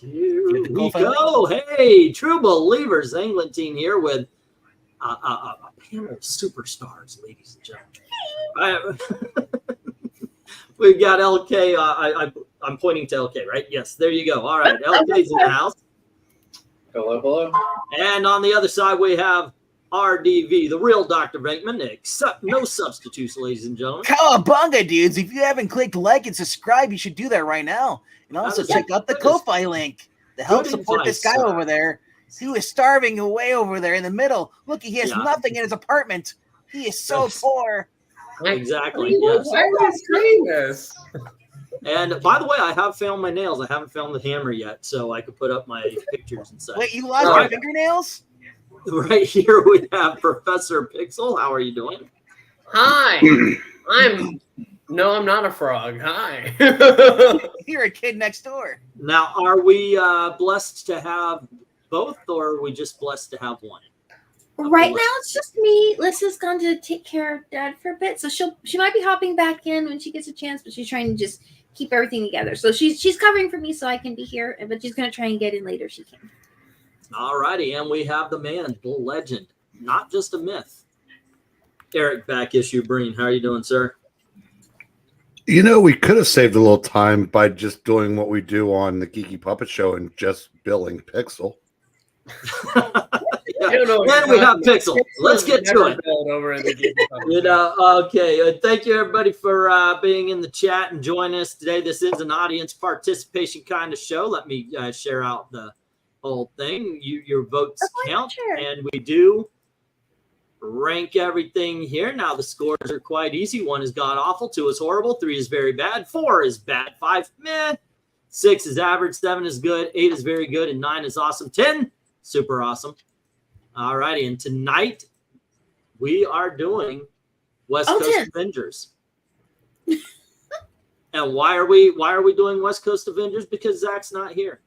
Here we go. Hey, True Believers England team here with a panel of superstars, ladies and gentlemen. We've got LK. I'm pointing to LK, right? Yes, there you go. All right, LK's in the house. Hello, hello. And on the other side, we have RDV, the real Dr. Venkman, except no substitutes, ladies and gentlemen. Cowabunga, dudes. If you haven't clicked like and subscribe, you should do that right now. And also check out the Ko-Fi link to help support this guy over there. Who is starving away over there in the middle. Look, he has nothing in his apartment. He is so poor. Exactly. Yes. Why are you saying this? And by the way, I have found my nails. I haven't found the hammer yet, so I could put up my pictures and such. Wait, you lost your fingernails? Right here we have Professor Pixel. How are you doing? Hi. I'm not a frog. Hi. You're a kid next door. Now, are we blessed to have both, or are we just blessed to have one? Right now, it's just me. Lissa's gone to take care of Dad for a bit, so she might be hopping back in when she gets a chance, but she's trying to just keep everything together. So she's covering for me so I can be here, but she's gonna try and get in later if she can. All righty, and we have the man, the legend, not just a myth. Eric, back issue Breen. How are you doing, sir? You know, we could have saved a little time by just doing what we do on the Geeky Puppet Show and just billing Pixel. Then we have Pixel. Let's get to it. Okay. Thank you, everybody, for being in the chat and joining us today. This is an audience participation kind of show. Let me share out the whole thing. Your votes count, and we do rank everything here. Now the scores are quite easy. 1 is god awful, 2 is horrible, 3 is very bad, 4 is bad, 5 meh, 6 is average, 7 is good, 8 is very good, and 9 is awesome, 10 super awesome. All righty, and tonight we are doing West Coast Avengers. And why are we doing West Coast Avengers? Because Zach's not here.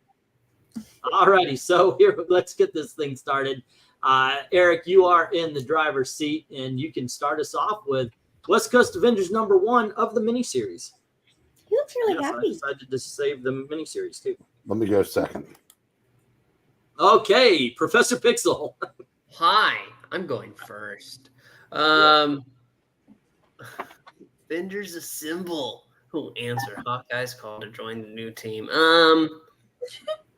All righty, so here, let's get this thing started. Eric, you are in the driver's seat, and you can start us off with West Coast Avengers #1 of the miniseries. He looks really happy. I decided to save the miniseries too. Let me go second. Okay, Professor Pixel. Hi, I'm going first. Avengers Assemble. Who'll answer Hawkeye's call to join the new team?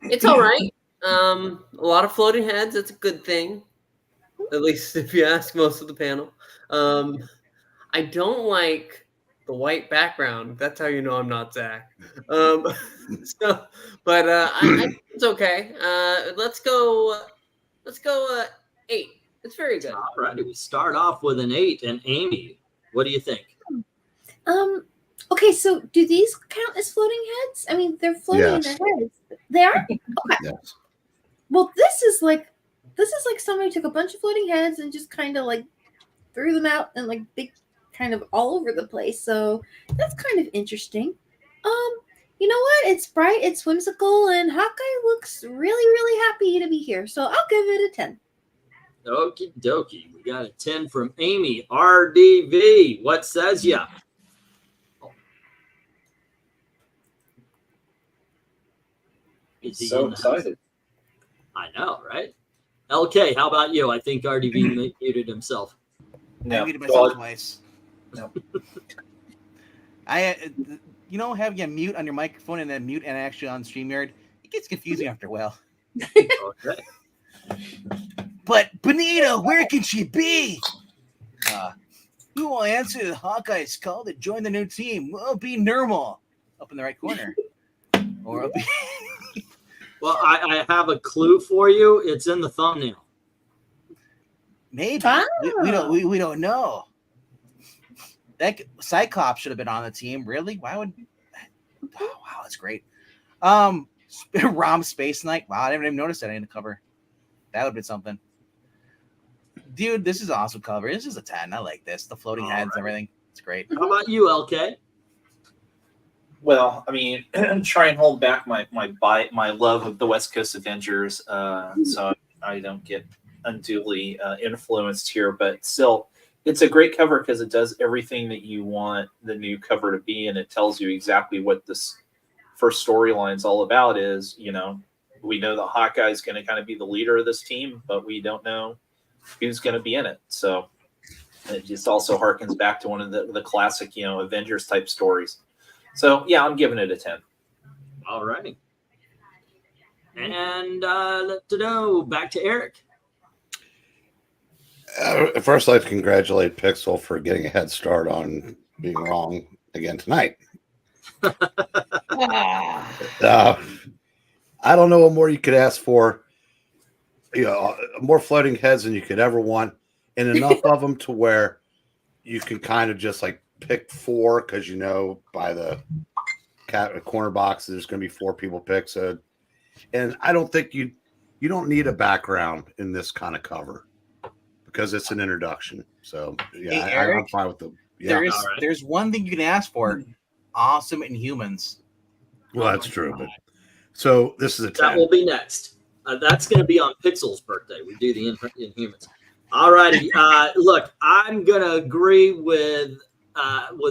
It's all right. A lot of floating heads. That's a good thing. At least if you ask most of the panel. I don't like the white background. That's how you know I'm not Zach. It's okay. Let's go 8. It's very good. All right, we start off with an 8. And Amy, what do you think? Okay, so do these count as floating heads? I mean, they're floating in their heads. They are? Okay. Yes. Well, this is like somebody took a bunch of floating heads and just kind of like threw them out and like big kind of all over the place. So that's kind of interesting. You know what? It's bright, it's whimsical, and Hawkeye looks really, really happy to be here. So I'll give it a 10. Okie dokie. We got a 10 from Amy. RDV, what says ya? He's so excited. I know, right? LK, how about you? I think RDV muted himself. No, I muted myself twice. No. Having a mute on your microphone and then mute and actually on StreamYard, it gets confusing after a while. Okay. But Benita, where can she be? Who will answer the Hawkeye's call to join the new team? Will be normal up in the right corner. Or up. Well, I have a clue for you. It's in the thumbnail. Maybe we don't know. That Cyclops should have been on the team. Really? Why would? Oh, wow, that's great. Rom Space Knight. Wow, I didn't even notice that in the cover. That would be something. Dude, this is an awesome cover. This is a 10. I like this. The floating heads and everything. It's great. How about you, LK? Well, I mean, try and hold back my love of the West Coast Avengers, so I don't get unduly influenced here. But still, it's a great cover because it does everything that you want the new cover to be, and it tells you exactly what this first storyline's all about is, you know, we know that Hawkeye's going to kind of be the leader of this team, but we don't know who's going to be in it. So it just also harkens back to one of the classic, you know, Avengers type stories. So yeah, I'm giving it a 10. All righty. And let to know, back to Eric. First, I'd like to congratulate Pixel for getting a head start on being wrong again tonight. I don't know what more you could ask for. You know, more floating heads than you could ever want, and enough of them to where you can kind of just like pick 4 because you know by the corner box there's going to be 4 people pick. So, and I don't think you don't need a background in this kind of cover because it's an introduction. So yeah, Hey, Eric, I'm fine with the. Yeah, there's one thing you can ask for: awesome Inhumans. well, that's true, but so this is a 10. That will be next. That's going to be on Pixel's birthday. We do the Inhumans. All righty. Look, I'm going to agree with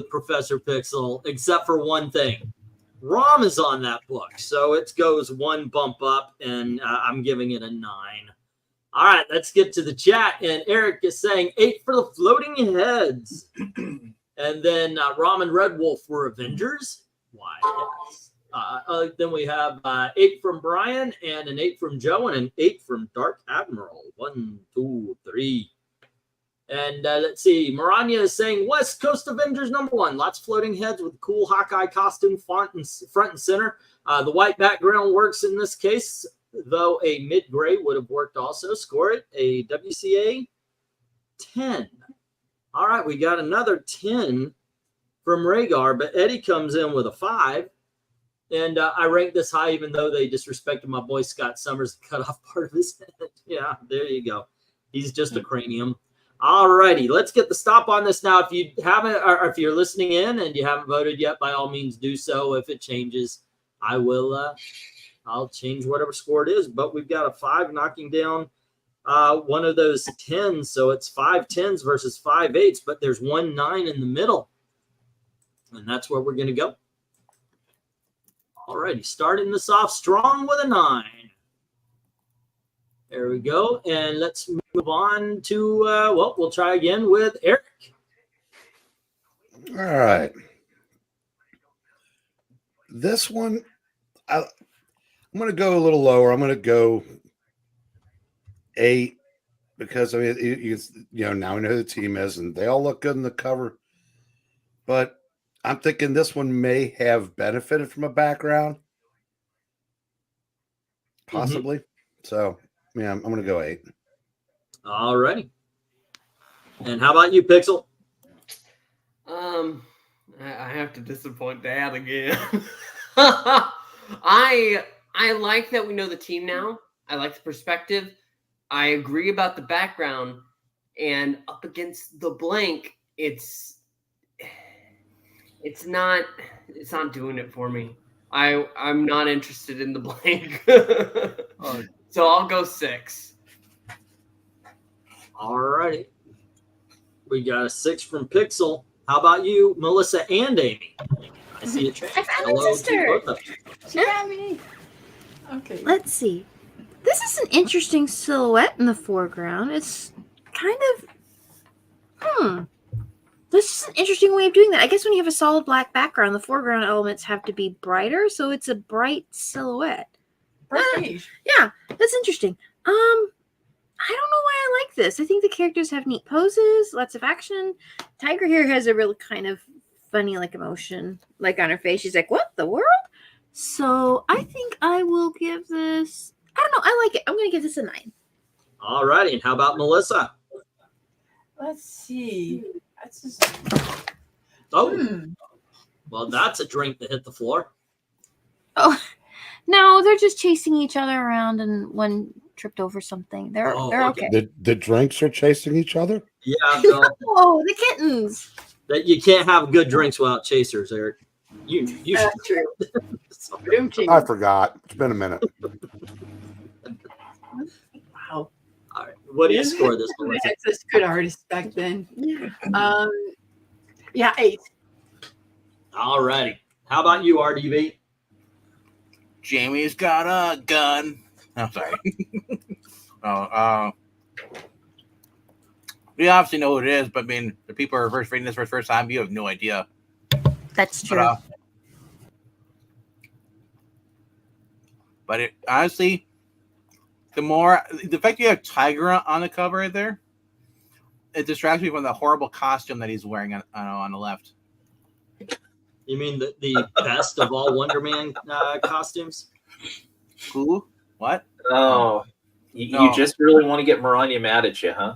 Professor Pixel, except for one thing. Rom is on that book, so it goes 1 bump up, and I'm giving it a 9. All right, let's get to the chat. And Eric is saying 8 for the floating heads. And then Rom and Red Wolf were Avengers. Why, yes. Then we have 8 from Brian and an 8 from Joe and an 8 from Dark Admiral. 1, 2, 3. And let's see. Maranya is saying West Coast Avengers #1. Lots of floating heads with cool Hawkeye costume front and center. The white background works in this case, though a mid-gray would have worked also. Score it a WCA 10. All right, we got another 10 from Rhaegar, but Eddie comes in with a 5. And I ranked this high even though they disrespected my boy Scott Summers and cut off part of his head. Yeah, there you go. He's just a cranium. All righty, let's get the stop on this now. If you haven't, or if you're listening in and you haven't voted yet, by all means do so. If it changes, I will. I'll change whatever score it is. But we've got a 5 knocking down one of those 10s, so it's 5 10s versus 5 8s. But there's 1 9 in the middle, and that's where we're going to go. All righty, starting this off strong with a 9. There we go. And let's move on to, well, we'll try again with Eric. All right. This one, I'm going to go a little lower. I'm going to go 8 because, I mean, you know, now we know who the team is, and they all look good in the cover. But I'm thinking this one may have benefited from a background. Possibly. So, yeah, I'm going to go 8. All righty. And how about you, Pixel? I have to disappoint Dad again. I like that we know the team now. I like the perspective. I agree about the background. And up against the blank, it's not doing it for me. I'm not interested in the blank. So I'll go 6. All righty. We got a 6 from Pixel. How about you, Melissa and Amy? I see a change. I found my sister. She got me. Okay. Let's see. This is an interesting silhouette in the foreground. It's kind of, this is an interesting way of doing that. I guess when you have a solid black background, the foreground elements have to be brighter, so it's a bright silhouette. Prestige. Yeah, that's interesting. I don't know why I like this. I think the characters have neat poses, lots of action. Tiger here has a real kind of funny like emotion, like on her face. She's like, "What the world?" So I think I will give this. I don't know. I like it. I'm going to give this a 9. All righty. And how about Melissa? Let's see. That's just. Oh, well, that's a drink that hit the floor. Oh, no, they're just chasing each other around, and one tripped over something. They're okay. The drinks are chasing each other? Yeah, no, Oh, the kittens. that you can't have good drinks without chasers, Eric. You should. True. I forgot. It's been a minute. Wow. All right. What do you score this, We Melissa? had such good artists back then. Yeah. Yeah, 8. All righty. How about you, RDV? Jamie's got a gun. I'm sorry. We obviously know who it is, but I mean, the people who are reading this for the first time, you have no idea. That's true. But it honestly, the fact you have Tiger on the cover right there, it distracts me from the horrible costume that he's wearing on the left. You mean the best of all Wonder Man costumes? Who? What? Oh, you just really want to get Maranya mad at you, huh?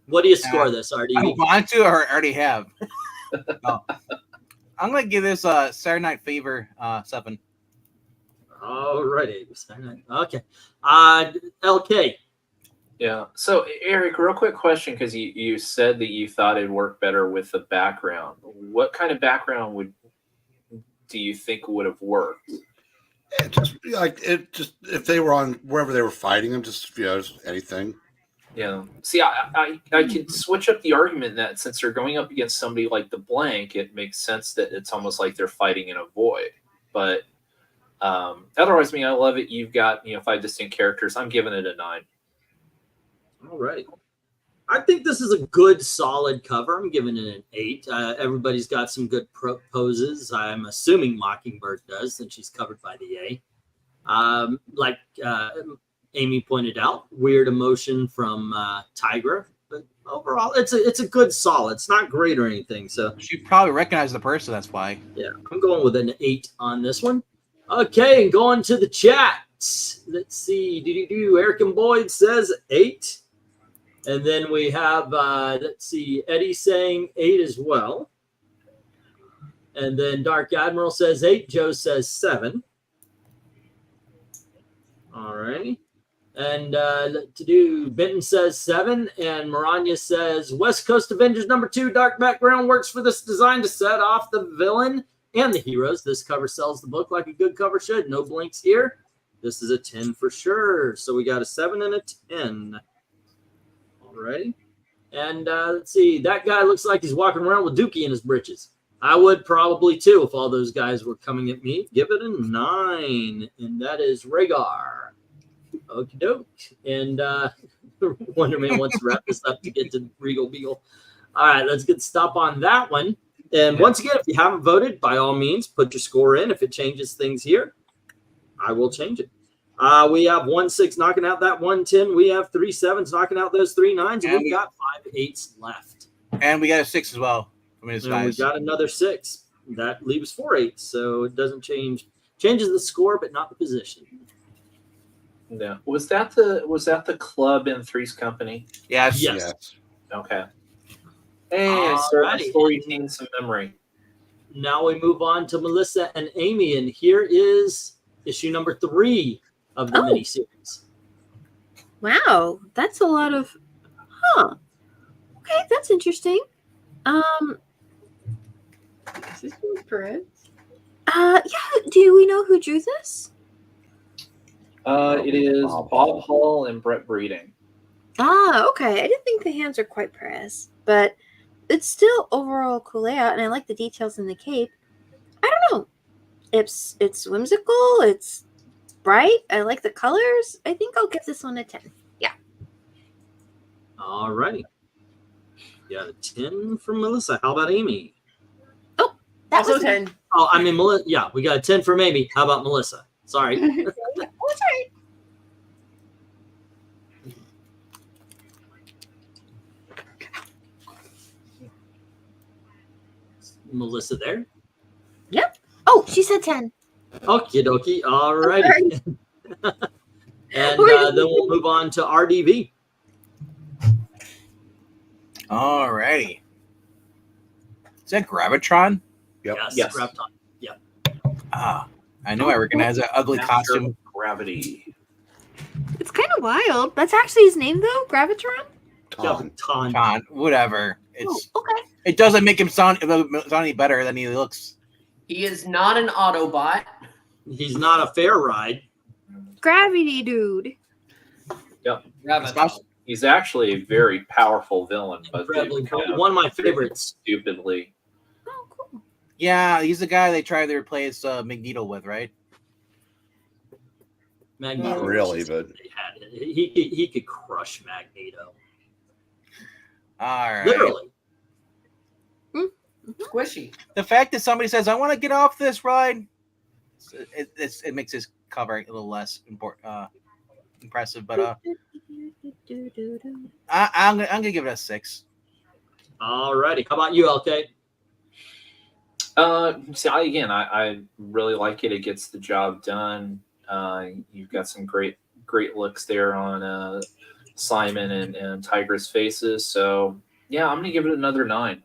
What do you score this, RD? I want to or already have. No. I'm going to give this Saturday Night Fever 7. All righty. Okay. LK. Yeah. So, Eric, real quick question, because you said that you thought it'd work better with the background. What kind of background do you think would have worked? Just if they were on wherever they were fighting them, just anything. Yeah. See, I could switch up the argument that since they're going up against somebody like the Blank, it makes sense that it's almost like they're fighting in a void. But otherwise, I love it. You've got 5 distinct characters. I'm giving it a 9. All right. I think this is a good, solid cover. I'm giving it an 8. Everybody's got some good poses. I'm assuming Mockingbird does, since she's covered by the A. Like Amy pointed out, weird emotion from Tigra. But overall, it's a good, solid. It's not great or anything. So she probably recognized the person. That's why. Yeah, I'm going with an 8 on this one. Okay, going to the chat. Let's see. Eric and Boyd says 8. And then we have, let's see, Eddie saying 8 as well. And then Dark Admiral says 8. Joe says 7. All righty. And Benton says 7. And Maranya says West Coast Avengers #2. Dark background works for this design to set off the villain and the heroes. This cover sells the book like a good cover should. No blinks here. This is a 10 for sure. So we got a 7 and a 10. Alrighty. And let's see. That guy looks like he's walking around with Dookie in his britches. I would probably too if all those guys were coming at me. Give it a 9. And that is Rhaegar. Okie doke. And Wonder Man wants to wrap this up to get to Regal Beagle. All right, let's get stop on that one. And once again, if you haven't voted, by all means, put your score in. If it changes things here, I will change it. We have 1-6 knocking out that 1-10. We have 3 7s knocking out those 3 9s. And we've got 5 8s left. And we got a 6 as well. We got another 6. That leaves 4 8s. So it doesn't change. Changes the score, but not the position. No. Was that the club in Three's Company? Yes. Okay. Hey, I started storytelling some memory. Now we move on to Melissa and Amy, and here is issue number 3 of the miniseries. Wow, that's a lot of, okay, that's interesting. Is this Perez? Yeah. Do we know who drew this? It is Bob Hall and Brett Breeding. Okay. I didn't think the hands are quite Perez, but it's still overall cool layout, and I like the details in the cape. I don't know. It's whimsical. It's bright. I like the colors. I think I'll give this one a 10. Yeah. All righty. Got a 10 from Melissa. How about Amy? Oh, that Also was 10. Oh, I mean, Melissa. Yeah, we got a 10 from Amy. How about Melissa? Sorry. Oh, that's right. Melissa there? Yep. Oh, she said 10. Okie dokie. All righty. And then we'll move on to RDV. All righty. Is that Gravitron? Yep. Yes. Graviton. Yeah. I know I recognize that ugly costume. Gravity. It's kind of wild. That's actually his name, though? Gravitron? Graviton. Con, whatever. It's okay. It doesn't make him sound any better than he looks. He is not an Autobot. He's not a fair ride. Gravity dude. Yep. He's actually a very powerful villain, but one of my favorites. Stupidly. Oh, cool. Yeah, he's the guy they tried to replace Magneto with, right? Magneto. Not really, but he could crush Magneto. All right. Literally. Squishy. The fact that somebody says, "I want to get off this ride," it makes his cover a little less impressive. But I'm gonna give it a 6. All righty. How about you, LK? I really like it. It gets the job done. You've got some great looks there on Simon and Tiger's faces. So yeah, I'm gonna give it another 9.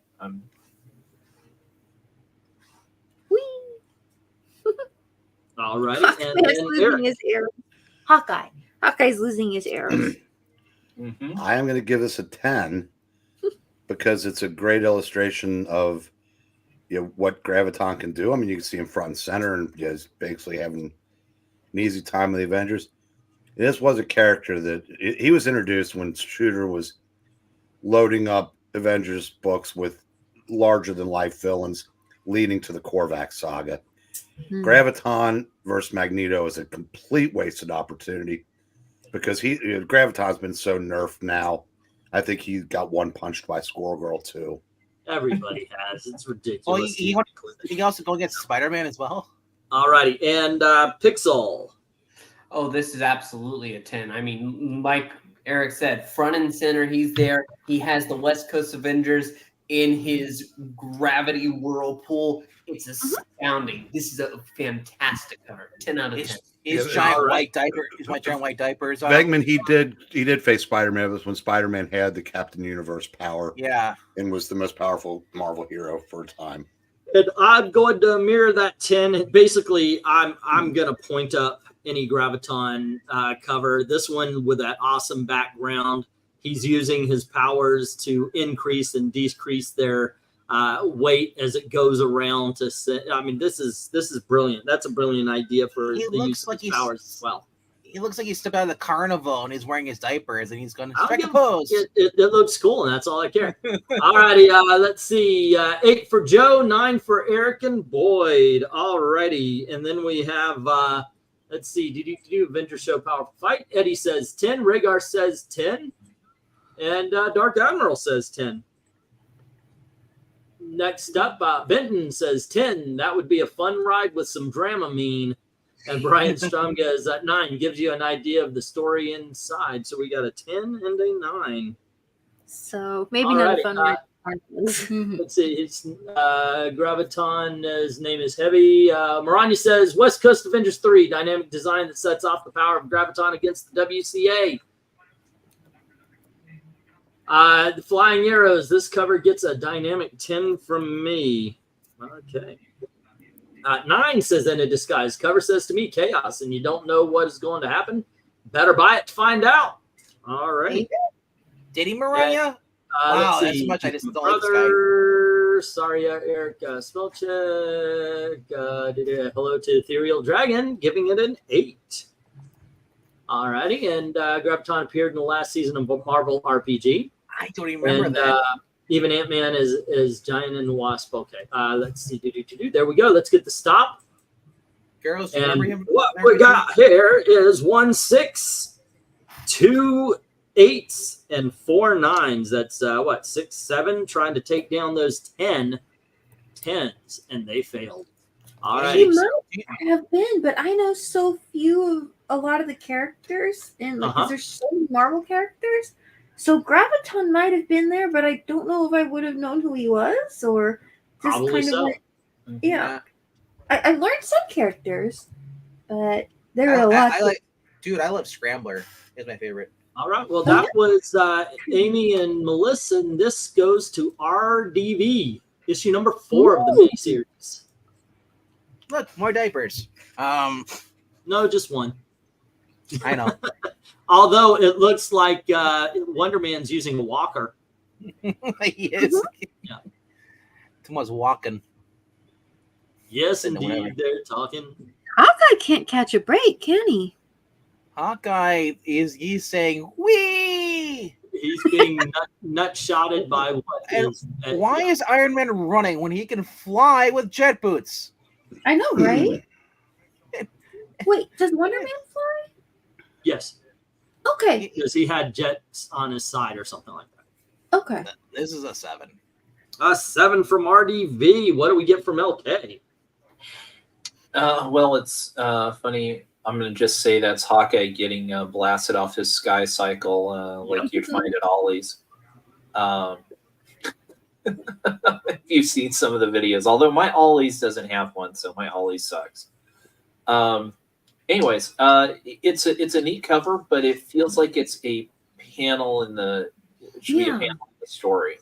All right. Hawkeye's losing his arrows. Hawkeye's losing his arrows. I am going to give this a 10 because it's a great illustration of what Graviton can do. I mean, you can see him front and center, and he's basically having an easy time with the Avengers. This was a character that he was introduced when Shooter was loading up Avengers books with larger than life villains, leading to the Korvac saga. Graviton versus Magneto is a complete wasted opportunity because Graviton's been so nerfed now. I think he got one punched by Squirrel Girl too. Everybody has. It's ridiculous. Well, he also go against Spider-Man as well. All righty. And Pixel. Oh, this is absolutely a 10. I mean, like Eric said, front and center, he's there. He has the West Coast Avengers in his gravity whirlpool. It's astounding. This is a fantastic cover. 10 out of 10. His giant white diapers on. VENKMAN, he did face Spider-Man. It was when Spider-Man had the Captain Universe power. Yeah. And was the most powerful Marvel hero for a time. And I'm going to mirror that 10. Basically, I'm going to point up any Graviton cover. This one with that awesome background. He's using his powers to increase and decrease their weight as it goes around to sit. I mean, this is brilliant. That's a brilliant idea for the use of his powers as well. He looks like he stepped out of the carnival and he's wearing his diapers and he's going to strike a pose. It looks cool, and that's all I care. All righty, let's see. 8 for Joe, 9 for Eric and Boyd. All righty, and then we have let's see. Did you do Avenger Show Powerful Fight? Eddie says 10. Rhaegar says 10, and Dark Admiral says 10. Next up, Benton says 10. That would be a fun ride with some Dramamine. And Brian Strumga is at 9. Gives you an idea of the story inside. So we got a 10 and a 9. So maybe not a fun ride. Let's see. It's Graviton. His name is Heavy. Maranya says West Coast Avengers 3. Dynamic design that sets off the power of Graviton against the WCA. The Flying Arrows. This cover gets a dynamic 10 from me. Okay. 9 says In a Disguise. Cover says to me chaos, and you don't know what is going to happen. Better buy it to find out. All right. Did he, Maranya? Wow, that's much. I just don't like this guy. Sorry, Eric. Spell check. Hello to Ethereal Dragon, giving it an 8. All righty. And Graviton appeared in the last season of Marvel RPG. I don't even remember that. Even Ant-Man is Giant and Wasp. Okay. Let's see. There we go. Let's get the stop. Girls, and remember him? What we got here is 1 6, 2 8s, and 4 9s. That's 6 7 trying to take down those 10 10s, and they failed. All right. He might have been, but I know so few of a lot of the characters, and there's so many Marvel characters. So Graviton might have been there, but I don't know if I would have known who he was, or just Probably kind so. of yeah. I learned some characters, but there were a lot. I love Scrambler. Is my favorite. All right. Well, that was Amy and Melissa, and this goes to RDV, issue number 4 of the miniseries. Look, more diapers. No, just 1. I know. Although it looks like Wonder Man's using a walker. He is. Yeah. Someone's walking. Yes, indeed. They're talking. Hawkeye can't catch a break, can he? Hawkeye he's saying wee. He's being nut shotted by what is. Why is Iron Man running when he can fly with jet boots? I know, right? Wait, does Wonder Man fly? Yes, Okay. because he had jets on his side or something like that. Okay. This is a 7. A 7 from RDV. What do we get from LK? Well, it's funny. I'm going to just say that's Hawkeye getting blasted off his sky cycle like you'd find at Ollie's. If you've seen some of the videos, although my Ollie's doesn't have one, so my Ollie's sucks. Anyways, it's a neat cover, but it feels like it's a panel in the it should be a panel in the story.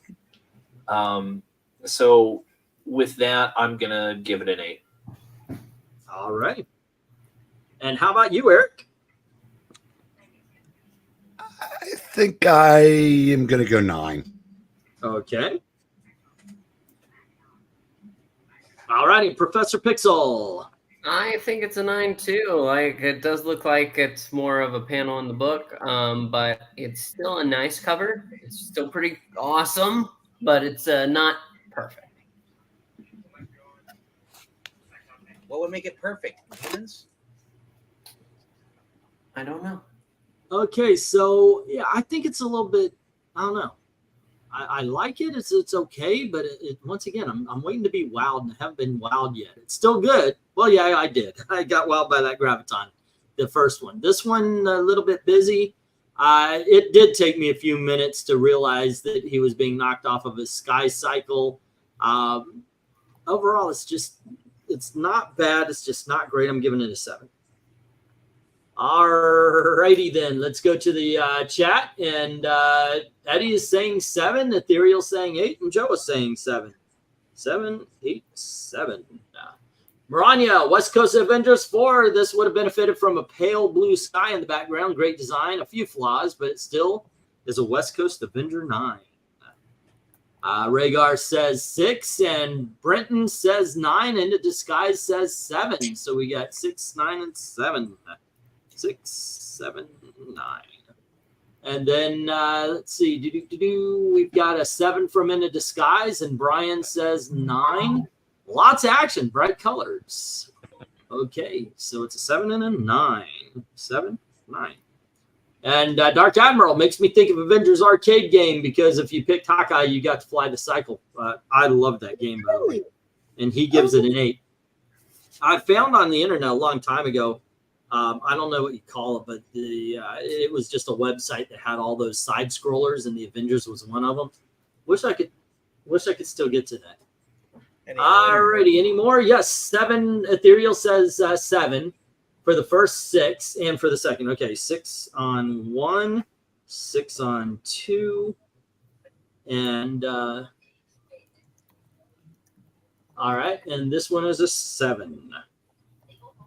So with that, I'm gonna give it an 8. All right. And how about you, Eric? I think I am going to go 9. Okay. All righty, Professor Pixel. I think it's a 9 too. Like, it does look like it's more of a panel in the book, but it's still a nice cover. It's still pretty awesome, but it's not perfect. What would make it perfect? Humans? I don't know. Okay, so yeah, I think it's a little bit. I don't know. I like it. It's okay, but once again, I'm waiting to be wowed, and I haven't been wowed yet. It's still good. Well, yeah, I did. I got wowed by that Graviton, the first one. This one a little bit busy. It did take me a few minutes to realize that he was being knocked off of his sky cycle. Overall, it's not bad. It's just not great. I'm giving it a 7. All righty then, let's go to the chat. And Eddie is saying 7, Ethereal saying 8, and Joe is saying 7. 7, 8, 7. Maranya, West Coast Avengers 4. This would have benefited from a pale blue sky in the background. Great design, a few flaws, but it still is a West Coast Avenger 9. Rhaegar says 6, and Brenton says 9, and the Disguise says 7. So we got 6, 9, and 7. 6, 7, 9. And then let's see. We've got a 7 from In a Disguise, and Brian says 9. Lots of action, bright colors. Okay, so it's a 7 and a 9. 7, 9. And Dark Admiral makes me think of Avengers arcade game, because if you picked Hawkeye, you got to fly the cycle. I love that game, by the way. And he gives it an 8. I found on the internet a long time ago. I don't know what you call it, but it was just a website that had all those side scrollers, and the Avengers was one of them. Wish I could still get to that. Alrighty, any more? Yes, 7. Ethereal says 7 for the first 6, and for the second. Okay, 6 on 1, 6 on 2, and all right, and this one is a 7.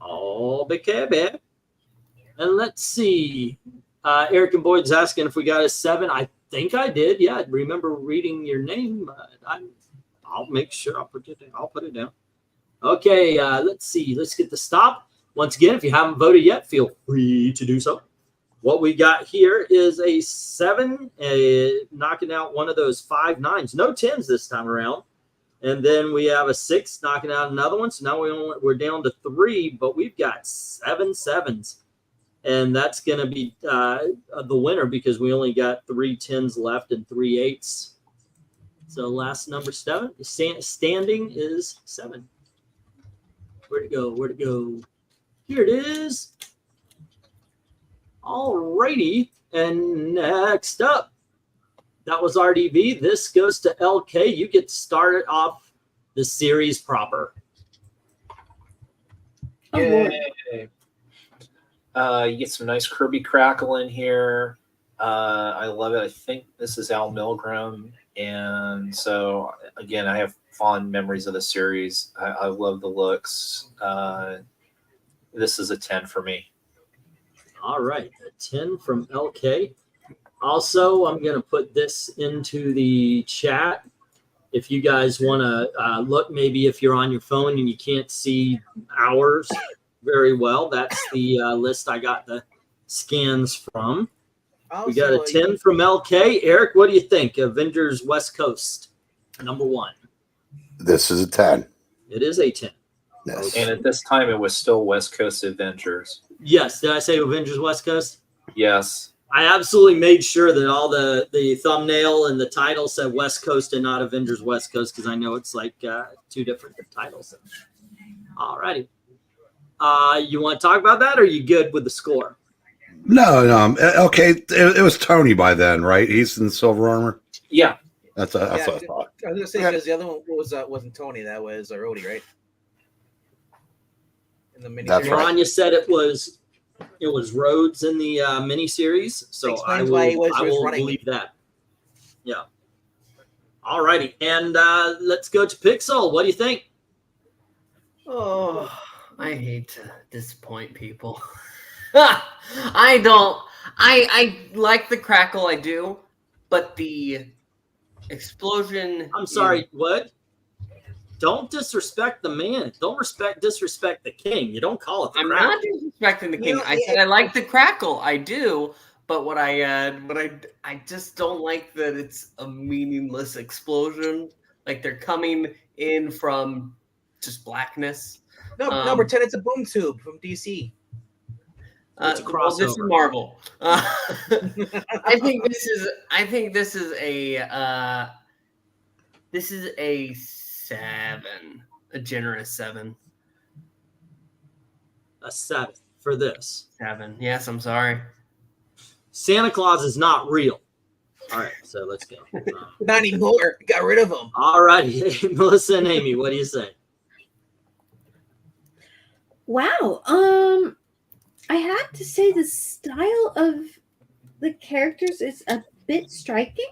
Oh, baby. And let's see. Eric and Boyd's asking if we got a 7. I think I did. Yeah, I remember reading your name. I'll make sure. I'll put it down. Okay, let's see. Let's get the stop. Once again, if you haven't voted yet, feel free to do so. What we got here is a 7, knocking out one of those 5 9s. No 10s this time around. And then we have a 6 knocking out another one. So now we're down to 3, but we've got 7 7s. And that's going to be the winner, because we only got 3 10s left and 3 8s. So last number 7. Standing is 7. Where'd it go? Where'd it go? Here it is. All righty. And next up, that was RDV. This goes to LK. You get started off the series proper. Yay. You get some nice Kirby crackle in here. I love it. I think this is Al Milgrom. And so, again, I have fond memories of the series. I love the looks. This is a 10 for me. All right. A 10 from LK. Also, I'm going to put this into the chat. If you guys want to look, maybe if you're on your phone and you can't see ours very well, that's the list I got the scans from. Also, we got a 10 from LK. Eric, what do you think? Avengers West Coast, number 1. This is a 10. It is a 10. Yes. And at this time, it was still West Coast Avengers. Yes. Did I say Avengers West Coast? Yes. I absolutely made sure that all the thumbnail and the title said West Coast and not Avengers West Coast, because I know it's like 2 different titles. All righty. You want to talk about that, or are you good with the score? No. Okay, it was Tony by then, right? He's in silver armor. Yeah. That's what I thought. I was gonna say because the other one wasn't Tony. That was Rhodey, right? In the mini. That's right. Maranya said it was Rhodes in the miniseries, so I Explains why he will was running. believe that. Yeah. All righty, and let's go to Pixel. What do you think? Oh, I hate to disappoint people. I don't. I like the crackle, I do, but the explosion. I'm sorry. What? Don't disrespect the man. Don't disrespect the king. You don't call it the I'm crackle. not disrespecting the king. You know, I said I like the crackle. I do, but what I just don't like that it's a meaningless explosion. Like they're coming in from just blackness. No, pretend it's a boom tube from DC. It's a Well, this is crossover. Marvel. I think this is a 7, a generous 7. A 7 for this. 7. Yes, I'm sorry. Santa Claus is not real. All right, so let's go. Not anymore. Got rid of them. All righty, Melissa and Amy, what do you say? Wow. I have to say the style of the characters is a bit striking.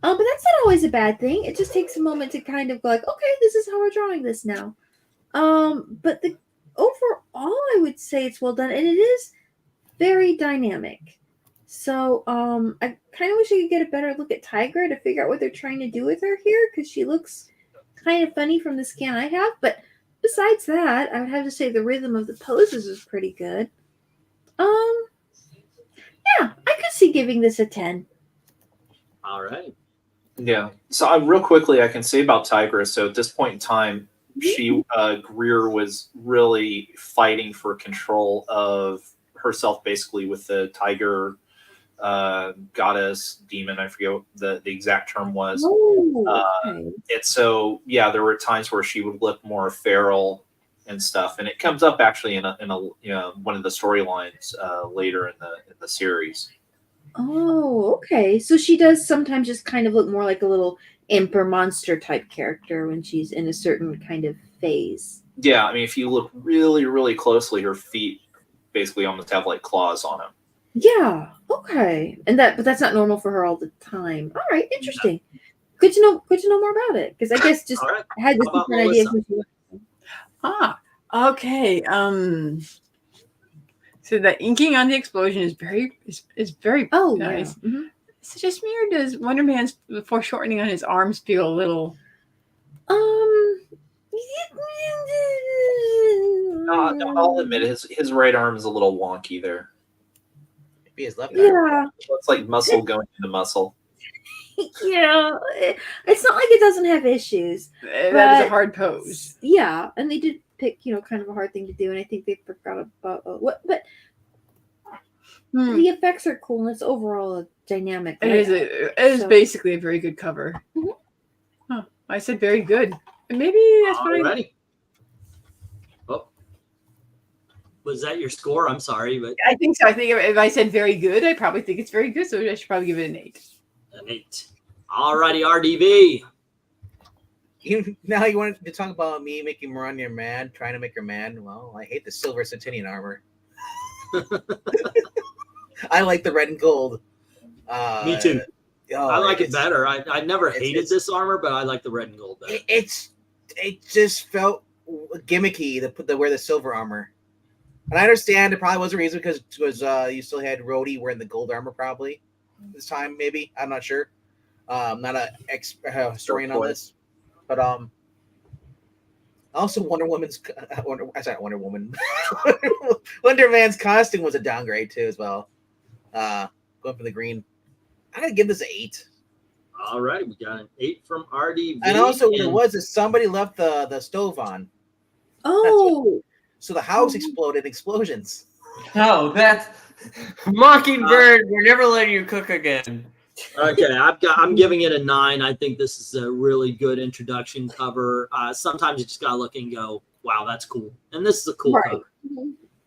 But that's not always a bad thing. It just takes a moment to kind of go like, okay, this is how we're drawing this now. But the overall, I would say it's well done, and it is very dynamic. So I kind of wish I could get a better look at Tiger to figure out what they're trying to do with her here, because she looks kind of funny from the scan I have. But besides that, I would have to say the rhythm of the poses is pretty good. Yeah, I could see giving this a 10. All right. Yeah. So real quickly, I can say about Tigress. So at this point in time, Greer was really fighting for control of herself, basically with the tiger goddess demon. I forget what the exact term was. Okay. And so, yeah, there were times where she would look more feral and stuff, and it comes up actually in a one of the storylines later in the series. Oh, okay. So she does sometimes just kind of look more like a little imp or monster type character when she's in a certain kind of phase. Yeah, I mean, if you look really, really closely, her feet basically almost have like claws on them. Yeah. Okay. But that's not normal for her all the time. All right. Interesting. Good to know. Good to know more about it, because I guess just All right. I had this How about different idea. Melissa? Okay. So the inking on the explosion is very Oh, nice. yeah. Mm-hmm. Is it just me, or does Wonder Man's foreshortening on his arms feel a little? No, I'll admit his right arm is a little wonky there. Maybe his left. Yeah. It's like muscle going into muscle. Yeah. It's not like it doesn't have issues. That is a hard pose. Yeah, and they did pick, kind of a hard thing to do, and I think they forgot about what. But the effects are cool, and it's overall a dynamic. It is basically a very good cover. Mhm. Huh. I said very good. Maybe that's what I. Alrighty. Oh, was that your score? I'm sorry, but I think so. I think if I said very good, I probably think it's very good. So I should probably give it an 8. an 8. Alrighty, RDV. Now you wanted to talk about me making Maranya mad, trying to make her mad. Well, I hate the silver Centennial armor. I like the red and gold. Me too. I like it it's- better. I never hated it's- this armor, but I like the red and gold better. It just felt gimmicky to wear the silver armor. And I understand it probably was a reason because you still had Rhodey wearing the gold armor probably this time, maybe. I'm not sure. Not a historian on this. But also Wonder Woman. Wonder Man's costume was a downgrade too as well. Going for the green. I'm gonna give this an 8. All right, we got an 8 from RDV. And also what it was is somebody left the stove on. Oh, So the house exploded, explosions. No, Mockingbird, we're never letting you cook again. Okay, I'm giving it a 9. I think this is a really good introduction cover. Sometimes you just gotta look and go, wow, that's cool. And this is a cool cover.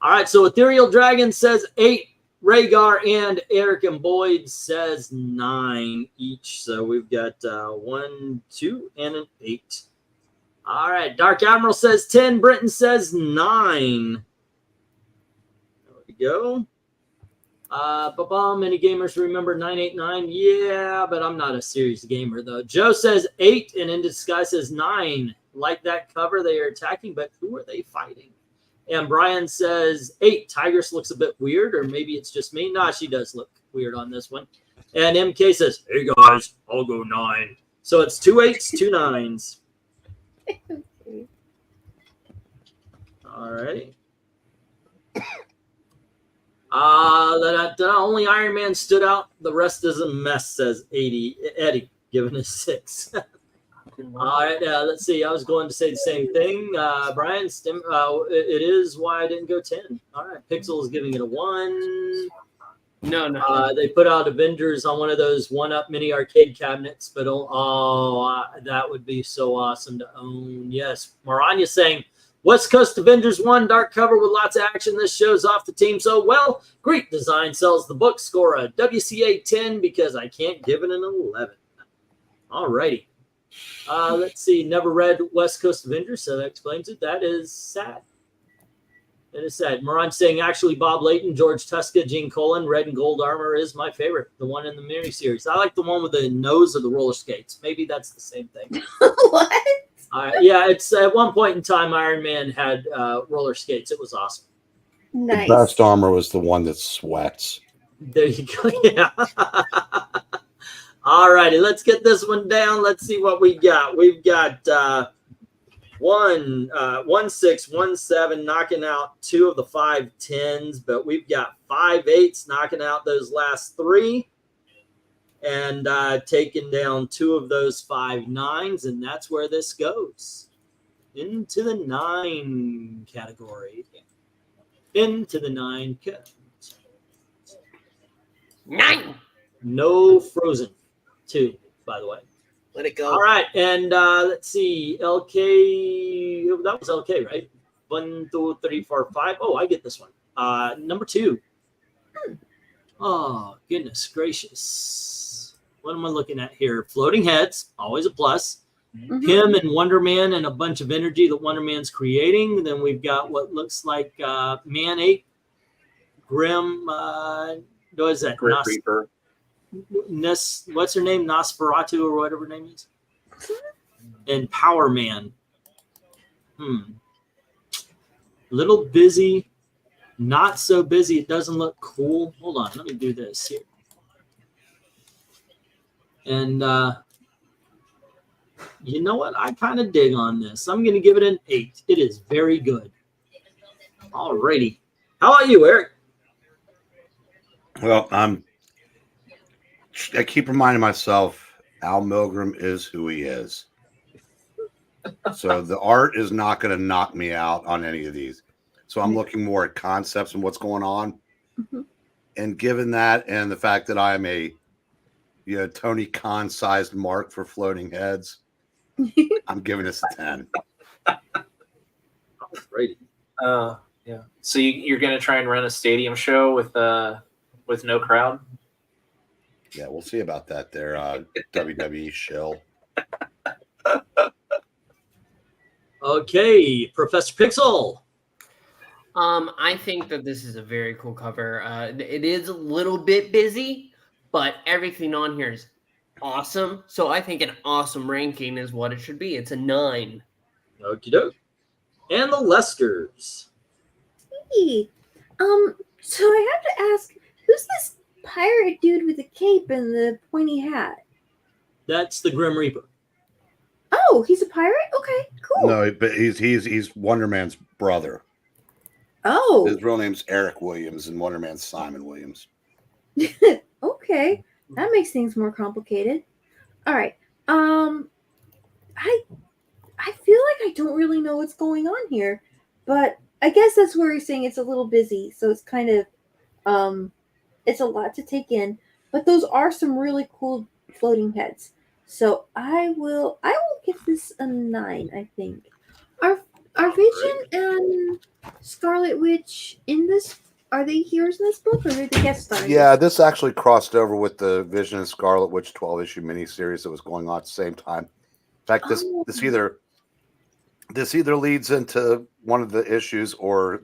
All right, so Ethereal Dragon says 8. Rhaegar and Eric and Boyd says 9 each. So we've got 1, 2, and an 8. All right, Dark Admiral says 10. Brenton says 9. There we go. Many gamers remember 989. Yeah, but I'm not a serious gamer, though. Joe says 8, and In Disguise says 9. Like that cover, they are attacking, but who are they fighting? And Brian says 8. Tigress looks a bit weird, or maybe it's just me. Nah, she does look weird on this one. And MK says, hey, guys, I'll go 9. So it's 2 8s, 2 9s. All right. Only Iron Man stood out. The rest is a mess, says Eddie, giving us 6. All right, let's see. I was going to say the same thing. Brian, it is why I didn't go 10. All right, Pixel is giving it a 1. No. They put out Avengers on one of those one-up mini arcade cabinets, but that would be so awesome to own. Yes, Maranya saying, West Coast Avengers 1, dark cover with lots of action. This shows off the team so well. Great design, sells the book. Score a WCA 10 because I can't give it an 11. All righty. Let's see. Never read West Coast Avengers, so that explains it. That is sad. It is sad. Moran saying, actually, Bob Layton, George Tuska, Gene Colan, red and gold armor is my favorite. The one in the miniseries. I like the one with the nose of the roller skates. Maybe that's the same thing. What? Yeah, it's at one point in time, Iron Man had roller skates. It was awesome. Nice. The best armor was the one that sweats. There you go. Yeah. All righty, let's get this one down. Let's see what we got. We've got 1, 1, 6, 1, 7, knocking out 2 of the 5 10s, but we've got 5 8s knocking out those last 3. And taking down 2 of those 5 9s, and that's where this goes. Into the 9 category. Into the 9 category. 9. No Frozen 2, by the way. Let it go. All right, and let's see. LK, that was LK, right? 1, 2, 3, 4, 5. Oh, I get this one. Number 2. Oh, goodness gracious. What am I looking at here? Floating heads, always a plus. Mm-hmm. Him and Wonder Man and a bunch of energy that Wonder Man's creating. Then we've got what looks like Man-Ape, Grim, what is that? Grim Reaper. What's her name? Nosferatu or whatever her name is. And Power Man. Little busy. Not so busy. It doesn't look cool. Hold on. Let me do this here. And you know what? I kind of dig on this. I'm going to give it an 8. It is very good. All righty. How about you, Eric? Well, I keep reminding myself Al Milgram is who he is. So the art is not going to knock me out on any of these. So I'm looking more at concepts and what's going on. Mm-hmm. And given that and the fact that I'm a Tony Khan sized mark for floating heads, I'm giving this a 10. Great. Yeah. So you're going to try and run a stadium show with no crowd? Yeah, we'll see about that there, WWE shill. Okay, Professor Pixel. I think that this is a very cool cover. It is a little bit busy, but everything on here is awesome. So I think an awesome ranking is what it should be. It's a 9. Okie doke. And the Lesters. Hey, so I have to ask, who's this pirate dude with the cape and the pointy hat? That's the Grim Reaper. Oh, he's a pirate? Okay, cool. No, but he's Wonder Man's brother. Oh. His real name's Eric Williams, and Wonder Man's Simon Williams. Okay, that makes things more complicated. All right. I feel like I don't really know what's going on here, but I guess that's where he's saying it's a little busy, so it's kind of It's a lot to take in, but those are some really cool floating heads. So I will give this a 9. I think. Are Vision and Scarlet Witch in this? Are they heroes in this book, or are they guest stars? Yeah, this actually crossed over with the Vision and Scarlet Witch 12-issue miniseries that was going on at the same time. In fact, this either leads into one of the issues, or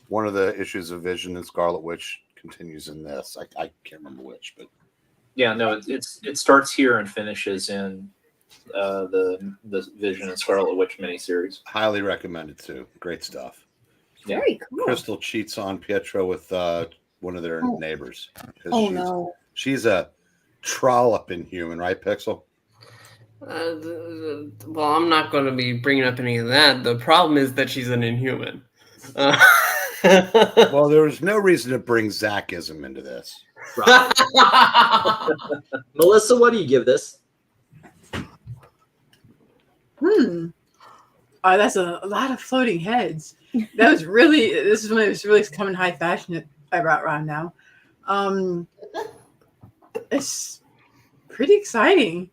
one of the issues of Vision and Scarlet Witch continues in this. I can't remember which, but yeah, no, it starts here and finishes in the Vision and Scarlet Witch miniseries. Highly recommended too. Great stuff. Yeah. Very cool. Crystal cheats on Pietro with one of their neighbors. Oh no. She's a trollop Inhuman, right, Pixel? Well, I'm not going to be bringing up any of that. The problem is that she's an Inhuman. Well, there was no reason to bring Zackism into this. Right. Melissa, what do you give this? Oh, that's a lot of floating heads. That was really, this is when it was really coming high fashion around now. It's pretty exciting.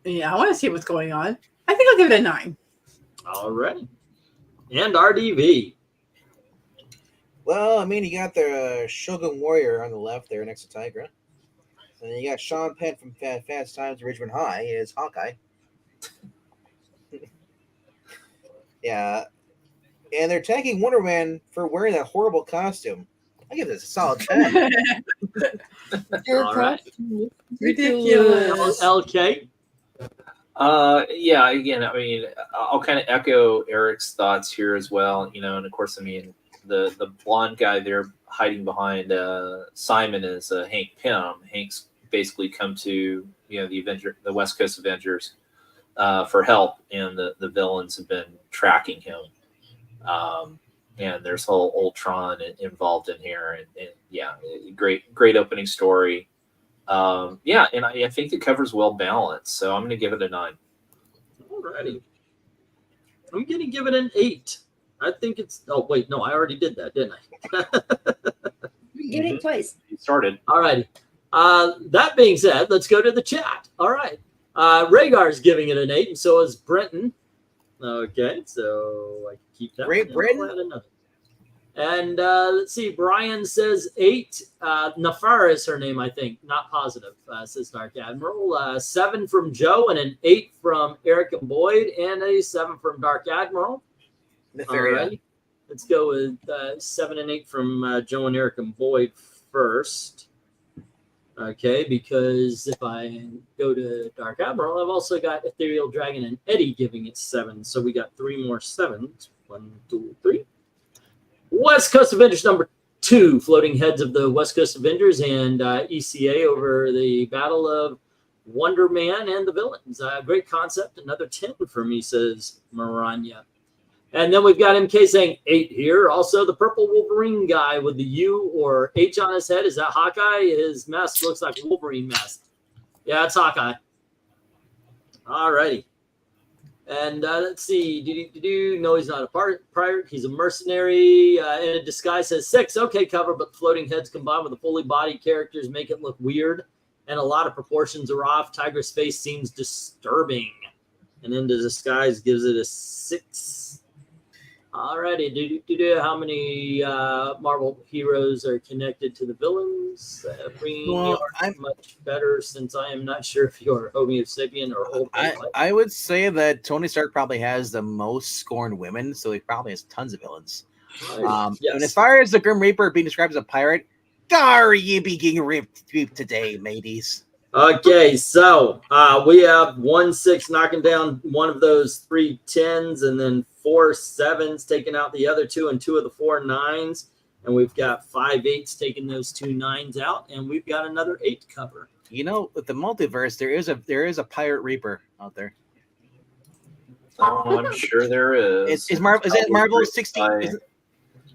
Yeah, I want to see what's going on. I think I'll give it a 9. All right. And RDV. Well, I mean, you got the Shogun Warrior on the left there next to Tigra. And then you got Sean Penn from Fast Times at Richmond High is Hawkeye. Yeah. And they're tagging Wonder Man for wearing that horrible costume. I give this a solid 10. All right. Ridiculous. LK. Yeah, again, I mean, I'll kind of echo Eric's thoughts here as well, you know, and of course, I mean, the blonde guy there hiding behind Simon is Hank Pym. Hank's basically come to, you know, the West Coast Avengers for help, and the villains have been tracking him. And there's whole Ultron involved in here, and yeah, great opening story. Yeah, and I think the cover's well balanced, so I'm going to give it a 9. Alrighty. I'm going to give it an 8. I think it's. Oh wait, no, I already did that, didn't I? You did it twice. You started. Alrighty. That being said, let's go to the chat. All right. Rhaegar's giving it an 8, and so is Brenton. Okay, so I can keep that. Great, Brenton. And let's see, Brian says 8. Nafara is her name, I think. Not positive, says Dark Admiral. 7 from Joe, and an 8 from Eric and Boyd, and a 7 from Dark Admiral. All right. Let's go with 7 and 8 from Joe and Eric and Boyd first. Okay, because if I go to Dark Admiral, I've also got Ethereal Dragon and Eddie giving it 7. So we got 3 more 7s. 1, 2, 3. West Coast Avengers number 2, floating heads of the West Coast Avengers and ECA over the Battle of Wonder Man and the villains. Great concept. Another 10 for me, says Maranya. And then we've got MK saying 8 here. Also, the purple Wolverine guy with the U or H on his head. Is that Hawkeye? His mask looks like a Wolverine mask. Yeah, it's Hawkeye. All righty. And let's see. No, he's not a pirate. He's a mercenary in a disguise. Says 6. Okay, cover, but floating heads combined with the fully bodied characters make it look weird. And a lot of proportions are off. Tiger's face seems disturbing. And then the disguise gives it a 6. Alrighty. How many Marvel heroes are connected to the villains? I'm much better, since I am not sure if you're Homo sapien or old. I would say that Tony Stark probably has the most scorned women, so he probably has tons of villains. Yes. And as far as the Grim Reaper being described as a pirate, are you being raped today, mateys? Okay, so we have 1 6 knocking down one of those 3 10s, and then 4 7s taking out the other 2, and 2 of the 4 9s, and we've got 5 8s taking those 2 9s out, and we've got another 8 cover. You know, with the multiverse, there is a pirate Reaper out there. Oh, I'm sure there is. Is that Marvel's 16?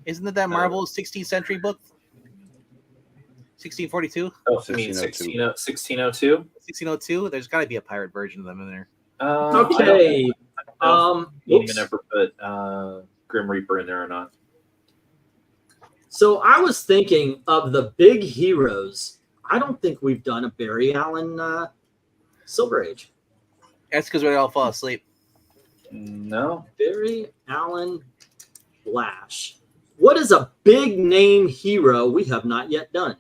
Isn't it that Marvel's 16th century book? 1642? Oh, I mean 1602? 1602? There's got to be a pirate version of them in there. Okay. You even ever put Grim Reaper in there or not? So I was thinking of the big heroes. I don't think we've done a Barry Allen Silver Age. That's because we all fall asleep. No. Barry Allen Flash. What is a big name hero we have not yet done?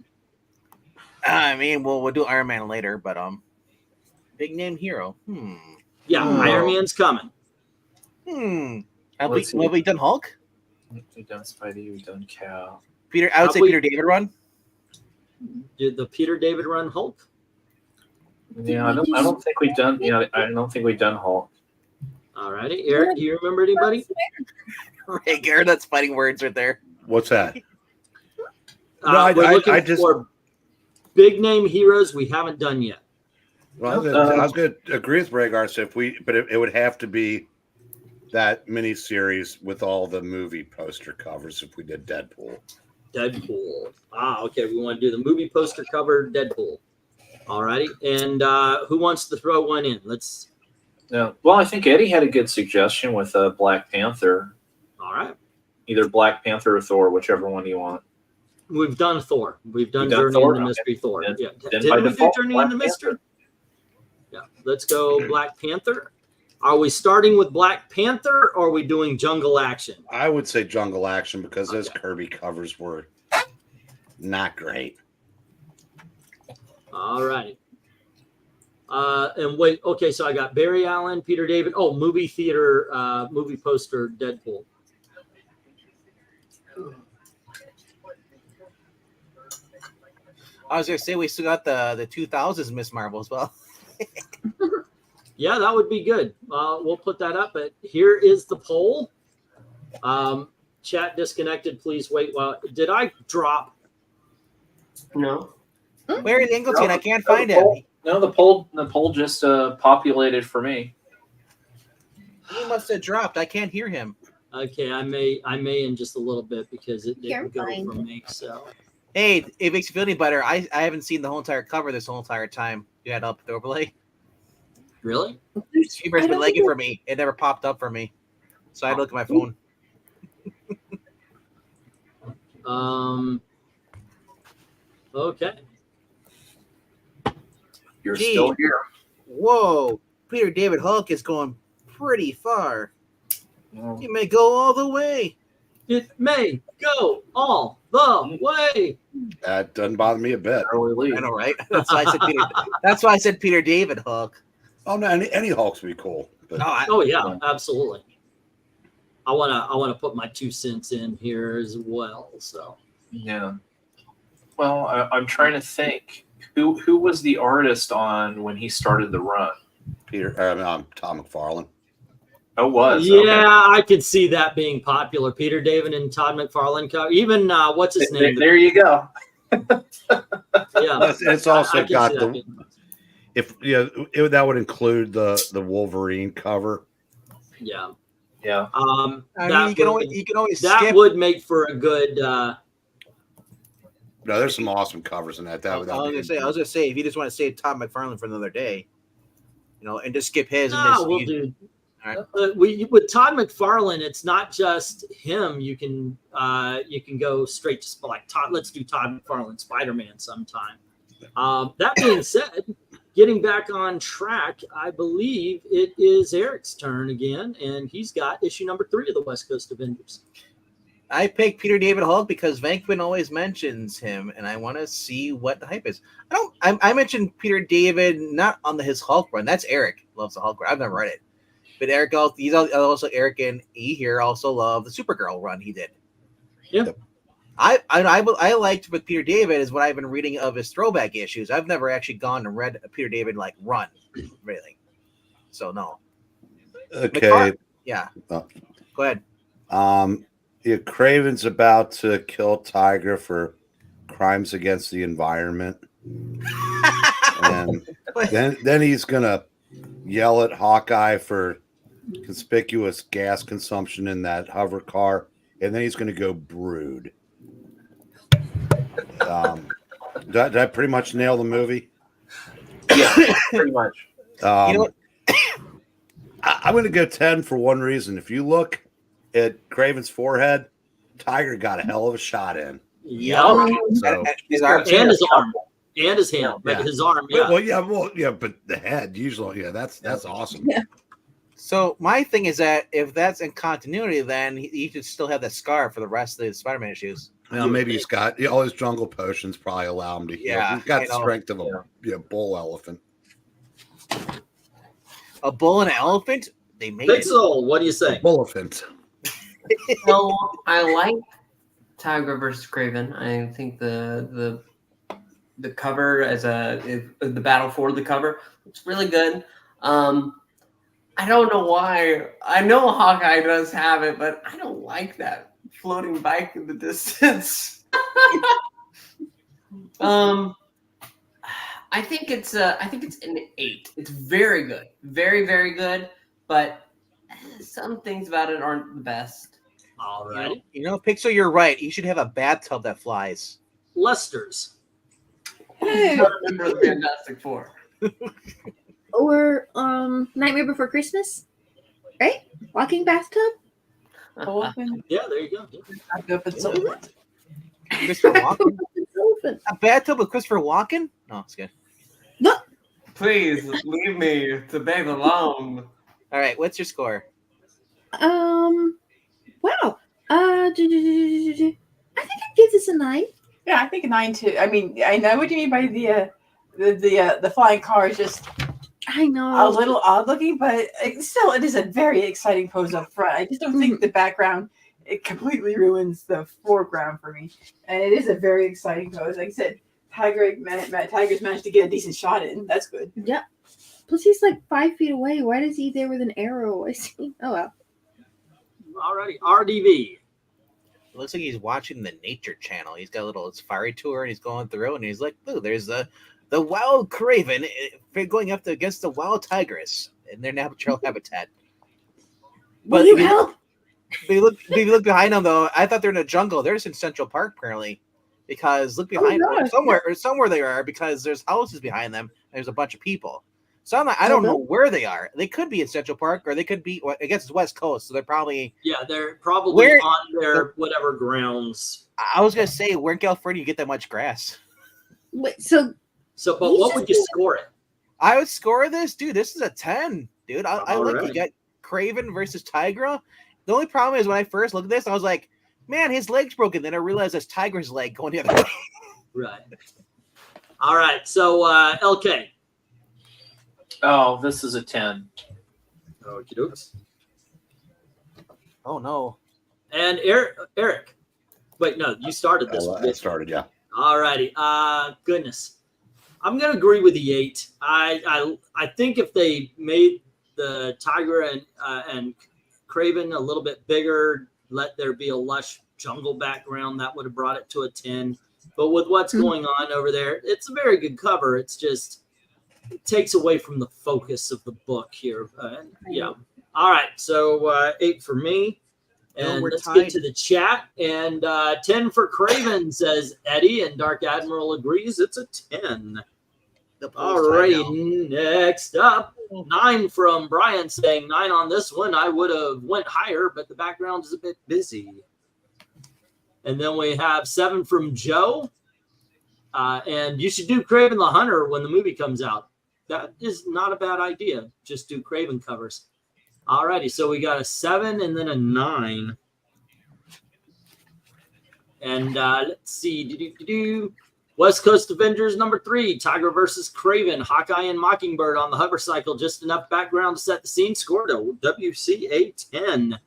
I mean, we'll do Iron Man later, but big name hero. Yeah, Iron Man's coming. Have we done Hulk? We've done Spidey. We've done Cal. Peter, I would say Peter David run. Did the Peter David run Hulk? Yeah, I don't think we've done. I don't think we've done Hulk. All righty, Eric, do you remember anybody? Hey, Garrett, that's fighting words right there. What's that? We're looking for big name heroes we haven't done yet. Well, I was going to agree with Rhaegar. But it would have to be that mini series with all the movie poster covers. If we did Deadpool. Okay. We want to do the movie poster cover Deadpool. All righty, and who wants to throw one in? Let's. Yeah. Well, I think Eddie had a good suggestion with Black Panther. All right. Either Black Panther or Thor, whichever one you want. We've done Thor. We've done Journey into Mystery Thor. Yeah. Did we do Journey into Mystery? Yeah. Let's go Black Panther. Are we starting with Black Panther or are we doing Jungle Action? I would say Jungle Action because those Kirby covers were not great. All righty. And wait, okay, so I got Barry Allen, Peter David. Oh, movie theater, movie poster, Deadpool. I was going to say we still got the 2000s Miss Marvel as well. Yeah, that would be good. We'll put that up. But here is the poll. Chat disconnected. Please wait. Did I drop? No. Where is Ingleton? I can't find him. No, the poll just populated for me. He must have dropped. I can't hear him. Okay, I may in just a little bit because it didn't go fine. from me. So. Hey, it makes you feel any better. I haven't seen the whole entire cover this whole entire time. You had up the overlay. Really? Streamer's been lagging for me. It never popped up for me, so I had to look at my phone. Okay. You're still here. Whoa, Peter David Hulk is going pretty far. He may go all the way. It may go all the way. That doesn't bother me a bit. I know, right? That's why I said Peter. That's why I said Peter David Hulk. Oh no, any Hulks would be cool. But Oh yeah, absolutely. I wanna put my 2 cents in here as well. So yeah. Well, I'm trying to think who was the artist on when he started the run. Tom McFarlane. Oh, was yeah, okay. I could see that being popular. Peter David and Todd McFarlane. Even what's his name? There you go. Yeah, it's also got the. That would include the Wolverine cover. Yeah. Yeah. I mean, you can always that skip. would make for a good. No, there's some awesome covers in that. I was gonna say, if you just want to save Todd McFarlane for another day, and just skip his. We'll do. With Todd McFarlane, it's not just him. You can go straight to like Todd. Let's do Todd McFarlane Spider-Man sometime. That being said, getting back on track, I believe it is Eric's turn again, and he's got issue number 3 of the West Coast Avengers. I picked Peter David Hulk because VENKMAN always mentions him, and I want to see what the hype is. I mentioned Peter David not on his Hulk run. That's Eric loves the Hulk run. I've never read it, but Eric Eric and E here also love the Supergirl run he did. Yeah. I liked with Peter David is what I've been reading of his throwback issues. I've never actually gone and read a Peter David run, really. So no. Okay. Yeah. Go ahead. Craven's about to kill Tiger for crimes against the environment, and then he's gonna yell at Hawkeye for conspicuous gas consumption in that hover car, and then he's gonna go brood. Did I pretty much nail the movie? Yeah, pretty much. I'm going to go 10 for one reason. If you look at Craven's forehead, Tiger got a hell of a shot in. Yeah. So, His arm. And his arm. And his hand. Yeah. His arm. Yeah. But the head usually, that's awesome. Yeah. So my thing is that if that's in continuity, then he should still have that scar for the rest of the Spider-Man issues. Well, maybe he's got all his jungle potions probably allow him to heal. Yeah, He's got I the know. strength of a bull elephant. A bull and an elephant? They made it. Pixel, what do you say? Bullefant. So I like Tigra versus Craven. I think the cover the battle for the cover looks really good. I don't know why. I know Hawkeye does have it, but I don't like that floating bike in the distance. I think it's an 8. It's very good, very very good, but some things about it aren't the best. All right. Pixel, you're right. You should have a bathtub that flies. Lester's. Hey. Remember the Fantastic Four. Or Nightmare Before Christmas, right? Walking bathtub. Yeah, there you go. Christopher Walken? A bathtub with Christopher Walken? No, it's good. No. Please leave me to bathe alone. All right, what's your score? Wow. I think I'd give this a 9. Yeah, I think a 9 too. I mean, I know what you mean by the flying car is just I know. a little odd looking, but it is a very exciting pose up front. I just don't think the background it completely ruins the foreground for me, and it is a very exciting pose. Like I said, Tiger's managed to get a decent shot in. That's good. Yeah. Plus, he's like 5 feet away. Why is he there with an arrow? I see. Oh well. All righty. RDV. It looks like he's watching the Nature Channel. He's got a little safari tour, and he's going through, and he's like, "Ooh, there's the wild Craven going up against the wild tigress in their natural habitat." Will you help? If you look behind them, though, I thought they're in a jungle. They're just in Central Park, apparently, because look behind them somewhere they are, because there's houses behind them. And there's a bunch of people. So I don't know where they are. They could be in Central Park, or they could be. Well, I guess it's West Coast, so they're probably. Yeah, they're probably on their whatever grounds. I was gonna say, where in California you get that much grass? Wait, so but what would you score it? I would score this, dude. This is a 10, dude. I like right. You got Craven versus Tigra. The only problem is when I first looked at this, I was like, man, his leg's broken. Then I realized it's Tiger's leg going the other way. Right. All right. So LK. Oh, this is a 10. Okie dokes. Oh no. And Eric. Wait, no, you started this one. I started, yeah. All righty. Goodness. I'm gonna agree with the 8. I think if they made the Tiger and Craven a little bit bigger, let there be a lush jungle background, that would have brought it to a 10. But with what's going on over there, it's a very good cover. It's just it takes away from the focus of the book here. Yeah. All right. So 8 for me. And let's get to the chat. And 10 for Craven, says Eddie, and Dark Admiral agrees it's a 10. All right. Next up, 9 from Brian, saying 9 on this one. I would have went higher, but the background is a bit busy. And then we have 7 from Joe. And you should do Craven the Hunter when the movie comes out. That is not a bad idea. Just do Craven covers. All righty. So we got a 7 and then a 9. And let's see. West Coast Avengers number 3, Tiger versus Craven, Hawkeye and Mockingbird on the hover cycle. Just enough background to set the scene. Scored a WCA 10.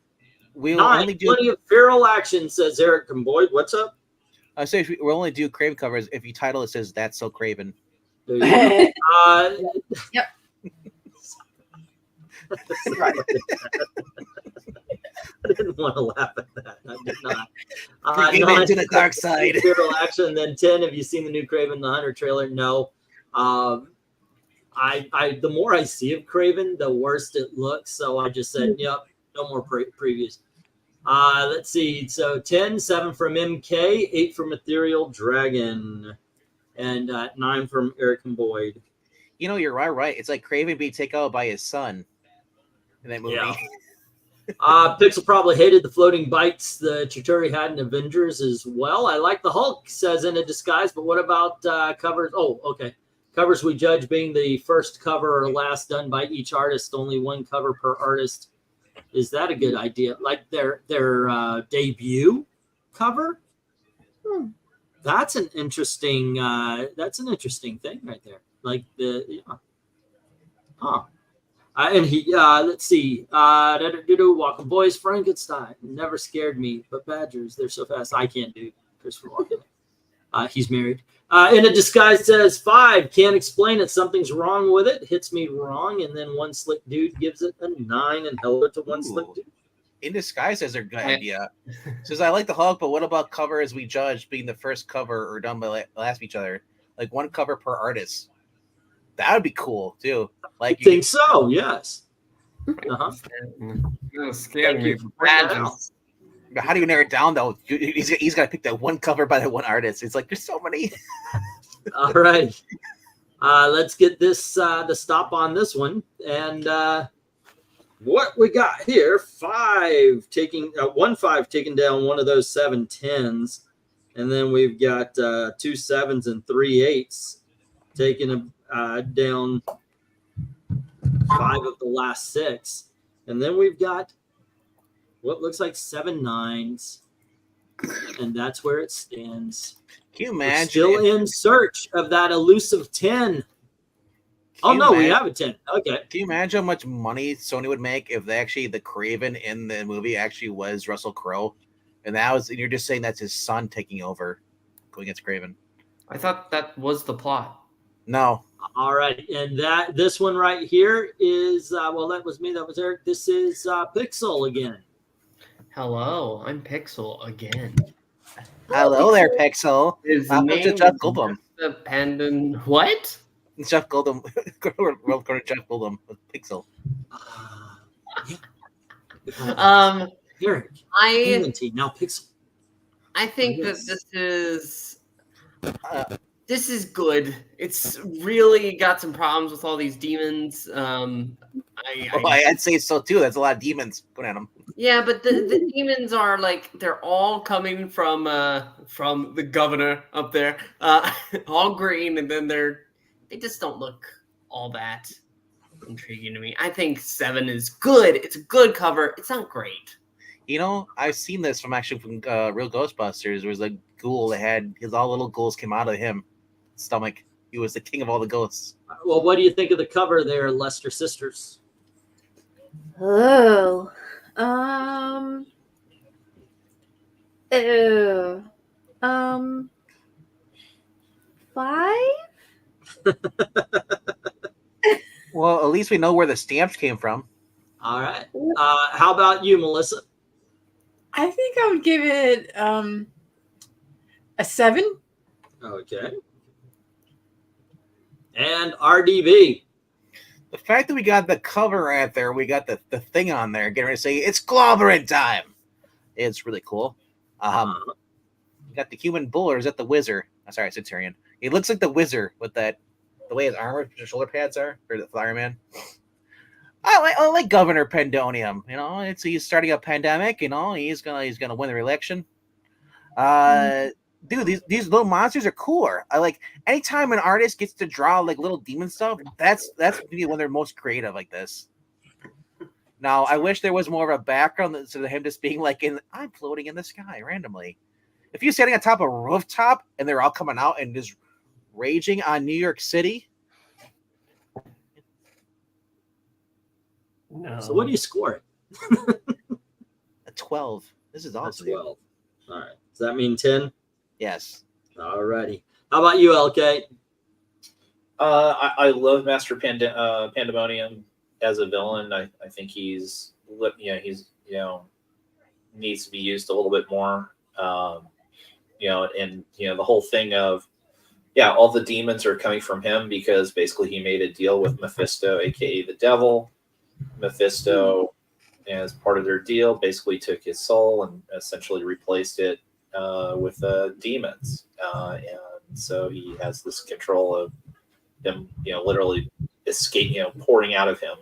We'll 9, only do plenty of feral action, says Eric and Boyd. What's up? I say we'll only do Craven covers if you title it says "That's So Craven." There you go. Yep. I didn't want to laugh at that. I did not. Bring him into the dark side. Feral action. Then 10. Have you seen the new Craven the Hunter trailer? No. The more I see of Craven, the worse it looks. So I just said, yep, no more previews. Let's see. So 10, 7 from MK, 8 from Ethereal Dragon, and 9 from Eric and Boyd. You know, you're right. It's like Craven being taken out by his son in that movie. Yeah. Pixel probably hated the floating bikes that Chitauri had in Avengers as well. I like the Hulk, says in a disguise, but what about covers? Oh, okay. Covers we judge being the first cover or last done by each artist, only one cover per artist. Is that a good idea? Like their debut cover? That's an interesting thing right there. Like and he let's see. Walking Boys, Frankenstein never scared me, but Badgers, they're so fast. I can't do Christopher Walken. He's married. In a disguise says 5. Can't explain it. Something's wrong with it. Hits me wrong, and then one slick dude gives it a 9 and held it to one slick dude. In disguise says a good idea. Says I like the Hulk, but what about cover as we judge being the first cover or done by last each other? Like one cover per artist. That would be cool too. Like I think so. Yes. Scared me. How do you narrow it down though? He's got to pick that one cover by that one artist. It's like there's so many. All right. Let's get this the stop on this one. And what we got here, 5 taking 1-5 taking down one of those 7 10s, and then we've got 2 7s and 3 8s taking down 5 of the last 6, and then we've got what looks like 7 9s, and that's where it stands. Can you imagine? We're still in search of that elusive 10. Oh no, we have a 10. Okay. Can you imagine how much money Sony would make if the Craven in the movie actually was Russell Crowe, and you're just saying that's his son taking over, going against Craven? I thought that was the plot. No. All right, and this one right here is well, that was me. That was Eric. This is Pixel again. Hello, I'm Pixel again. Hello there, Pixel. His name is Jeff Goldblum. The Pandan. What? Jeff Goldblum. World Record Jeff Goldblum with Pixel. Eric. Now Pixel. I think that this is good. It's really got some problems with all these demons. I'd say so too. That's a lot of demons going at them. Yeah, but the demons are like they're all coming from the governor up there, all green, and then they just don't look all that intriguing to me. I think 7 is good. It's a good cover. It's not great. You know, I've seen this from Real Ghostbusters. There was a ghoul that had all little ghouls came out of him stomach. He was the king of all the ghosts. Well, what do you think of the cover there, Lester Sisters? Oh, 5. Well, at least we know where the stamps came from. All right. How about you, Melissa? I think I would give it a 7. Okay. And RDB. The fact that we got the cover right there, we got the thing on there, getting ready to say it's clobbering time. It's really cool. We got the human bull, or is that the wizard? I'm sorry, I said Tyrion. He looks like the wizard with the way his armor, his shoulder pads are, or the fireman. I like Governor Pandemonium. You know, he's starting a pandemic. You know, he's gonna win the election. Dude, these little monsters are cooler. I like anytime an artist gets to draw like little demon stuff. That's maybe when they're most creative like this. Now, I wish there was more of a background instead of him just being like, I'm floating in the sky randomly. If you're standing on top of a rooftop and they're all coming out and just raging on New York City. No. So what do you score it? A 12. This is awesome. 12. All right. Does that mean 10? Yes. All righty. How about you, LK? I love Master Pandemonium as a villain. I think he's needs to be used a little bit more. And the whole thing of all the demons are coming from him because basically he made a deal with Mephisto, aka the devil. Mephisto, as part of their deal, basically took his soul and essentially replaced it with demons, and so he has this control of them, literally escape, pouring out of him.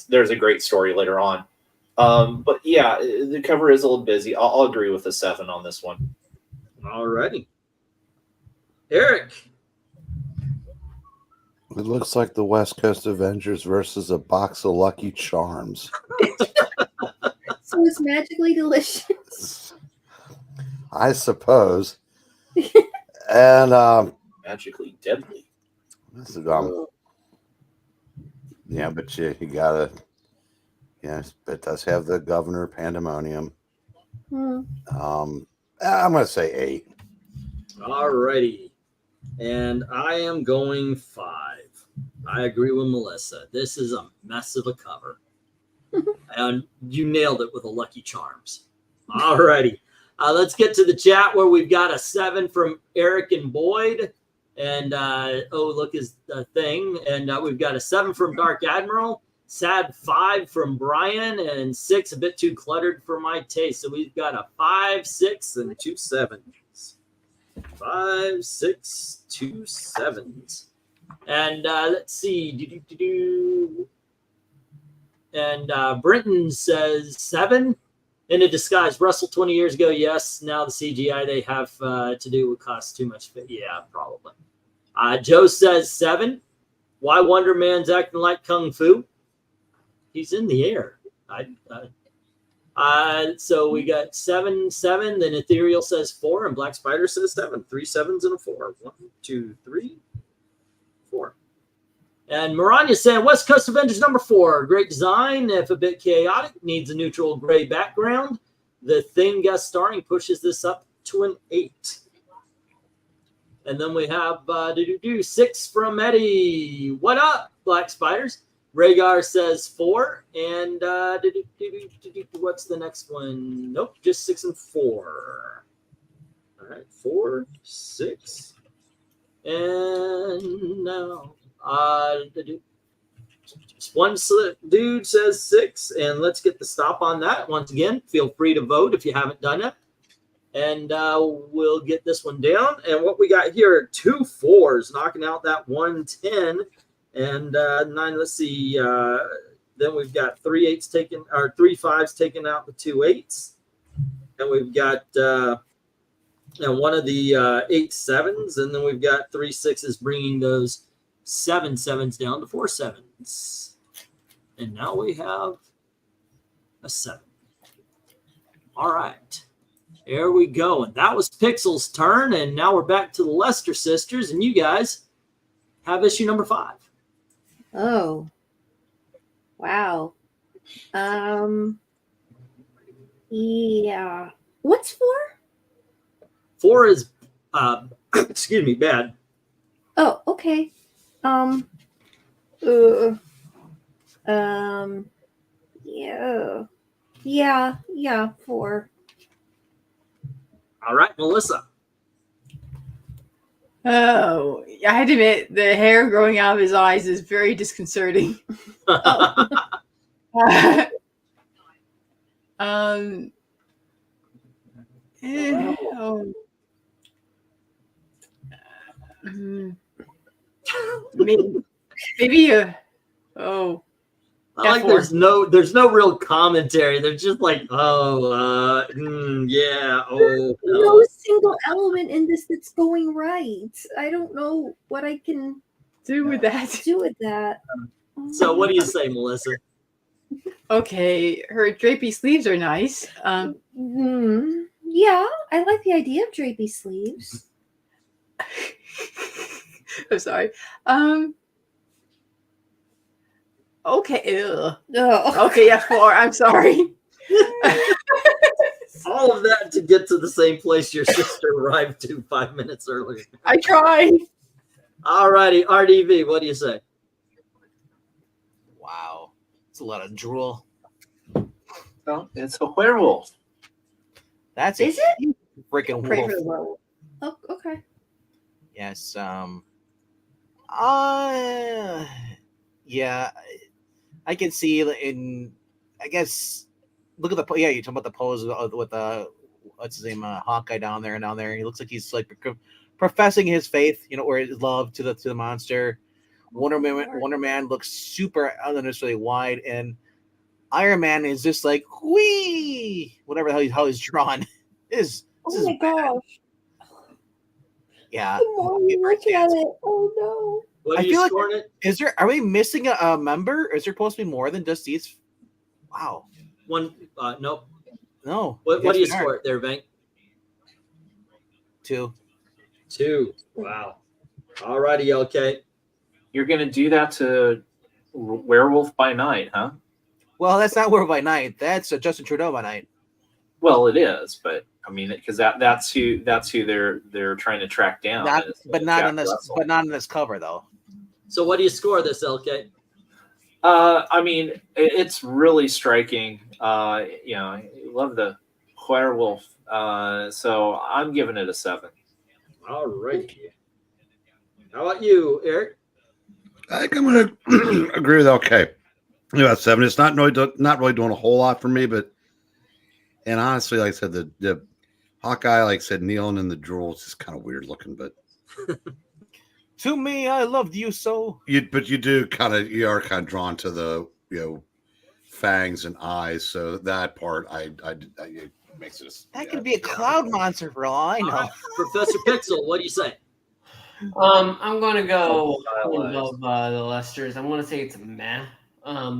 there's a great story later on. But yeah, the cover is a little busy. I'll agree with the 7 on this one. Alrighty. Eric. It looks like the West Coast Avengers versus a box of Lucky Charms. So it's magically delicious. I suppose. And Magically deadly. this is yeah, but you gotta, yes, it does have the Governor Pandemonium. I'm gonna say 8. Alrighty. And I am going 5. I agree with Melissa. This is a mess of a cover. And you nailed it with the Lucky Charms. Alrighty. Let's get to the chat where we've got a 7 from Eric and Boyd. And oh, look is the thing. And we've got a 7 from Dark Admiral. Sad 5 from Brian. And 6 a bit too cluttered for my taste. So we've got a 5, 6, and 2 7s. 5, 6, 2 7s. And let's see. And Brenton says 7 in a disguise. Russell 20 years ago, yes. Now the CGI they have to do would cost too much. Yeah, probably. Joe says 7. Why Wonder Man's acting like Kung Fu? He's in the air. So we got 7, 7. Then Ethereal says 4, and Black Spider says 7. 3 7s and a 4. 1, 2, 3, 4. And Maranya saying West Coast Avengers number 4. Great design, if a bit chaotic, needs a neutral gray background. The Thing guest starring pushes this up to an 8. And then we have 6 from Eddie. What up, Black Spiders? Rhaegar says 4. And what's the next one? Nope, just 6 and 4. All right, 4, 6. And now one dude says 6, and let's get the stop on that. Once again, feel free to vote if you haven't done it. And we'll get this one down. And what we got here are 2 4s, knocking out that 1 10 and 9. Let's see. Then we've got 3 8s taken, or 3 5s taking out the 2 8s, and we've got one of the 8 7s, and then we've got 3 6s, bringing those 7 7s down to 4 7s. And now we have a 7. All right. There we go. And that was Pixel's turn. And now we're back to the Lester sisters. And you guys have issue number 5. Oh. Wow. Yeah. What's 4? 4 is, excuse me, bad. Oh, okay. Yeah, 4. All right, Melissa. Oh, I had to admit, the hair growing out of his eyes is very disconcerting. Maybe I like there's no real commentary. They're just like, yeah, no. No single element in this that's going right. I don't know what I can do with that. So what do you say, Melissa? Okay, her drapey sleeves are nice. Yeah, I like the idea of drapey sleeves. I'm sorry. Okay. Okay, yeah, 4. I'm sorry. All of that to get to the same place your sister arrived to 5 minutes earlier. I tried. All righty, RDV, what do you say? Wow, it's a lot of drool. Well, it's a werewolf. That's Is it? Freaking Pray wolf. for the werewolf. Oh, okay. Yes. Yeah, I can see in. I guess look at the you're talking about the pose with what's his name, Hawkeye down there. He looks like he's like professing his faith, or his love to the monster. Wonder Man looks super unnecessarily wide, and Iron Man is just like whee, whatever the hell how he's drawn. This Oh is my gosh. yeah. The more you look at it, oh no. What I are you feel like scoring it? are we missing a member? Is there supposed to be more than just these? Wow. One. Nope. No. What do you Yes, we score are. it there, Venk? 2. 2. Wow. All righty, LK. You're going to do that to Werewolf by Night, huh? Well, that's not Werewolf by Night. That's Justin Trudeau by Night. Well, it is, but I mean, because that's who they're trying to track down. But not on this cover though. So, what do you score this, LK? I mean, it's really striking. You know, I love the werewolf. So I'm giving it a 7. All right. How about you, Eric? I think I'm going to agree with okay. About 7. It's not really doing a whole lot for me, but and honestly, like I said, the Hawkeye, like I said, kneeling in the drool is just kind of weird looking, but to me, I loved you so. You are kind of drawn to the fangs and eyes, so that part it makes it. That could be a cloud monster for all I know. Right. Professor Pixel, what do you say? I'm going to go above the Lesters. I'm going to say it's a meh.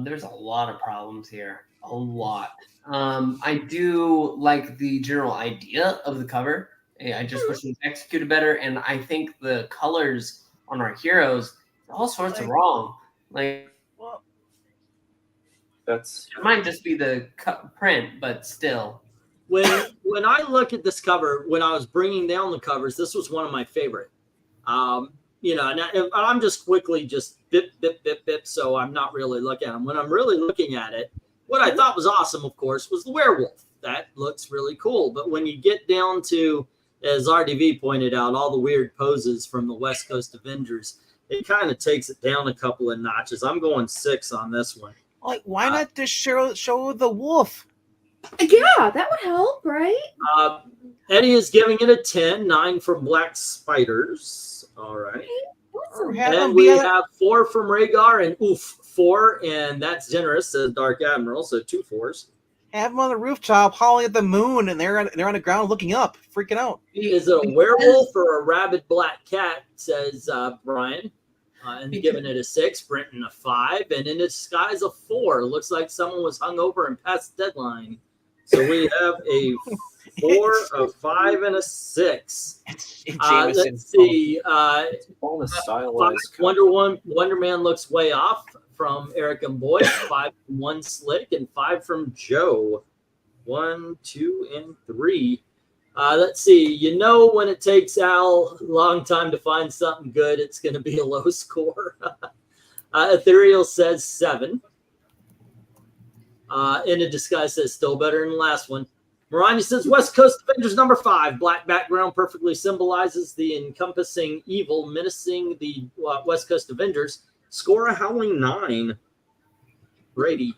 There's a lot of problems here. A lot. I do like the general idea of the cover. I just wish it was executed better. And I think the colors on our heroes, all sorts of wrong. Like, well, it might just be the print, but still. When I look at this cover, when I was bringing down the covers, this was one of my favorite. You know, and I'm just quickly bip, bip, bip, bip, so I'm not really looking at them. When I'm really looking at it, what I thought was awesome, of course, was the werewolf. That looks really cool. But when you get down to, as RDV pointed out, all the weird poses from the West Coast Avengers, it kind of takes it down a couple of notches. I'm going 6 on this one. Like, why not just show the wolf? Yeah, that would help, right? Eddie is giving it a 10, 9 from Black Spiders. All right. Awesome. And we have 4 from Rhaegar and 4, and that's generous, says Dark Admiral, so 2 4s. Have them on the rooftop howling at the moon, and they're on the ground looking up, freaking out. Is it a werewolf or a rabid black cat, says Brian. And giving it a 6, Brenton a 5, and in disguise a 4. Looks like someone was hungover and past the deadline. So we have a 4, a 5, and a 6. Let's see. Wonder Man looks way off from Eric and Boyd. 5 from 1 Slick and 5 from Joe. 1, 2, and 3. Let's see. You know, when it takes Al a long time to find something good, it's going to be a low score. Ethereal says 7. In a Disguise says still better than the last one. Maranya says West Coast Avengers number 5. Black background perfectly symbolizes the encompassing evil menacing the West Coast Avengers. Score a howling 9. Brady.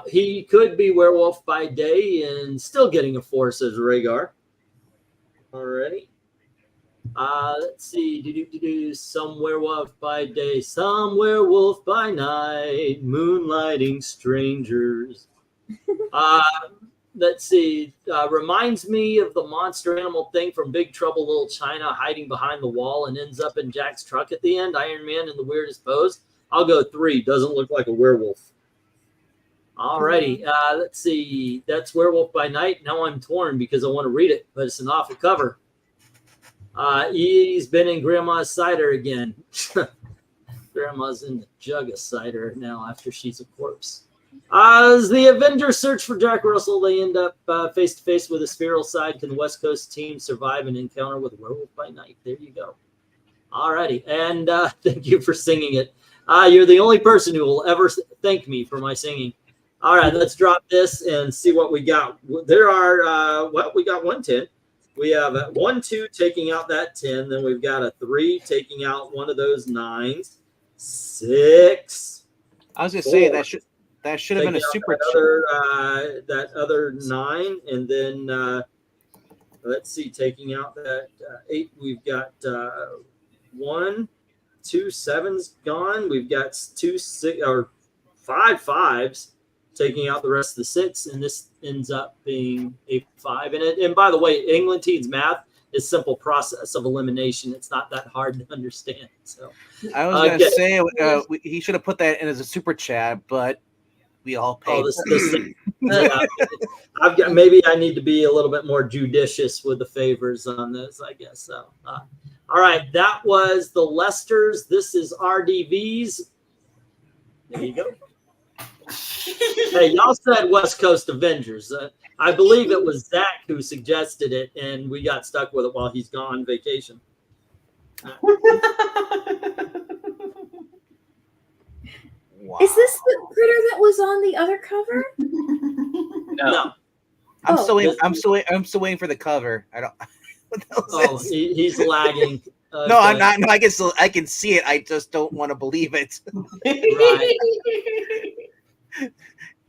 He could be Werewolf by Day and still getting a 4, says Rhaegar. Alrighty. Let's see. Some werewolf by day, some werewolf by night, moonlighting strangers. Let's see. Reminds me of the monster animal thing from Big Trouble Little China, hiding behind the wall and ends up in Jack's truck at the end. Iron Man in the weirdest pose. I'll go 3. Doesn't look like a werewolf. Alrighty. Let's see. That's Werewolf by Night. Now I'm torn because I want to read it, but it's an awful cover. He's been in Grandma's cider again. Grandma's in the jug of cider now after she's a corpse. As the Avengers search for Jack Russell, they end up face to face with a Spheral side. Can the West Coast team survive an encounter with Werewolf by Night? There you go. Alrighty. And thank you for singing it. You're the only person who will ever thank me for my singing. All right, let's drop this and see what we got. There are, we got 110. We have a 1, 2 taking out that 10. Then we've got a 3 taking out one of those 9s. 6. I was going to say that should have been a super that other 9. And then let's see, taking out that 8, we've got 1, 2 7s gone. We've got 2 6 or 5 5s taking out the rest of the 6, and this ends up being a 5. And by the way, England Teens math is simple process of elimination. It's not that hard to understand. So I was going to say he should have put that in as a super chat, but we all paid. Yeah, I've got, maybe I need to be a little bit more judicious with the favors on this, I guess. So, all right, that was the Lesters. This is RDVs. There you go. Hey, y'all said West Coast Avengers. I believe it was Zach who suggested it, and we got stuck with it while he's gone on vacation. Wow. Is this the critter that was on the other cover? No. I'm still waiting for the cover. I don't. What the hell is this? He's lagging. No, I'm not. No, I can see it. I just don't want to believe it. Right.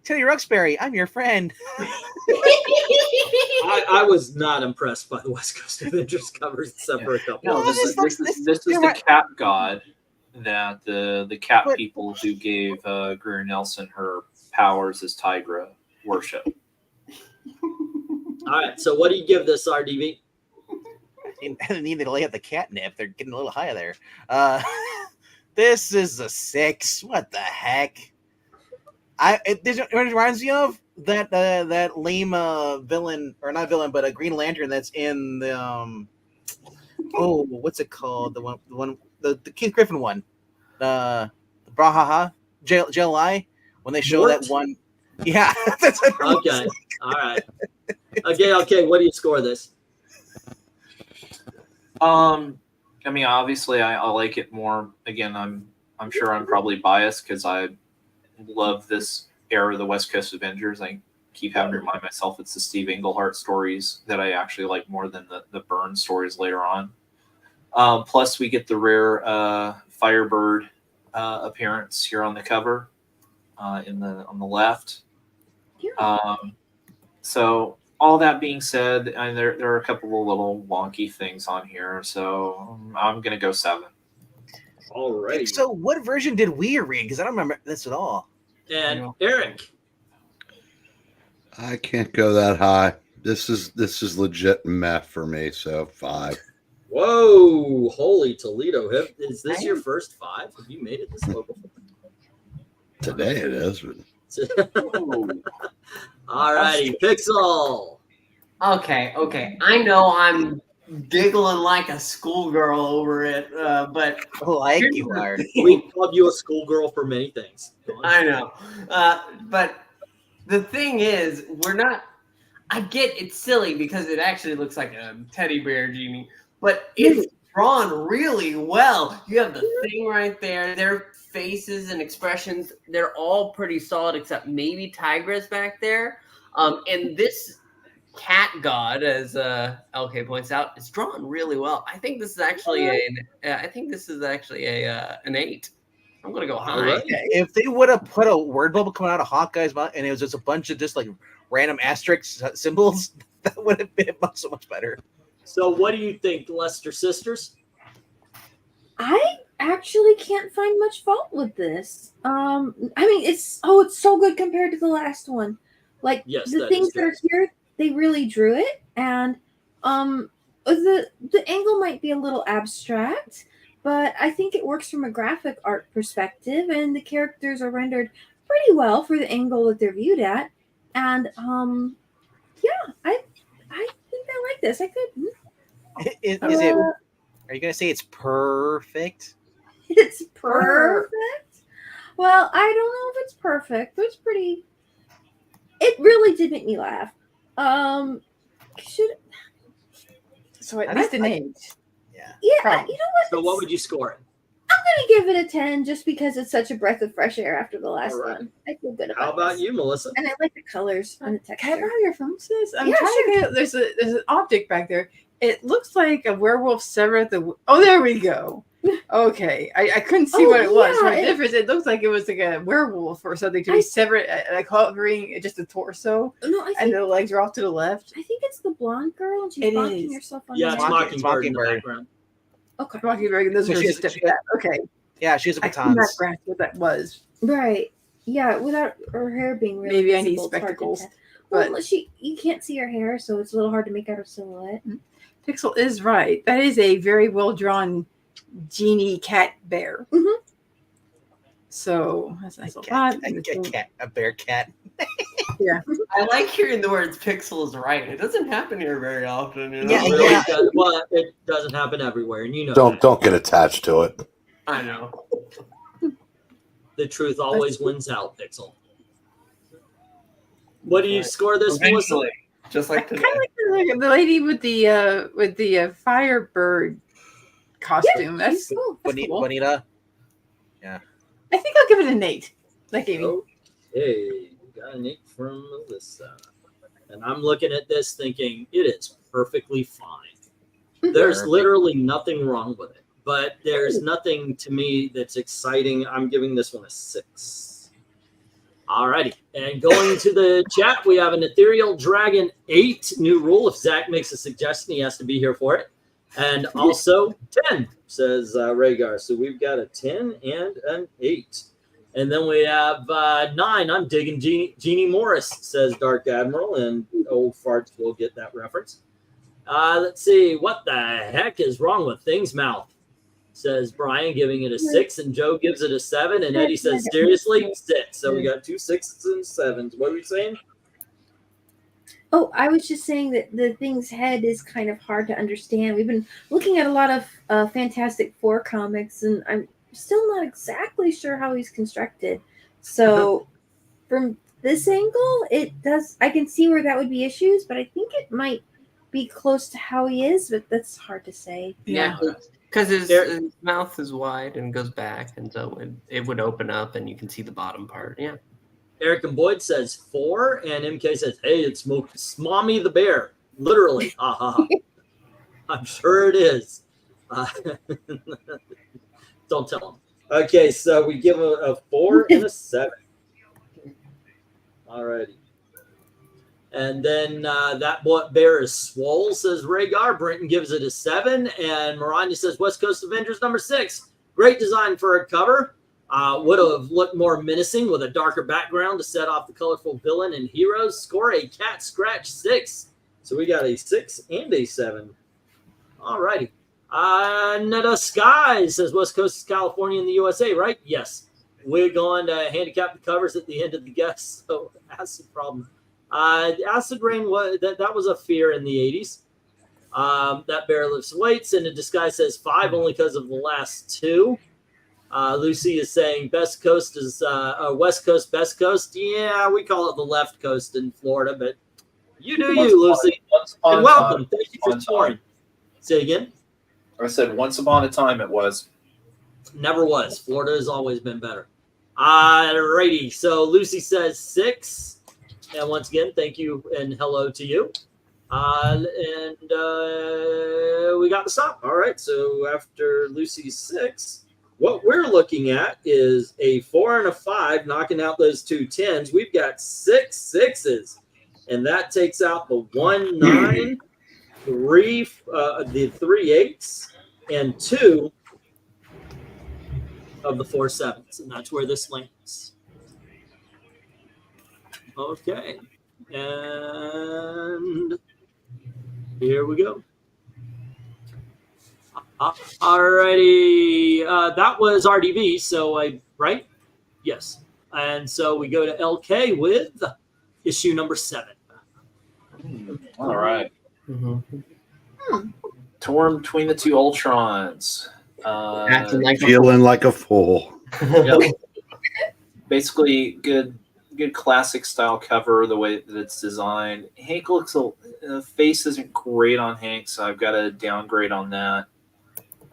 Teddy Ruxbury, I'm your friend. I was not impressed by the West Coast Avengers covers, except for a couple. No, this is the cat god that the cat people who gave Greer Nelson her powers as Tigra worship. All right, so what do you give this, RDV? I need to lay out the catnip. They're getting a little high there. This is a 6. What the heck? It reminds me of that lame villain, or not villain, but a Green Lantern that's in the what's it called? The Keith Griffin one, the Brahaha JLI, when they show that one. Yeah, that's what okay. All right. Okay. What do you score this? I mean, obviously, I like it more. Again, I'm sure I'm probably biased because I love this era of the West Coast Avengers. I keep having to remind myself it's the Steve Englehart stories that I actually like more than the Byrne stories later on. Plus, we get the rare Firebird appearance here on the cover on the left. So all that being said, and there are a couple of little wonky things on here, so I'm gonna go 7. All right. So what version did we read? Because I don't remember this at all. And Eric, I can't go that high. This is legit meth for me. So 5. whoa, holy Toledo! Is this your first 5? Have you made it this low before? Today it is. All righty, Pixel. Okay. I know I'm giggling like a schoolgirl over it, but Like you are. We called you a schoolgirl for many things. I know. But the thing is, I get it's silly because it actually looks like a teddy bear genie, but it's drawn really well. You have the thing right there. Their faces and expressions, they're all pretty solid except maybe Tigra's back there. And this cat god, as LK points out, is drawn really well. I think this is actually an 8. I'm gonna go high. Right. If they would have put a word bubble coming out of Hawkeye's mouth and it was just a bunch of just like random asterisk symbols, that would have been so much better. So, what do you think, Lester Sisters? I actually can't find much fault with this. I mean, it's so good compared to the last one. Like Yes, the that things is that are here, they really drew it, and the angle might be a little abstract, but I think it works from a graphic art perspective, and the characters are rendered pretty well for the angle that they're viewed at. And yeah, I think I like this. I could. Is it? Are you gonna say it's perfect? It's perfect. Well, I don't know if it's perfect, but it's pretty. It really did make me laugh. So at least an 8. Yeah. Yeah, Probably. you know what? So, what would you score it? I'm gonna give it a 10 just because it's such a breath of fresh air after the last All right. one. I feel good about How about this. you, Melissa? And I like the colors and the Can I texture. borrow your phone, sis? I'm Yeah, trying to get. There's an optic back there. It looks like a werewolf severed the. Oh, there we go. Okay, I couldn't see what it was. yeah, For the difference, it looks like it was like a werewolf or something to be severed, like covering just the torso, No, I and think the legs are off to the left. it's the blonde girl and she's It bonking is. herself on Yeah, the it's head. Mockingbird in the Mockingbird. background. Okay. Rocky Dragon, those So are she just has- step that. Okay. Yeah, she has a I could not batons. grasp what that was. Right. Yeah, without her hair being really Maybe I need visible, it's hard to spectacles. tell. But Well, you can't see her hair, so it's a little hard to make out her silhouette. Pixel is right. That is a very well drawn genie cat bear. Mhm. So that's nice. A A bear cat. I like hearing the words "pixel is right." It doesn't happen here very often. You know? Yeah, It really yeah. does- well, it doesn't happen everywhere, and you know Don't get attached to it. I know. the truth always wins out, Pixel. What do you score this, Melissa? Eventually, just I like kind today. of like the lady with the Firebird costume. That's Cool. cool. Bonita. I think I'll give it an 8. Like Amy. Okay, we got an 8 from Melissa. And I'm looking at this thinking it is perfectly fine. There's literally nothing wrong with it, but there's nothing to me that's exciting. I'm giving this one a 6. Alrighty, and going to the chat, we have an Ethereal Dragon 8 new rule. If Zach makes a suggestion, he has to be here for it. And also 10, says Rhaegar. So we've got a 10 and an 8. And then we have 9. I'm digging Jeannie Morris, says Dark Admiral, and old farts will get that reference. Let's see. What the heck is wrong with Things Mouth? Says Brian, giving it a 6, and Joe gives it a 7, and Eddie says, seriously, 6. So we got 2 6s and 7s. What are we saying? Oh, I was just saying that the thing's head is kind of hard to understand. We've been looking at a lot of Fantastic Four comics, and I'm still not exactly sure how he's constructed. So from this angle, I can see where that would be issues, but I think it might be close to how he is, but that's hard to say. Yeah, because his mouth is wide and goes back, and so it would open up, and you can see the bottom part. Yeah. Eric and Boyd says 4, and MK says, hey, it's Mommy the Bear. Literally. I'm sure it is. Don't tell him. Okay, so we give a 4 and a 7. Alrighty. And then that bear is swole, says Rhaegar. Brenton gives it a 7. And Maranya says West Coast Avengers number 6. Great design for a cover. Would have looked more menacing with a darker background to set off the colorful villain and heroes. Score a cat scratch 6. So we got a 6 and a 7. All righty. Netta Sky says West Coast is California and the USA, right? Yes. We're going to handicap the covers at the end of the guess. So acid problem. Acid rain that was a fear in the 80s. That bear lifts weights, and the disguise says 5 only because of the last 2. Lucy is saying best coast is West Coast, best coast. Yeah, we call it the left coast in Florida, but you do you, Lucy. And welcome. Thank you for scoring. Say again. I said once upon a time it was. Never was. Florida has always been better. Alrighty. So Lucy says 6. And once again, thank you and hello to you. And we got the stop. All right. So after Lucy's 6, what we're looking at is a 4 and a 5, knocking out those 2 10s. We've got 6 6s, and that takes out the 1 9, 3 the 3 8s, and 2 of the 4 7s, and that's where this lands. Okay, and here we go. Alrighty, that was RDV, so right? Yes. And so we go to LK with issue number 7. All right. Mm-hmm. Torn between the 2 Ultrons. Feeling like a fool. Yep. Basically, good classic style cover, the way that it's designed. Hank looks face isn't great on Hank, so I've got to downgrade on that.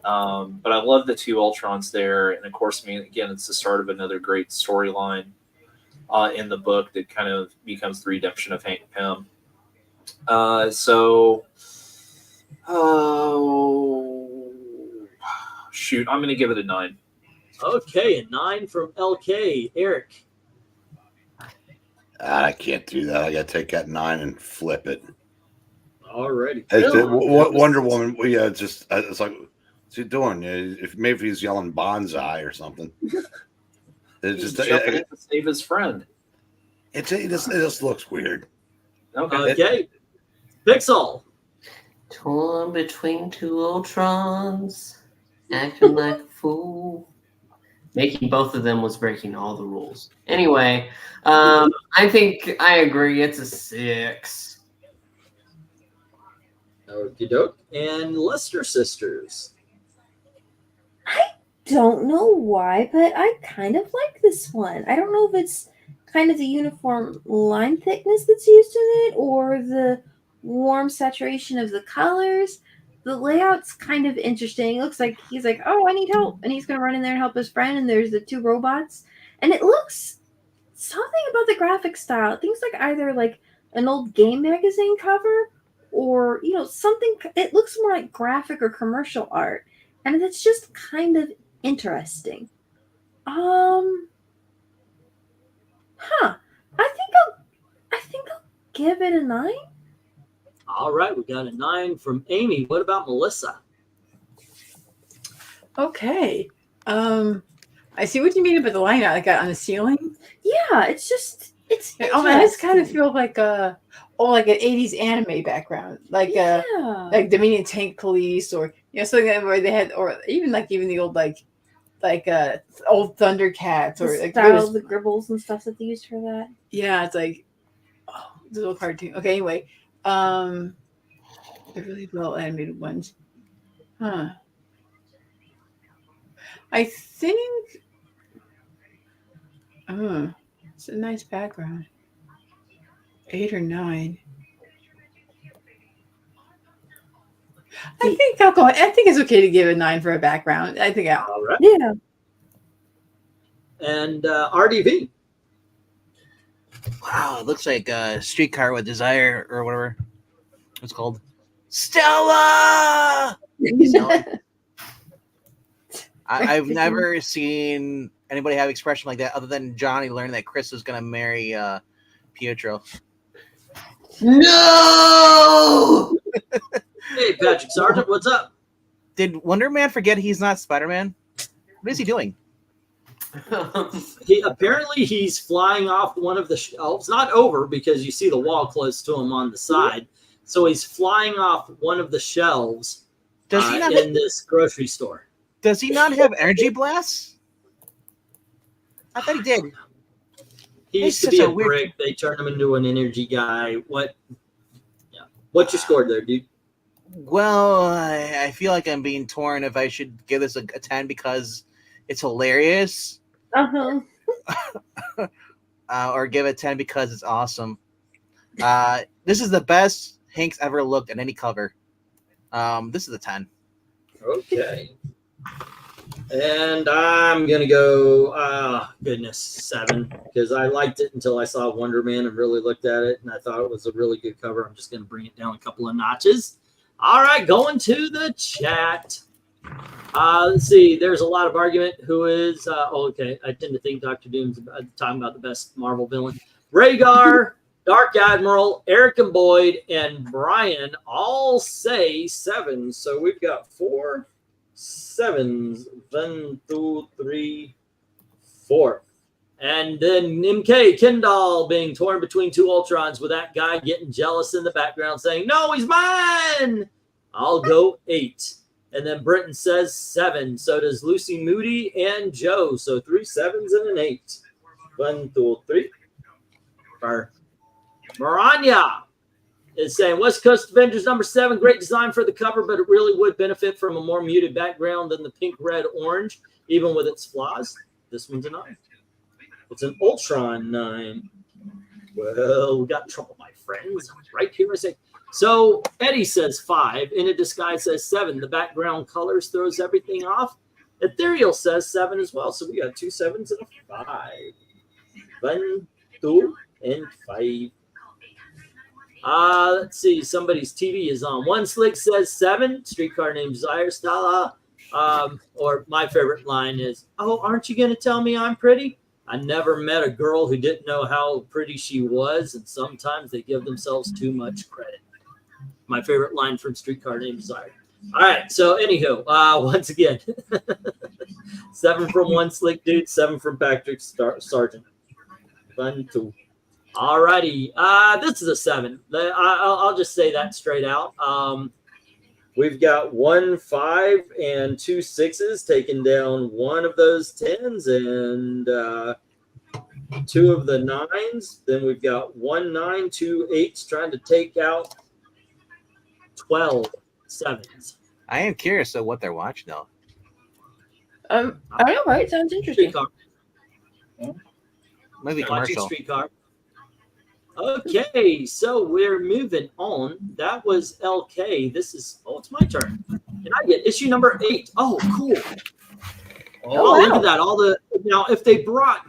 But I love the 2 Ultrons there, and of course, I mean, again, it's the start of another great storyline in the book that kind of becomes the redemption of Hank Pym. Shoot, I'm going to give it a 9. Okay, a 9 from LK. Eric. I can't do that. I got to take that 9 and flip it. Alrighty. Wonder Woman. Yeah, it's like What's he doing? If maybe he's yelling bonsai or something. He's jumping in to save his friend. It just looks weird. Okay. Pixel. Torn between two Ultrons, acting like a fool. Making both of them was breaking all the rules. Anyway, I think I agree. It's a 6. Okie doke. And Lester Sisters. Don't know why, but I kind of like this one. I don't know if it's kind of the uniform line thickness that's used in it or the warm saturation of the colors. The layout's kind of interesting. It looks like he's like, oh, I need help. And he's going to run in there and help his friend. And there's the 2 robots. And it looks something about the graphic style. It looks like either like an old game magazine cover or, you know, something. It looks more like graphic or commercial art. And it's just kind of interesting. I think I'll give it a 9. All right, we got a 9 from Amy. What about Melissa? Okay. I see what you mean about the line out like on the ceiling. Yeah, it's It almost kind of feel like like an 80s anime background, like Dominion Tank Police, or something where they had, or even the old old Thundercats, or like style, the Gribbles and stuff that they used for that. Yeah, it's like the little cartoon. Okay, anyway, the really well animated ones. I think it's a nice background. 8 or 9. I think I'll go. I think it's okay to give a 9 for a background. I think All right. Yeah. And RDV. Wow, it looks like a Streetcar with Desire or whatever it's called. Stella! I've never seen anybody have expression like that other than Johnny learning that Chris was going to marry Pietro. No! Hey, Patrick Sargent, what's up? Did Wonder Man forget he's not Spider-Man? What is he doing? Apparently he's flying off one of the shelves, not over because you see the wall close to him on the side. So he's flying off one of the shelves in this grocery store. Does he not have energy blasts? I thought he did. He used to be a brick. They turned him into an energy guy. What? Yeah. What's your score there, dude? Well, I feel like I'm being torn if I should give this a 10 because it's hilarious. Or give it 10 because it's awesome. This is the best Hank's ever looked at any cover. This is a 10. Okay. And I'm going to go, 7, because I liked it until I saw Wonder Man and really looked at it, and I thought it was a really good cover. I'm just going to bring it down a couple of notches. All right, going to the chat. Let's see. There's a lot of argument. Who is? Okay. I tend to think Dr. Doom's talking about the best Marvel villain. Rhaegar, Dark Admiral, Eric and Boyd, and Brian all say 7. So we've got 4 7s. 1, 2, 3, 4. And then MK Kendall being torn between 2 Ultrons with that guy getting jealous in the background saying, no, he's mine. I'll go 8. And then Britton says 7. So does Lucy Moody and Joe. So 3 7s and an 8. 1, 2, 3. Maranya is saying West Coast Avengers number 7. Great design for the cover, but it really would benefit from a more muted background than the pink, red, orange, even with its flaws. This one's a 9. It's an Ultron 9. Well, we got trouble, my friends. Right here, I say. So Eddie says 5. In a Disguise says 7. The background colors throws everything off. Ethereal says 7 as well. So we got 2 7s and a 5. 1, 2, and 5. Let's see. Somebody's TV is on. One Slick says 7. Streetcar Named Desire. Stella. Or my favorite line is, oh, aren't you going to tell me I'm pretty? I never met a girl who didn't know how pretty she was, and sometimes they give themselves too much credit. My favorite line from Streetcar Named Desire. All right. So, anywho, once again, 7 from one slick dude, 7 from Patrick Sargent. Fun too. All righty. This is a 7. I'll just say that straight out. We've got 1 5 and 2 6s taking down one of those 10s and 2 of the 9s. Then we've got 1 9, 2 8s trying to take out 12 7s. I am curious of what they're watching though. I don't know, right? Sounds interesting. Maybe Watching commercial. Streetcar. Okay, so we're moving on. That was LK. This is it's my turn. And I get issue number 8. Oh, cool. Oh, look at that. Now if they brought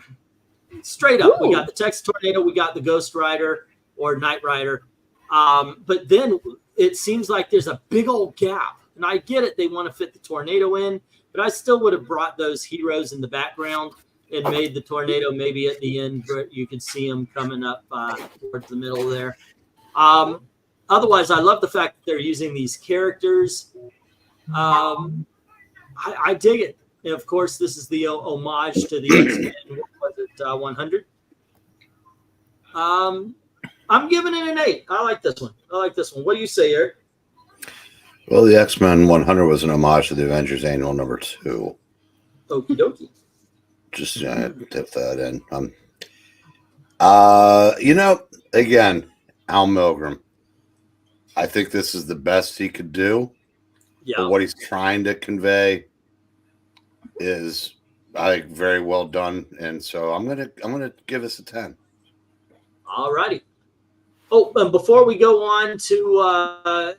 straight up, we got the Texas Tornado, we got the Ghost Rider or Knight Rider. But then it seems like there's a big old gap. And I get it, they want to fit the Tornado in, but I still would have brought those heroes in the background and made the Tornado maybe at the end where you could see them coming up towards the middle there. Otherwise, I love the fact that they're using these characters. I dig it. And of course, this is the homage to the X-Men. What was it, 100? I'm giving it an 8. I like this one. What do you say, Eric? Well, the X-Men 100 was an homage to the Avengers Annual number 2. Okie dokie. Just tip that in. Again, Al Milgrom. I think this is the best he could do. Yeah. But what he's trying to convey is, I think, very well done, and so I'm gonna give this a 10. All righty. Oh, and before we go on to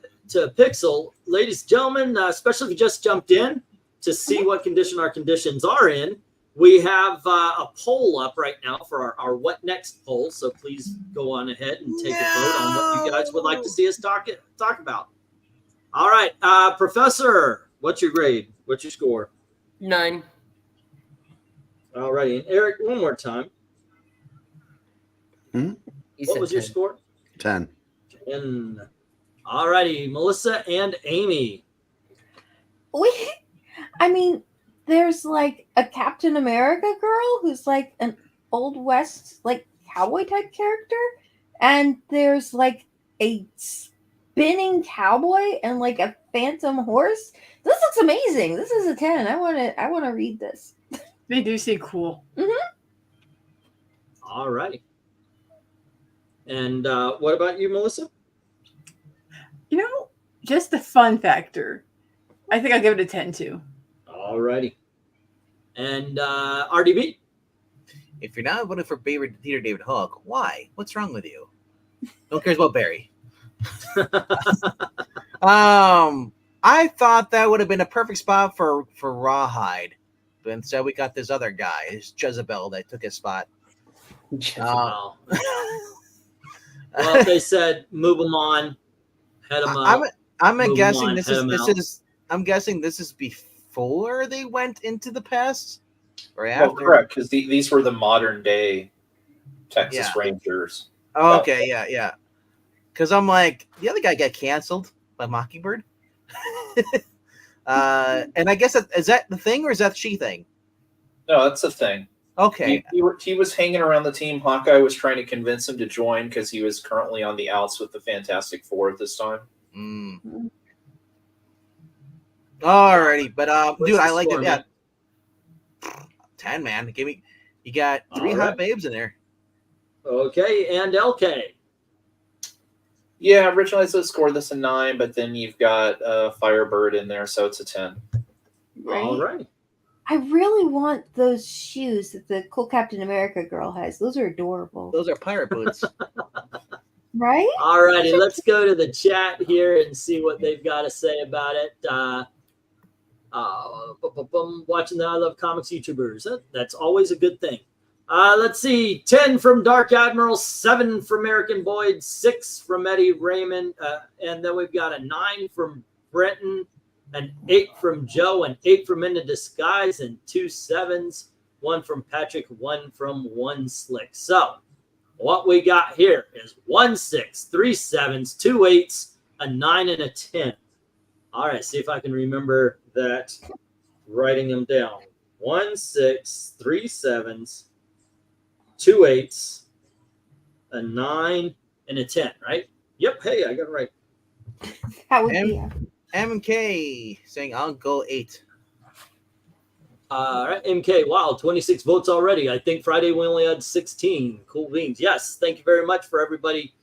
Pixel, ladies and gentlemen, especially if you just jumped in to see what condition our conditions are in, we have a poll up right now for our What Next poll. So please go on ahead and take a vote on what you guys would like to see us talk about. All right, Professor, what's your grade? What's your score? 9. All righty, and Eric, one more time. What was your score? 10. 10. All righty, Melissa and Amy. There's like a Captain America girl who's like an Old West like cowboy type character, and there's like a spinning cowboy and like a phantom horse. This looks amazing. This is a 10. I want to read this. They do seem cool. All righty. And what about you, Melissa? Just the fun factor. I think I'll give it a 10 too. All righty. And RDB? If you're not voting for Peter David Hook, why? What's wrong with you? No one cares about Barry. I thought that would have been a perfect spot for Rawhide, but instead we got this other guy, this Jezebel, that took his spot. Well, they said move them on, head them up. I'm guessing this is before they went into the past, or after. Well, correct, because these were the modern day Texas Rangers. Oh, okay, yeah. Because I'm like, the other guy got canceled by Mockingbird. And I guess is that the thing, or is that the she thing? No, that's the thing. Okay. He was hanging around the team. Hawkeye was trying to convince him to join because he was currently on the outs with the Fantastic Four at this time. Alrighty, but dude, I like score, it. Yeah, 10, man. You got 3 hot babes in there. Okay, and LK. Yeah, originally I scored this a 9, but then you've got Firebird in there, so it's a 10. Right? All right. I really want those shoes that the cool Captain America girl has. Those are adorable. Those are pirate boots. Right? All righty, let's go to the chat here and see what they've got to say about it. Watching the I Love Comics YouTubers. That's always a good thing. Let's see. 10 from Dark Admiral, 7 from American Boyd, 6 from Eddie Raymond, and then we've got a 9 from Brenton, an 8 from Joe, an 8 from Into Disguise, and 2 7s, 1 from Patrick, 1 from One Slick. So what we got here is 1 6, 3 7s, 2 8s, a 9, and a 10. All right, see if I can remember that. Writing them down. 1 6, 3 7s, 2 8s, a 9, and a 10. Right? Yep. Hey, I got it right. That would be MK saying I'll go 8. All right, MK. Wow, 26 votes already. I think Friday we only had 16. Cool beans. Yes, thank you very much for everybody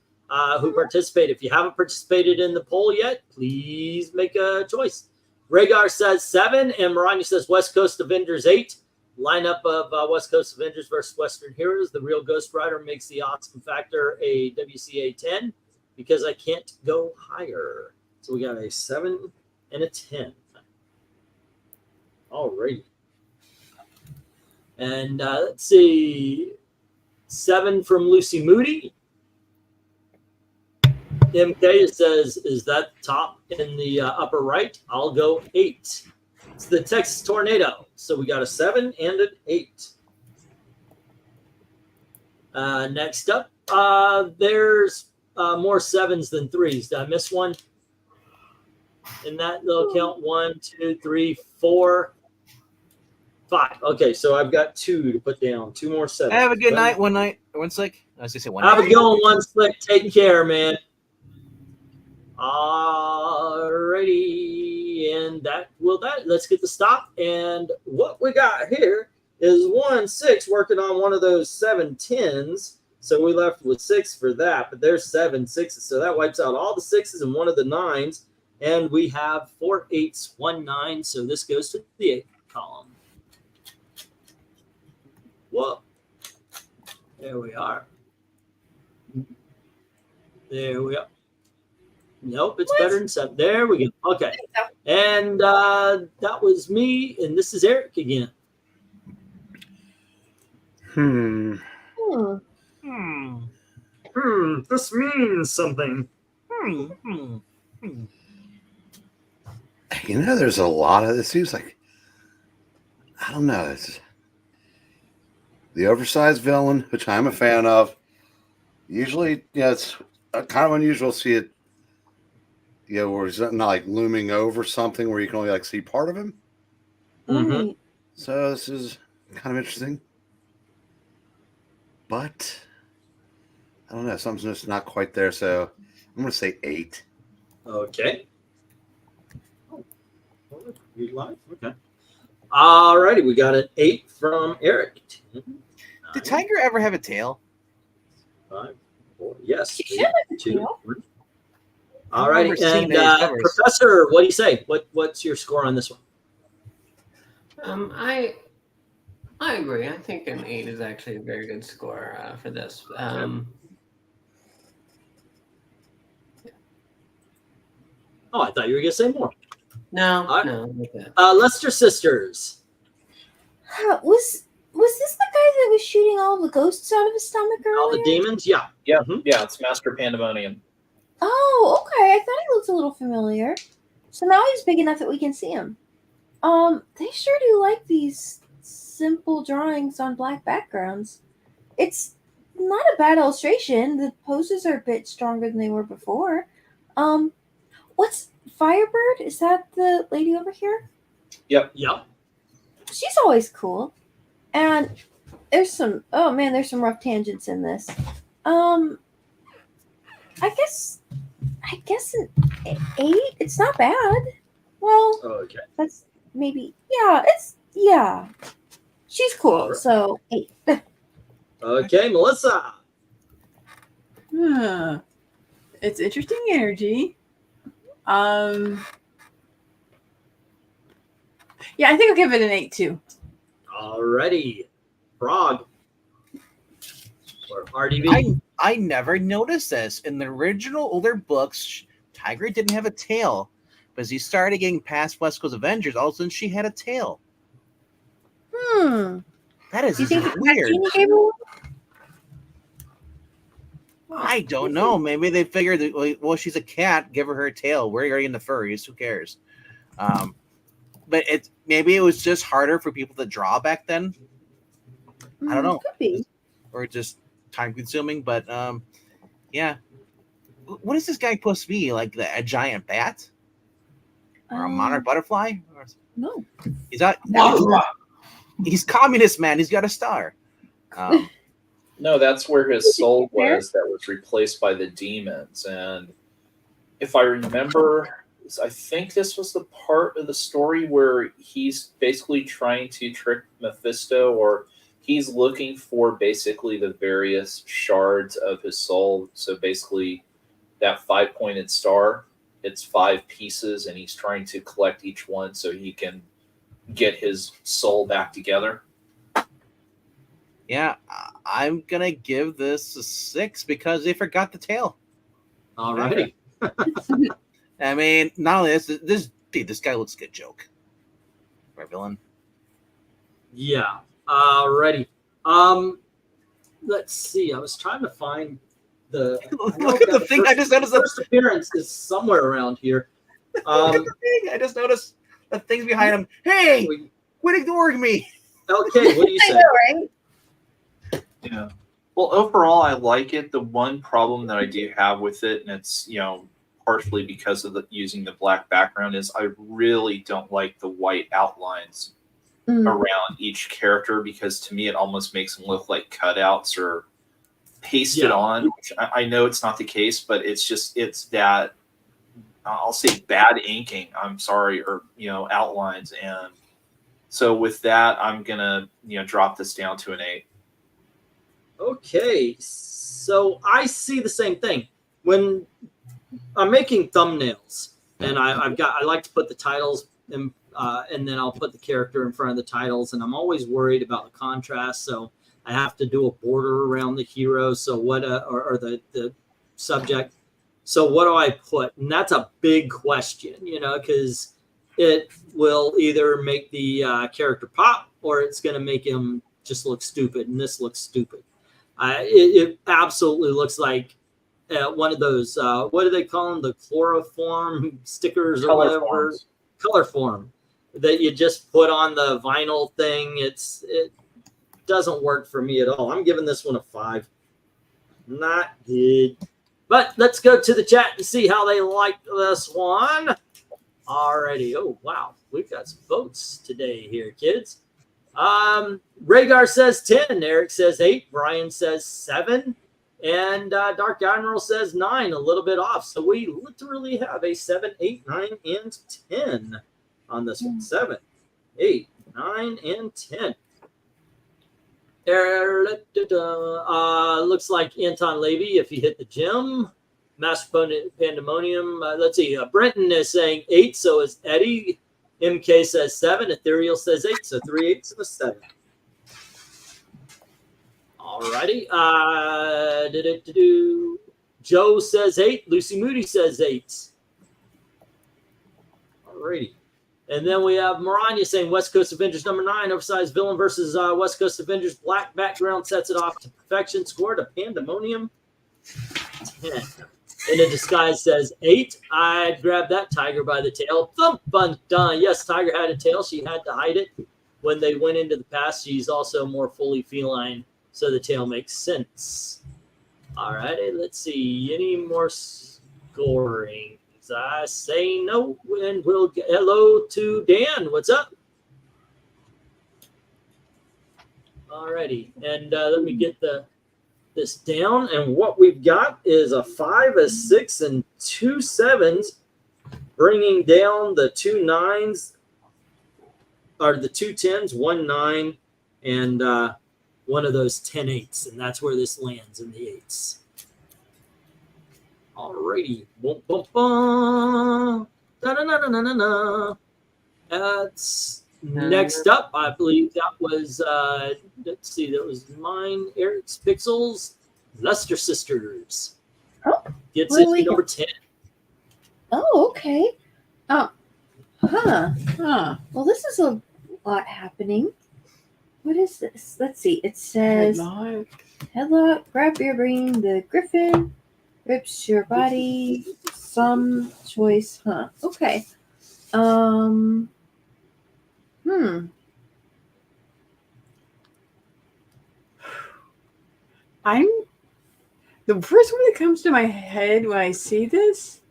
who participated. If you haven't participated in the poll yet, please make a choice. Rhaegar says 7, and Maranya says West Coast Avengers 8. Lineup of West Coast Avengers versus Western Heroes. The real Ghost Rider makes the awesome factor a WCA 10 because I can't go higher. So we got a 7 and a 10. Alrighty. And let's see, 7 from Lucy Moody. MK says, is that top in the upper right? I'll go 8. It's the Texas Tornado. So we got a 7 and an 8. Next up, there's more 7s than 3s. Did I miss one? In that little count, 1, 2, 3, 4, 5. Okay, so I've got 2 to put down. 2 more 7s. Have a good night. One slick. I was gonna say one. Have a good one, One Slick. Take care, man. Alrighty, and let's get the stop. And what we got here is 1 6 working on one of those 7 10s. So we left with 6 for that, but there's 7 6s. So that wipes out all the 6s and one of the 9s. And we have 4 8s, 1 9. So this goes to the 8th column. Whoa. There we are. There we are. Nope, it's better than 7. There we go. Okay. And that was me, and this is Eric again. This means something. You know, there's a lot of, it seems like, I don't know, it's the oversized villain, which I'm a fan of. Usually, it's kind of unusual to see it, where he's not like looming over something where you can only like see part of him. Mm-hmm. So this is kind of interesting. But I don't know, something's just not quite there. So I'm going to say 8. Okay. You live? Okay. All righty, we got an 8 from Eric. 10, 9, Did Tiger ever have a tail? 5, 4. Yes. She should have a 2, tail. 1. All righty, seen and those covers. Professor, what do you say? What's your score on this one? I agree. I think an 8 is actually a very good score for this. Oh, I thought you were gonna say more. No, All right. no. Like that. Lester Sisters. Was this the guy that was shooting all the ghosts out of his stomach earlier? All the demons? Yeah. Yeah, Mhm. yeah, it's Master Pandemonium. Oh, okay. I thought he looked a little familiar. So now he's big enough that we can see him. They sure do like these simple drawings on black backgrounds. It's not a bad illustration. The poses are a bit stronger than they were before. What's Firebird? Is that the lady over here? Yep. Yep. She's always cool. And there's some rough tangents in this. I guess an 8. It's not bad. Well, Okay. that's maybe she's cool. All right. So 8. Okay, Melissa. It's interesting energy. Yeah, I think I'll give it an 8 too. Alrighty. Frog. Or RDB. I never noticed this. In the original older books, Tiger didn't have a tail. But as he started getting past West Coast Avengers, all of a sudden she had a tail. That is Do you think weird. Genie gave her one? I don't know. Maybe they figured that, well, she's a cat, give her a tail. We're already in the furries. Who cares? But maybe it was just harder for people to draw back then. I don't know. Could be. Or just time consuming. But yeah. What is this guy supposed to be? Like a giant bat? or a monarch butterfly? No. He's not. He's communist, man. He's got a star. No, that's where his soul was that was replaced by the demons. And if I remember, I think this was the part of the story where he's basically trying to trick Mephisto, or he's looking for basically the various shards of his soul. So basically that 5-pointed star, it's 5 pieces, and he's trying to collect each one so he can get his soul back together. Yeah, I'm gonna give this a 6 because they forgot the tail. All righty. I mean, not only this guy looks like a joke. Our villain. Yeah. Alrighty. Let's see. I was trying to find the. Look at the thing. I just noticed the first appearance is somewhere around here. Look at the thing. I just noticed the things behind him. Hey, quit ignoring me. Okay, what do you say? I know, right? Yeah. Well, overall, I like it. The one problem that I do have with it, and it's, partially because of using the black background, is I really don't like the white outlines around each character, because to me it almost makes them look like cutouts or pasted on. Which I know it's not the case, but it's that, I'll say, bad inking. I'm sorry, or outlines. And so with that, I'm gonna drop this down to an 8. Okay, so I see the same thing when I'm making thumbnails, and I like to put the titles in, and then I'll put the character in front of the titles, and I'm always worried about the contrast, so I have to do a border around the hero. So what, or the subject. So what do I put? And that's a big question, because it will either make the character pop, or it's going to make him just look stupid, and this looks stupid. It absolutely looks like one of those, what do they call them? The chloroform stickers or whatever. Color form that you just put on the vinyl thing. It doesn't work for me at all. I'm giving this one a 5. Not good. But let's go to the chat and see how they like this one. Alrighty. Oh, wow. We've got some votes today here, kids. Rhaegar says 10. Eric says 8. Brian says 7. And Dark Admiral says 9, a little bit off. So we literally have a 7, 8, 9, and 10 on this one. 7, 8, 9, and 10. Looks like Anton Levy, if he hit the gym. Master Pandemonium. Let's see. Brenton is saying 8, so is Eddie. MK says 7. Ethereal says 8, so 3 8s and a 7. Alrighty. Joe says 8. Lucy Moody says 8. Alrighty. And then we have Maranya saying West Coast Avengers number 9, oversized villain versus West Coast Avengers. Black background sets it off to perfection. Scored a Pandemonium 10. And the disguise says 8. I'd grab that tiger by the tail. Thump, bun, dun. Yes, Tiger had a tail. She had to hide it. When they went into the past, she's also more fully feline, so the tail makes sense. All righty, let's see. Any more scoring? I say no, and we'll get hello to Dan. What's up? All righty, and let me get this down. And what we've got is a 5, a 6, and 2 7s, bringing down the 2 9s, or the 2 10s, 1 9, and one of those 10 8s, and that's where this lands, in the 8s. Alrighty. Boom, boom, boom. Da-da-da-da-da-da. That's next up. I believe that was, let's see, that was mine, Eric's Pixels, Luster Sisters. Oh, gets it to number 10. Oh, okay. Well, this is a lot happening. What is this? Let's see. It says headlock, grab your brain, the griffin rips your body, some choice, okay. I'm the first one that comes to my head when I see this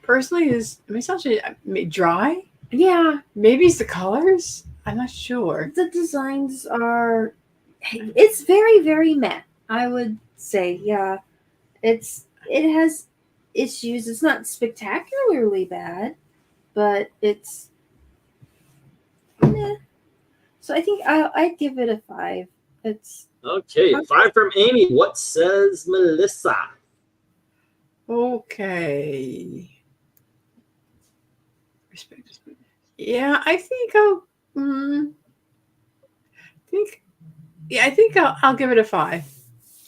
Personally, is misogyny dry? Yeah, Maybe it's the colors. I'm not sure. the designs are. It's very, very matte. I would say, yeah. It has issues. It's not spectacularly bad, but it's. Meh. So I think I'd give it a 5. It's Okay, 5 from Amy. What says Melissa? Okay. Respect. Yeah, I think I'll. I think I'll give it a 5.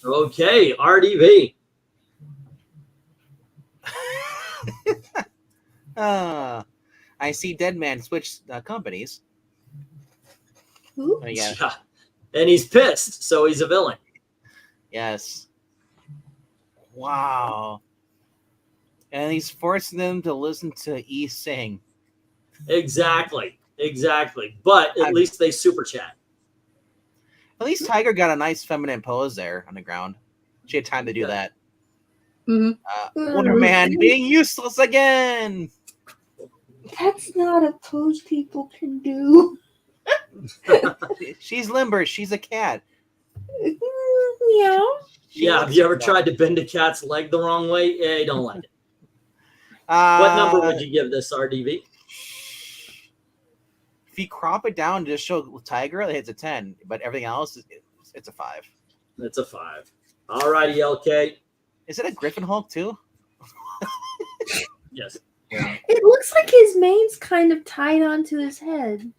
Okay, RDV. I see Dead Man switch companies. who? Yeah. And he's pissed, so he's a villain. Yes. Wow. And he's forcing them to listen to E sing. Exactly. But at least they super chat. At least Tiger got a nice feminine pose there on the ground. She had time to do that. Wonder Man being useless again. That's not a pose people can do. She's limber. She's a cat. Yeah. Yeah, have you ever tried to bend a cat's leg the wrong way? Yeah, you don't like it. What number would you give this, RDV? If you crop it down to just show Tiger, it's a 10. But everything else, it's a 5. It's a 5. All righty, LK. Is it a Griffin Hulk too? Yes. It looks like his mane's kind of tied onto his head.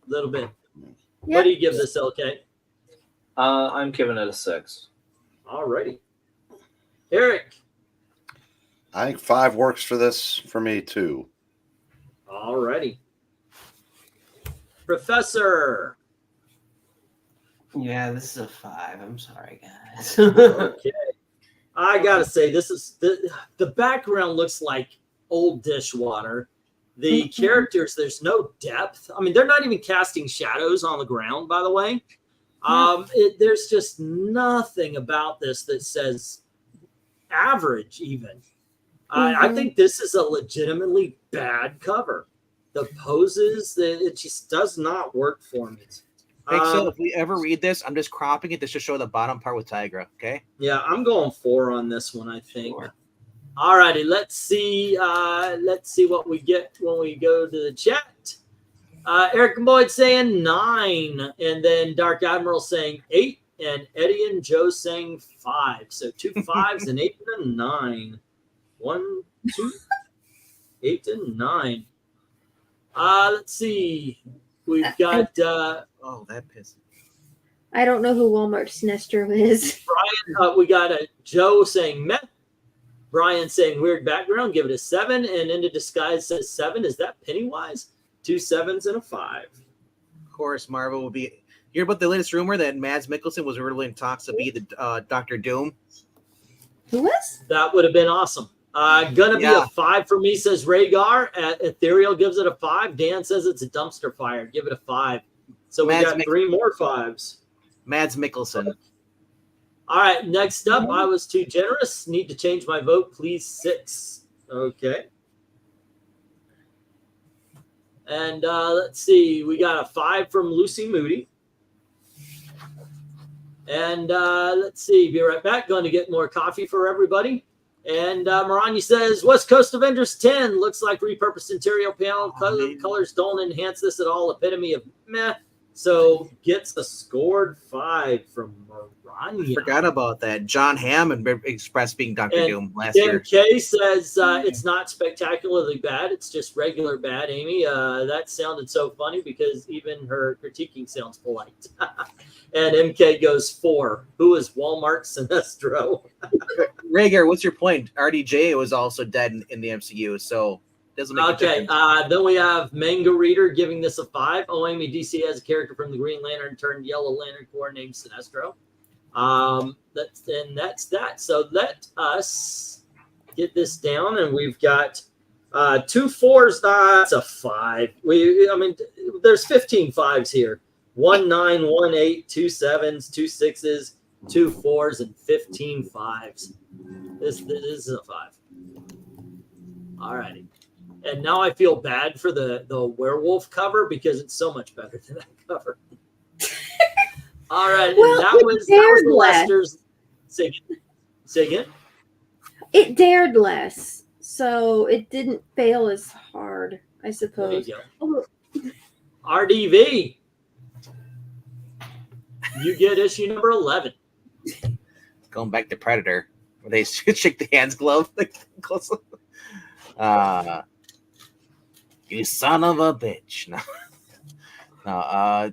A little bit. Yep. What do you give this, LK? I'm giving it a 6. All righty. Eric. I think 5 works for me too. All righty. Professor. Yeah, this is a 5. I'm sorry, guys. Okay. I gotta say, this is the background looks like old dishwater. The characters, there's no depth. I mean, they're not even casting shadows on the ground, by the way. There's just nothing about this that says average, even. I think this is a legitimately bad cover. The poses, it just does not work for me. So if we ever read this, I'm just cropping it to show the bottom part with Tigra, okay? Yeah, I'm going 4 on this one, I think. Sure. All righty, let's see what we get when we go to the chat. Eric and Boyd saying 9, and then Dark Admiral saying 8, and Eddie and Joe saying 5. So 2 5s and 8 and a 9. 1, 2, 8 and 9. Let's see. We've got oh, that pisses. I don't know who Walmart Sinestro is. Brian, we got a Joe saying meh. Brian saying weird background, give it a 7, and Into Disguise says 7. Is that Pennywise? 2 7s and a 5. Of course, Marvel will be. You hear about the latest rumor that Mads Mikkelsen was really in talks to be the Dr. Doom? Who was? That would have been awesome. Gonna be a 5 for me, says Rhaegar. Ethereal gives it a 5. Dan says it's a dumpster fire. Give it a 5. So we got 3 more 5s. Mads Mikkelsen. All right, next up, I was too generous. Need to change my vote, please. 6. Okay. And let's see. We got a 5 from Lucy Moody. And let's see. Be right back. Going to get more coffee for everybody. And Maranya says, West Coast Avengers 10 looks like repurposed interior panel. Colors don't enhance this at all. Epitome of meh. So gets a scored 5 from Maranya. Forgot about that. John Hamm expressed being Dr. Doom last year. Kay says it's not spectacularly bad. It's just regular bad, Amy. That sounded so funny because even her critiquing sounds polite. And MK goes 4. Who is Walmart Sinestro? Rhaegar, what's your point? RDJ was also dead in the MCU, so doesn't make a difference. Then we have Manga Reader giving this a 5. Oh, Amy, DC has a character from the Green Lantern turned Yellow Lantern Corps named Sinestro. That's that. So let us get this down, and we've got 2 4s. That's a 5. There's 15 5s here. 1 9, 1 8, 2 7s, 2 6s, 2 4s, and 15 5s. This is a 5. All righty. And now I feel bad for the werewolf cover because it's so much better than that cover. All right. Well, and that was the Lester's. Say again? It dared less, so it didn't fail as hard, I suppose. There you go. RDV. You get issue number 11. Going back to Predator, where they shake the hands glove. You son of a bitch. No.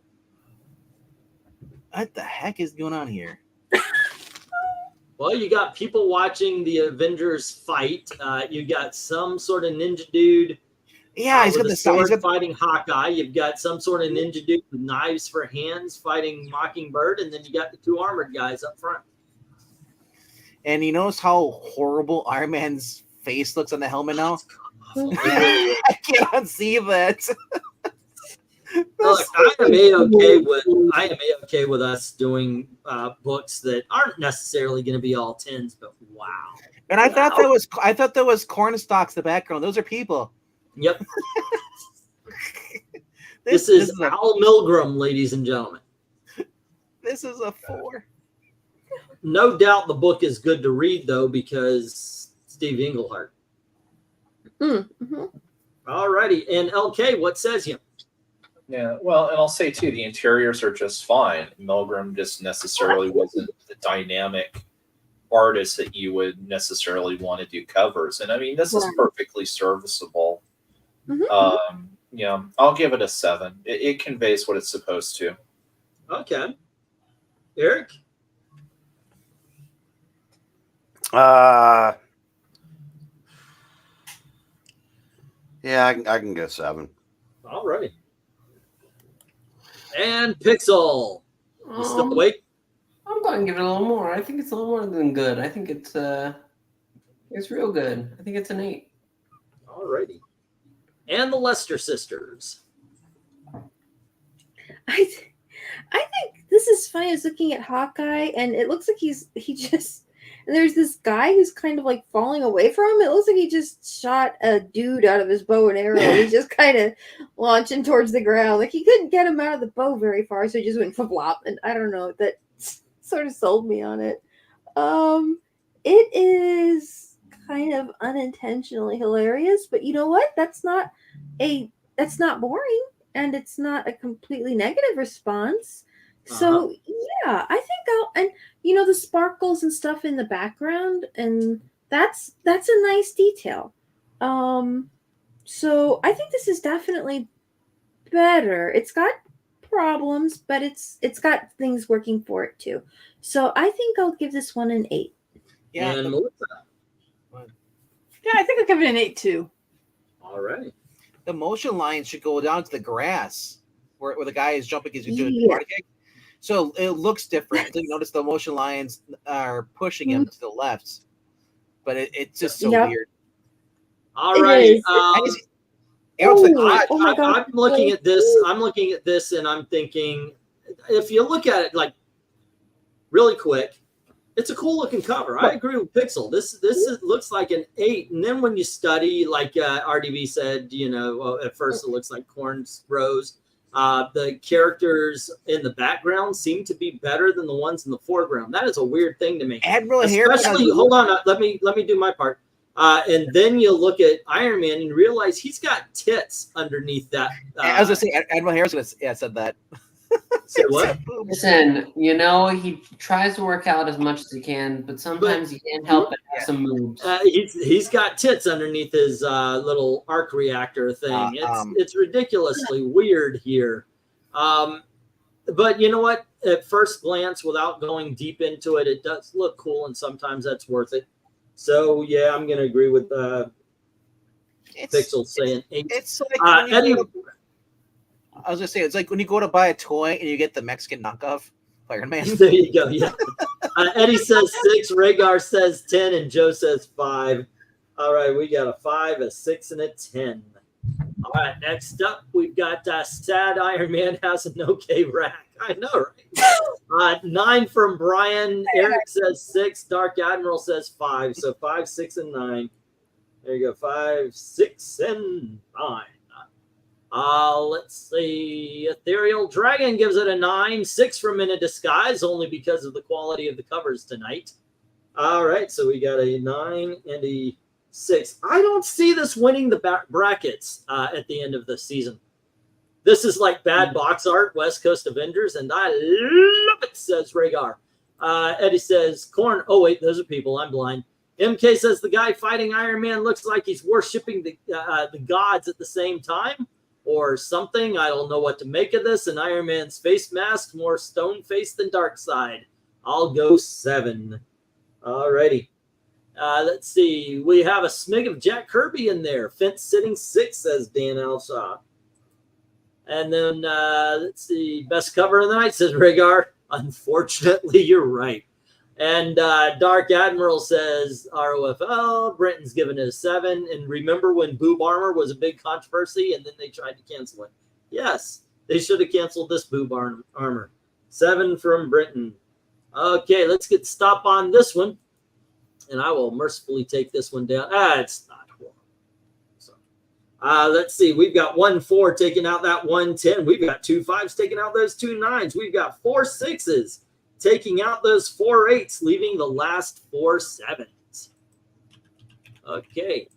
What the heck is going on here? Well, you got people watching the Avengers fight. You got some sort of ninja dude. Yeah, he's got the sword fighting Hawkeye. You've got some sort of ninja dude with knives for hands fighting Mockingbird, and then you got the 2 armored guys up front. And you notice how horrible Iron Man's face looks on the helmet now? I can't unsee that. Look, I am A-okay with us doing books that aren't necessarily going to be all 10s, but wow. And I thought that was cornstalks in the background. Those are people. Yep. this is Al Milgram, ladies and gentlemen. This is a 4. No doubt the book is good to read, though, because Steve Englehart. Mm-hmm. All righty. And LK, what says you? Yeah, well, and I'll say, too, the interiors are just fine. Milgram just necessarily wasn't the dynamic artist that you would necessarily want to do covers. And, I mean, this is perfectly serviceable. Mm-hmm. Yeah, I'll give it a 7. It conveys what it's supposed to. Okay. Eric? Yeah, I can go 7. All right. And Pixel. You still awake? I'm going to give it a little more. I think it's a little more than good. I think it's real good. I think it's an 8. All righty. And the Lester sisters. I think this is fine. I was looking at Hawkeye, and it looks like and there's this guy who's kind of like falling away from him. It looks like he just shot a dude out of his bow and arrow. He's just kind of launching towards the ground. Like he couldn't get him out of the bow very far, so he just went flop. And I don't know, that sort of sold me on it. It is kind of unintentionally hilarious, but you know what? That's not boring, and it's not a completely negative response. So yeah, I think the sparkles and stuff in the background, and that's a nice detail. So I think this is definitely better. It's got problems, but it's got things working for it too. So I think I'll give this one an 8. Yeah, and Melissa. Yeah, I think I'll give it an 8 too. All right. The motion line should go down to the grass where the guy is jumping. He's doing a karate kick. So it looks different. You notice the motion lines are pushing him to the left, but it's just so weird. All right. Oh I'm looking at this. I'm looking at this, and I'm thinking, if you look at it like really quick, it's a cool looking cover. I agree with Pixel. This looks like an 8, and then when you study, like RDV said, at first it looks like corns grows. The characters in the background seem to be better than the ones in the foreground. That is a weird thing to me. Especially, hold on, let me do my part. And then you look at Iron Man and realize he's got tits underneath that. I was gonna say Admiral Harris said that. Say what? Listen, he tries to work out as much as he can, but sometimes he can't help but have some moves. He's got tits underneath his little arc reactor thing. It's ridiculously weird here. But you know what? At first glance, without going deep into it, it does look cool, and sometimes that's worth it. So yeah, I'm going to agree with Pixel saying 8. It's like Eddie. I was gonna say, it's like when you go to buy a toy and you get the Mexican knockoff Iron Man. There you go. Yeah. Eddie says 6, Rhaegar says 10, and Joe says 5. All right, we got a 5, a 6, and a 10. All right, next up we've got Sad Iron Man has an okay rack. I know, right? 9 from Brian. Eric says 6. Dark Admiral says 5. So 5, 6, and 9. There you go. 5, 6, and 9. Let's see. Ethereal Dragon gives it a 9. 6 from In a Disguise, only because of the quality of the covers tonight. All right, so we got a 9 and a 6. I don't see this winning the brackets at the end of the season. This is like bad box art, West Coast Avengers, and I love it, says Rhaegar. Eddie says, Corn. Oh, wait, those are people. I'm blind. MK says the guy fighting Iron Man looks like he's worshiping the gods at the same time or something. I don't know what to make of this. And Iron Man's face mask, more stone-faced than Darkseid. I'll go 7. All righty. Let's see. We have a smig of Jack Kirby in there. Fence sitting 6, says Dan Alshaw. And then, let's see. Best cover of the night, says Rhaegar. Unfortunately, you're right. And Dark Admiral says ROFL. Brenton's given it a 7. And remember when boob armor was a big controversy and then they tried to cancel it? Yes, they should have canceled this boob armor. 7 from Brenton. Okay, let's get stop on this one. And I will mercifully take this one down. It's not horrible. So, let's see. We've got 1 4 taking out that 1 10. We've got 2 5s taking out those 2 9s. We've got 4 6s taking out those 4 8s, leaving the last 4 7s. Okay.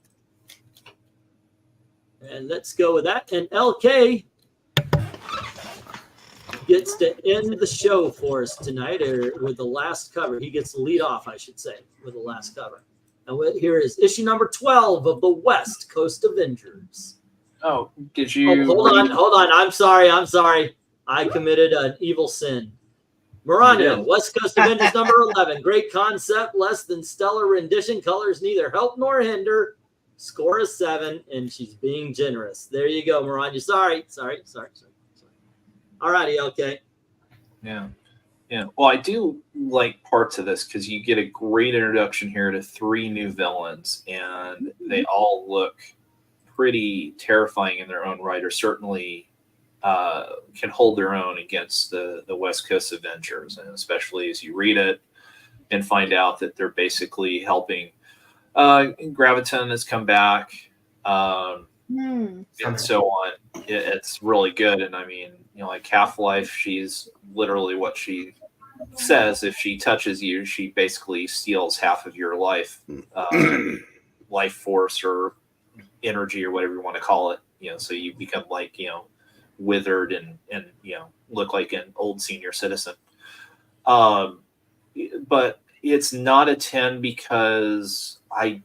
And let's go with that. And LK gets to end the show for us tonight, or with the last cover. He gets the lead off, I should say, with the last cover. And here is issue number 12 of the West Coast Avengers. Oh, did you? Oh, hold on. I'm sorry. I committed an evil sin. Maranya, West Coast Avengers number 11. Great concept, less than stellar rendition. Colors neither help nor hinder. Score is 7, and she's being generous. There you go, Maranya. Sorry. All righty, okay. Yeah. Well, I do like parts of this because you get a great introduction here to 3 new villains, and they all look pretty terrifying in their own right, or certainly can hold their own against the West Coast Avengers, and especially as you read it and find out that they're basically helping. Graviton has come back, and so on. It's really good, and I mean, like Half-Life, she's literally what she says. If she touches you, she basically steals half of your life, life force or energy or whatever you want to call it. So you become like, withered and look like an old senior citizen. But it's not a 10 because I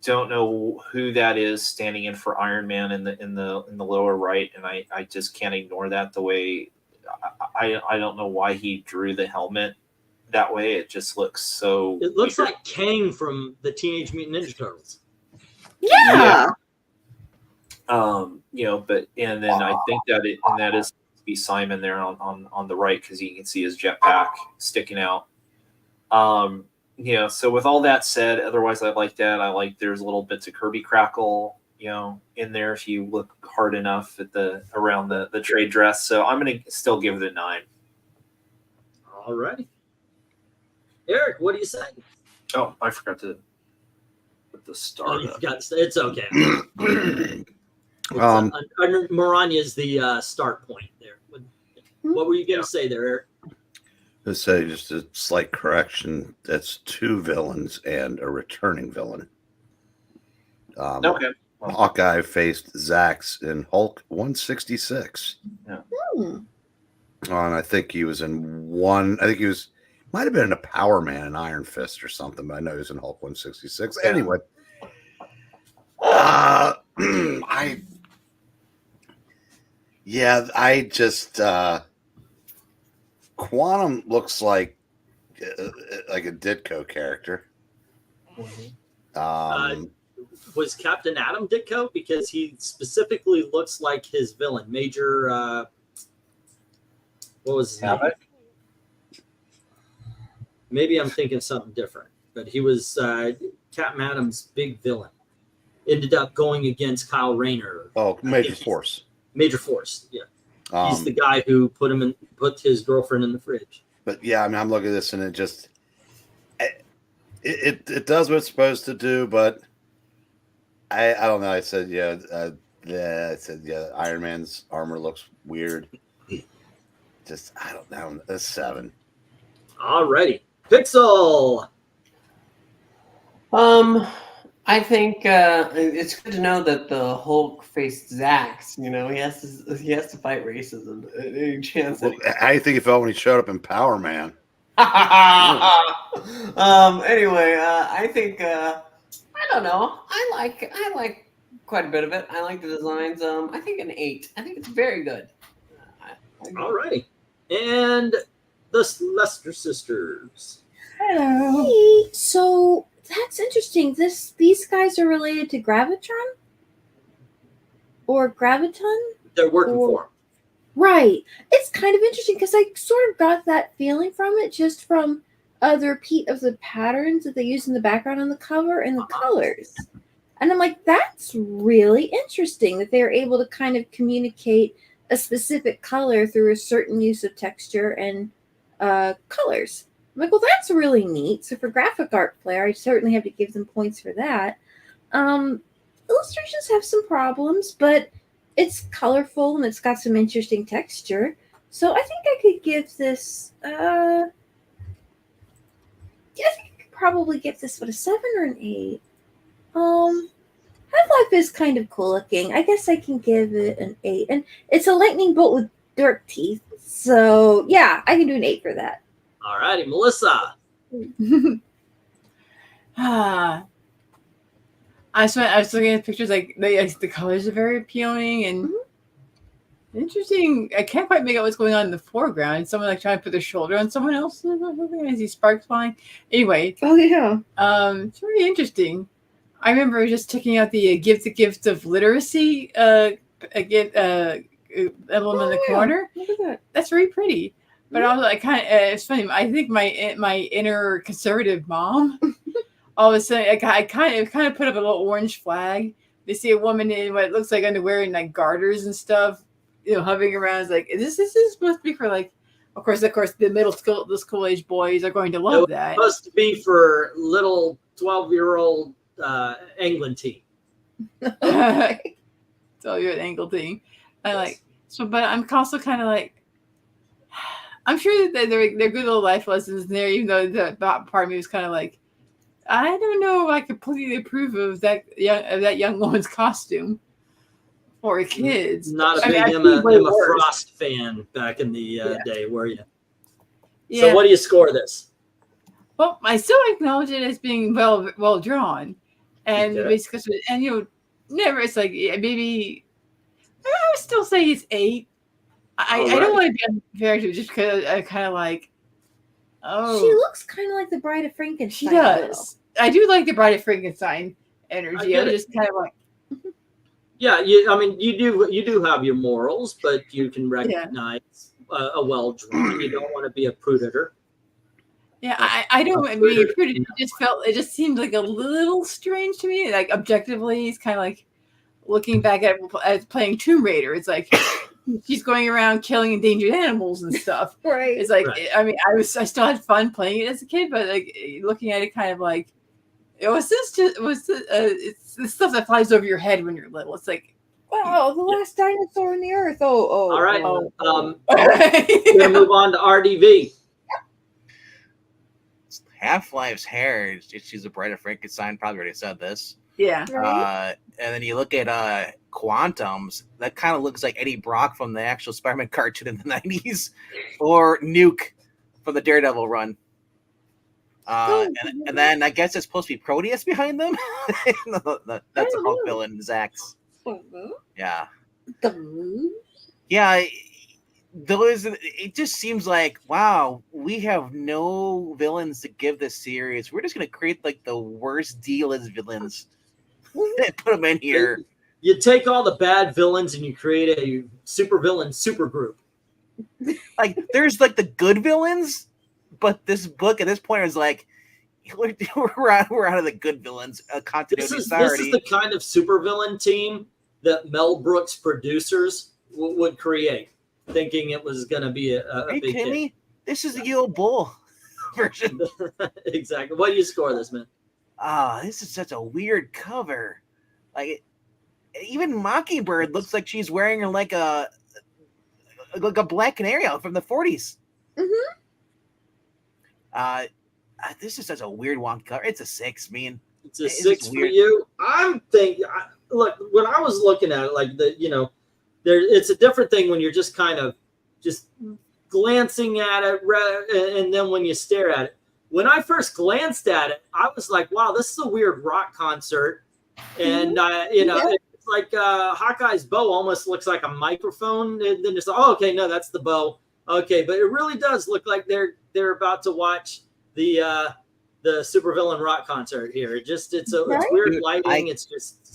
don't know who that is standing in for Iron Man in the lower right, and I just can't ignore that. The way I don't know why he drew the helmet that way. It just looks so. It looks like Kang from the Teenage Mutant Ninja Turtles. Yeah. But and then I think that is be Simon there on the right, because you can see his jetpack sticking out. So with all that said, otherwise I like that. I like there's little bits of Kirby crackle, in there if you look hard enough at around the trade dress. So I'm gonna still give it a 9. All righty. Eric, what do you say? Oh, I forgot to put the star. It's okay. Maranya is the start point there. What were you going to say there, Eric? To say just a slight correction. That's 2 villains and a returning villain. Okay. Well, Hawkeye faced ZACK in Hulk 166. Yeah. And I think he was in one. I think he might have been in a Power Man and Iron Fist or something, but I know he was in Hulk 166. Yeah. Anyway, I just Quantum looks like a Ditko character. Was Captain Atom Ditko? Because he specifically looks like his villain, Major. What was his name? Maybe I'm thinking something different, but he was Captain Atom's big villain. Ended up going against Kyle Rayner. Oh, Major Force. Major Force, yeah. He's the guy who put his girlfriend in the fridge. But yeah, I mean, I'm looking at this and it just it does what it's supposed to do, but I don't know. I said I said Iron Man's armor looks weird. Just I don't know. A 7. Alrighty, Pixel. I think it's good to know that the Hulk faced ZACK. You know, he has to fight racism any chance. Well, how do you think he felt when he showed up in Power Man? Anyway, I think I don't know. I like quite a bit of it. I like the designs. I think an 8. I think it's very good. Alrighty, and the Lester sisters. Hello. Hey, so that's interesting. These guys are related to Gravitron or Graviton. They're working for him. Right. It's kind of interesting because I sort of got that feeling from it just from the repeat of the patterns that they use in the background on the cover and the colors. And I'm like, that's really interesting that they're able to kind of communicate a specific color through a certain use of texture and colors. I'm like, well, that's really neat. So for graphic art flair, I certainly have to give them points for that. Illustrations have some problems, but it's colorful and it's got some interesting texture. So I think I could give this, I think I could probably give this, a 7 or an 8? Half-Life is kind of cool looking. I guess I can give it an 8. And it's a lightning bolt with dark teeth. So yeah, I can do an 8 for that. Alrighty, Melissa. I was looking at pictures, like the colors are very appealing and interesting. I can't quite make out what's going on in the foreground. Someone like trying to put their shoulder on someone else. I see sparks flying. Anyway, Oh yeah. it's very interesting. I remember just checking out the give the gift of literacy emblem in the corner. Look at that. That's very pretty. But I was like, it's funny. I think my inner conservative mom, all of a sudden, I kind of put up a little orange flag. They see a woman in what looks like underwear and like garters and stuff, hovering around. It's like, this is supposed to be for like, of course, the school age boys are going to love that. Supposed to be for little 12-year-old England team. So you're an angle team. I like so, but I'm also kind of like, I'm sure that they're good little life lessons in there, even though the part of me was kind of like, I don't know if I completely approve of that young woman's costume for kids. Not a big Emma Frost fan back in the day, were you? Yeah. So what do you score this? Well, I still acknowledge it as being well drawn, and basically, and never. It's like maybe I would still say it's 8. I don't want to be unfair to just because I kind of like. Oh, she looks kind of like the Bride of Frankenstein. She does. I do like the Bride of Frankenstein energy. I'm just kind of like. Yeah, you do have your morals, but you can recognize a well drawn. You don't want to be a predator. Yeah, I don't mean it just seemed like a little strange to me. Like objectively, it's kind of like looking back at playing Tomb Raider. It's like she's going around killing endangered animals and stuff. Right. It's like I still had fun playing it as a kid, but like looking at it kind of like it's the stuff that flies over your head when you're little. It's like, wow, the last dinosaur on the earth. All right. We're gonna move on to RDV. Half-Life's hair, she's a Bride of Frankenstein. Probably already said this. Yeah. And then you look at Quantum's, that kind of looks like Eddie Brock from the actual Spider-Man cartoon in the 90s, or Nuke from the Daredevil run. And then I guess it's supposed to be Proteus behind them. That's a Hulk villain, Zax. Yeah. Yeah. It just seems like, wow, we have no villains to give this series. We're just going to create like the worst deal as villains and put them in here. You take all the bad villains and you create a super villain super group. Like there's like the good villains, but this book at this point is like, we're out of the good villains. Continuity. This is the kind of super villain team that Mel Brooks producers would create, thinking it was going to be a big hit. Me? This is the Yule Bull version. Exactly. What do you score this, man? This is such a weird cover. Like even Mockingbird looks like she's wearing like a Black Canary out from the 40s. Mm-hmm. This is such a weird wonky color. It's a 6, man. It's a 6 for you. I'm thinking. Look, when I was looking at it, like it's a different thing when you're just kind of just glancing at it, and then when you stare at it. When I first glanced at it, I was like, "Wow, this is a weird rock concert," and it's like Hawkeye's bow almost looks like a microphone, and then it's like, "Oh, okay, no, that's the bow." Okay, but it really does look like they're about to watch the supervillain rock concert here. It's weird lighting. It's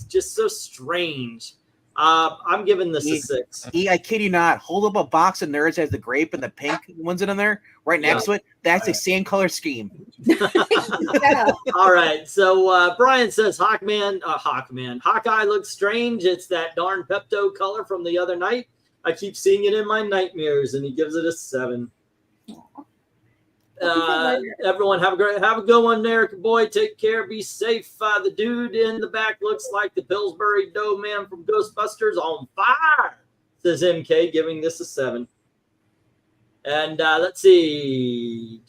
just so strange. I'm giving this a 6. I kid you not. Hold up a box of Nerds has the grape and the pink ones in there right next to it. That's the same color scheme. All right. So Brian says Hawkeye looks strange. It's that darn Pepto color from the other night. I keep seeing it in my nightmares, and he gives it a 7. Everyone have a good one there, boy. Take care, be safe. The dude in the back looks like the Pillsbury Dough Man from Ghostbusters on fire, says MK, giving this a 7. And let's see,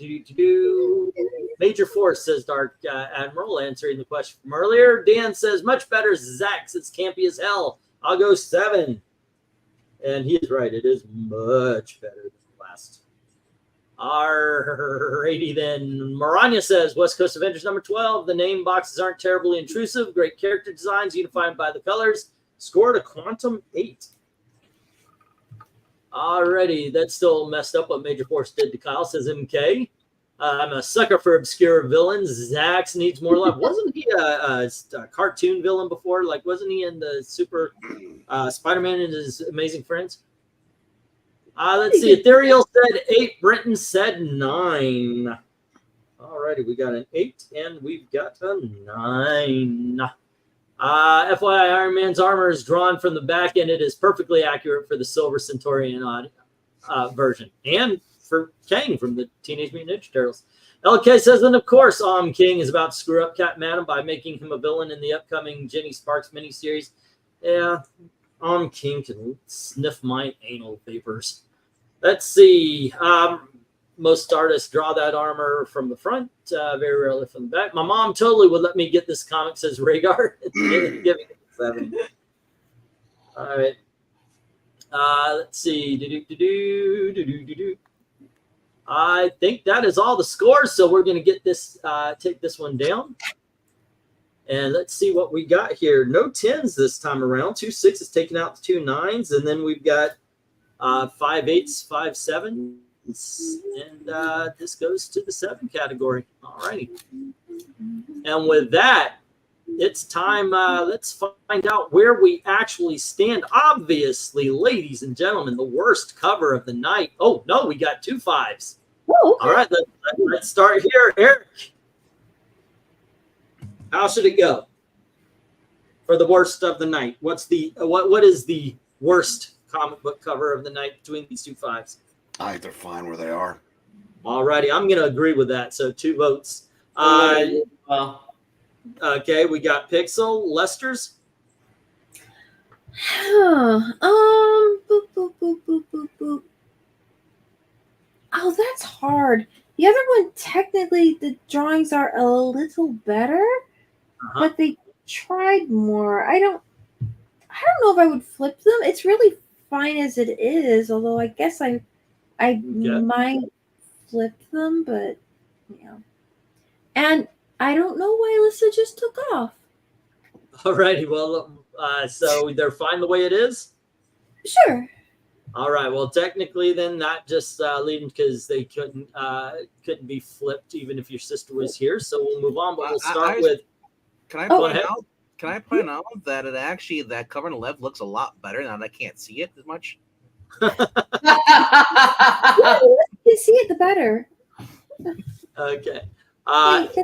Major Force, says Dark Admiral, answering the question from earlier. Dan says much better ZACK, it's campy as hell. I'll go 7. And he is right, it is much better than the last. Alrighty then. Maranya says West Coast Avengers number 12. The name boxes aren't terribly intrusive. Great character designs, unified by the colors. Scored a quantum 8. Alrighty, that's still messed up what Major Force did to Kyle, says MK. I'm a sucker for obscure villains. Zax needs more love. Wasn't he a cartoon villain before? Like, wasn't he in the Super Spider-Man and His Amazing Friends? Let's see. Ethereal said 8. Brenton said 9. Alrighty, we got an 8 and we've got a 9. FYI, Iron Man's armor is drawn from the back and it is perfectly accurate for the Silver Centaurian version and for Kang from the Teenage Mutant Ninja Turtles. LK says, and of course, King is about to screw up Cat Madam by making him a villain in the upcoming Jenny Sparks miniseries. Yeah, King can sniff my anal vapors. Let's see. Most artists draw that armor from the front, very rarely from the back. My mom totally would let me get this comic, says Rhaegar. Giving it a 7. All right. Let's see. I think that is all the scores, so we're going to get this, take this one down. And let's see what we got here. No 10s this time around. 2 6s taking out the 2 9s, and then we've got 5 8s, 5 7s, and this goes to the 7 category. All righty. And with that, it's time. Let's find out where we actually stand. Obviously, ladies and gentlemen, the worst cover of the night. Oh, no, we got 2 5s. Oh, okay. All right, let's start here. Eric, how should it go for the worst of the night? What's the what is the worst comic book cover of the night between these 2 5s? I think they're fine where they are. All righty, I'm going to agree with that. So 2 votes. Okay, we got Pixel, Lester's. Boop, boop, boop, boop, boop, boop. Oh, that's hard. The other one, technically, the drawings are a little better, but they tried more. I don't know if I would flip them. It's really fine as it is, although I guess I might flip them, but yeah. And I don't know why Alyssa just took off. All righty, well, so they're fine the way it is? Sure. All right. Well, technically, then not just leaving because they couldn't be flipped even if your sister was here. So we'll move on. But we'll start with. Can I point out? Can I point out that it actually that cover on the left looks a lot better now that I can't see it as much? Yeah, the less you can see it, the better. Okay.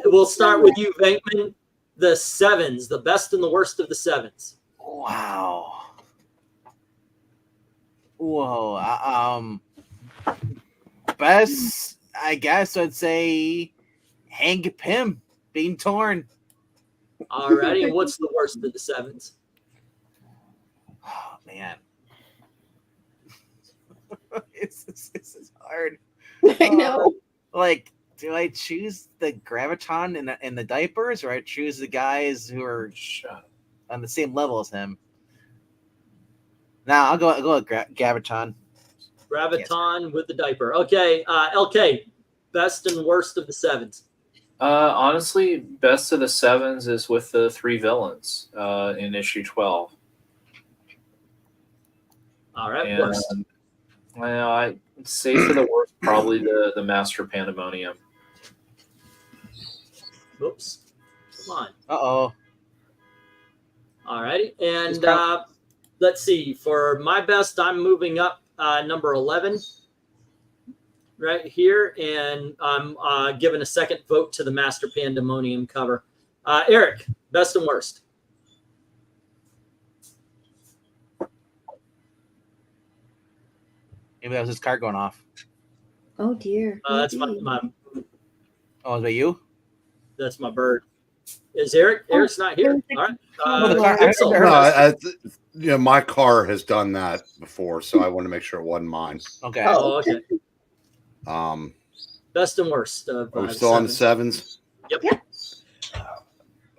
We'll start with you, Venkman. The 7s, the best and the worst of the 7s. Wow. Whoa. Best, I guess I'd say Hank Pym being torn. All righty. And what's the worst of the 7s? Oh man, this is hard. I know. Like, do I choose the Graviton in the diapers, or I choose the guys who are on the same level as him? Now I'll go with Graviton. Graviton with the diaper. Okay, LK, best and worst of the 7s. Honestly, best of the 7s is with the 3 villains in issue 12. All right, And, worst. well, I'd say for the worst, probably the Master Pandemonium. Oops. Come on. Uh-oh. All righty. And let's see. For my best, I'm moving up number 11 right here. And I'm giving a second vote to the Master Pandemonium cover. Eric, best and worst. Maybe that was his car going off. Oh dear. That's my Oh, is that you? that's my bird. Is Eric? Eric's not here. All right. the car- Pixel. No, my car has done that before, so I want to make sure it wasn't mine. Okay. Oh, okay. Best and worst of Are we still on the 7s? Yep.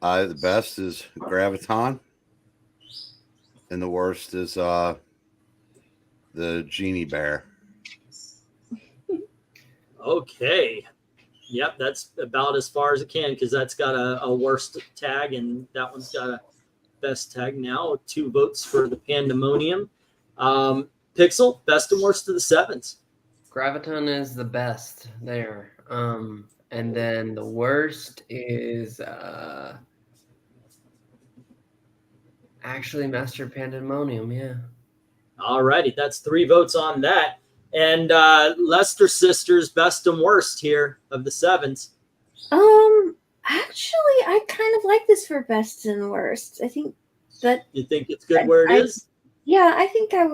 The best is Graviton, and the worst is the Genie Bear. Okay. Yep, that's about as far as it can because that's got a worst tag and that one's got a best tag now. 2 votes for the Pandemonium. Pixel, best and worst of the 7s. Graviton is the best there. And then the worst is actually Master Pandemonium, yeah. All righty, that's 3 votes on that. And Lester Sisters, best and worst here of the 7s. Actually, I kind of like this for best and worst. I think that You think it's good where it is? Yeah, I think I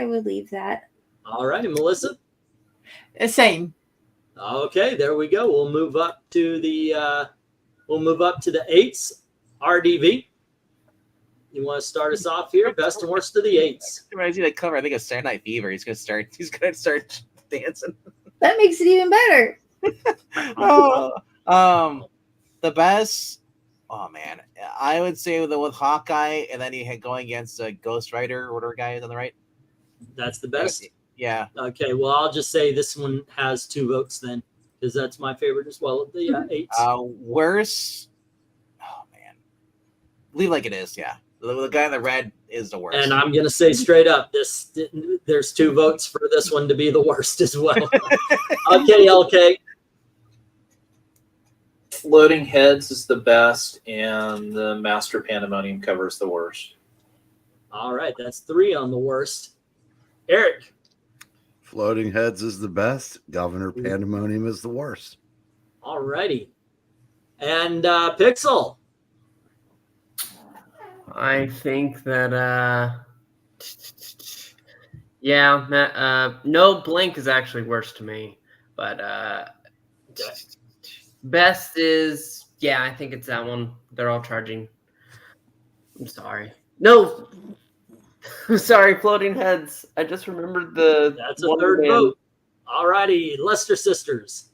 would leave that. All righty, Melissa. Same. Okay, there we go. We'll move up to the 8s. RDV. You want to start us off here? Best and worst of the 8s. Reminds me of that cover. I think it's Saturday Night Fever. He's gonna start dancing. That makes it even better. The best. Oh man, I would say with Hawkeye, and then you had going against Ghost Rider or whatever guy is on the right. That's the best. Yeah. Okay. Well, I'll just say this one has 2 votes then, because that's my favorite as well of the 8s. Worst. Oh man, leave like it is. Yeah. The guy in the red is the worst. And I'm gonna say straight up, there's 2 votes for this one to be the worst as well. Okay, LK. Floating Heads is the best, and the Master Pandemonium cover is the worst. All right, that's 3 on the worst. Eric. Floating Heads is the best. Governor Pandemonium is the worst. All righty. And Pixel. I think that no, Blink is actually worse to me, but best is I think it's that one. They're all charging. I'm sorry. No, I'm sorry. Floating Heads. I just remembered That's a 3rd vote. All righty, Lester Sisters.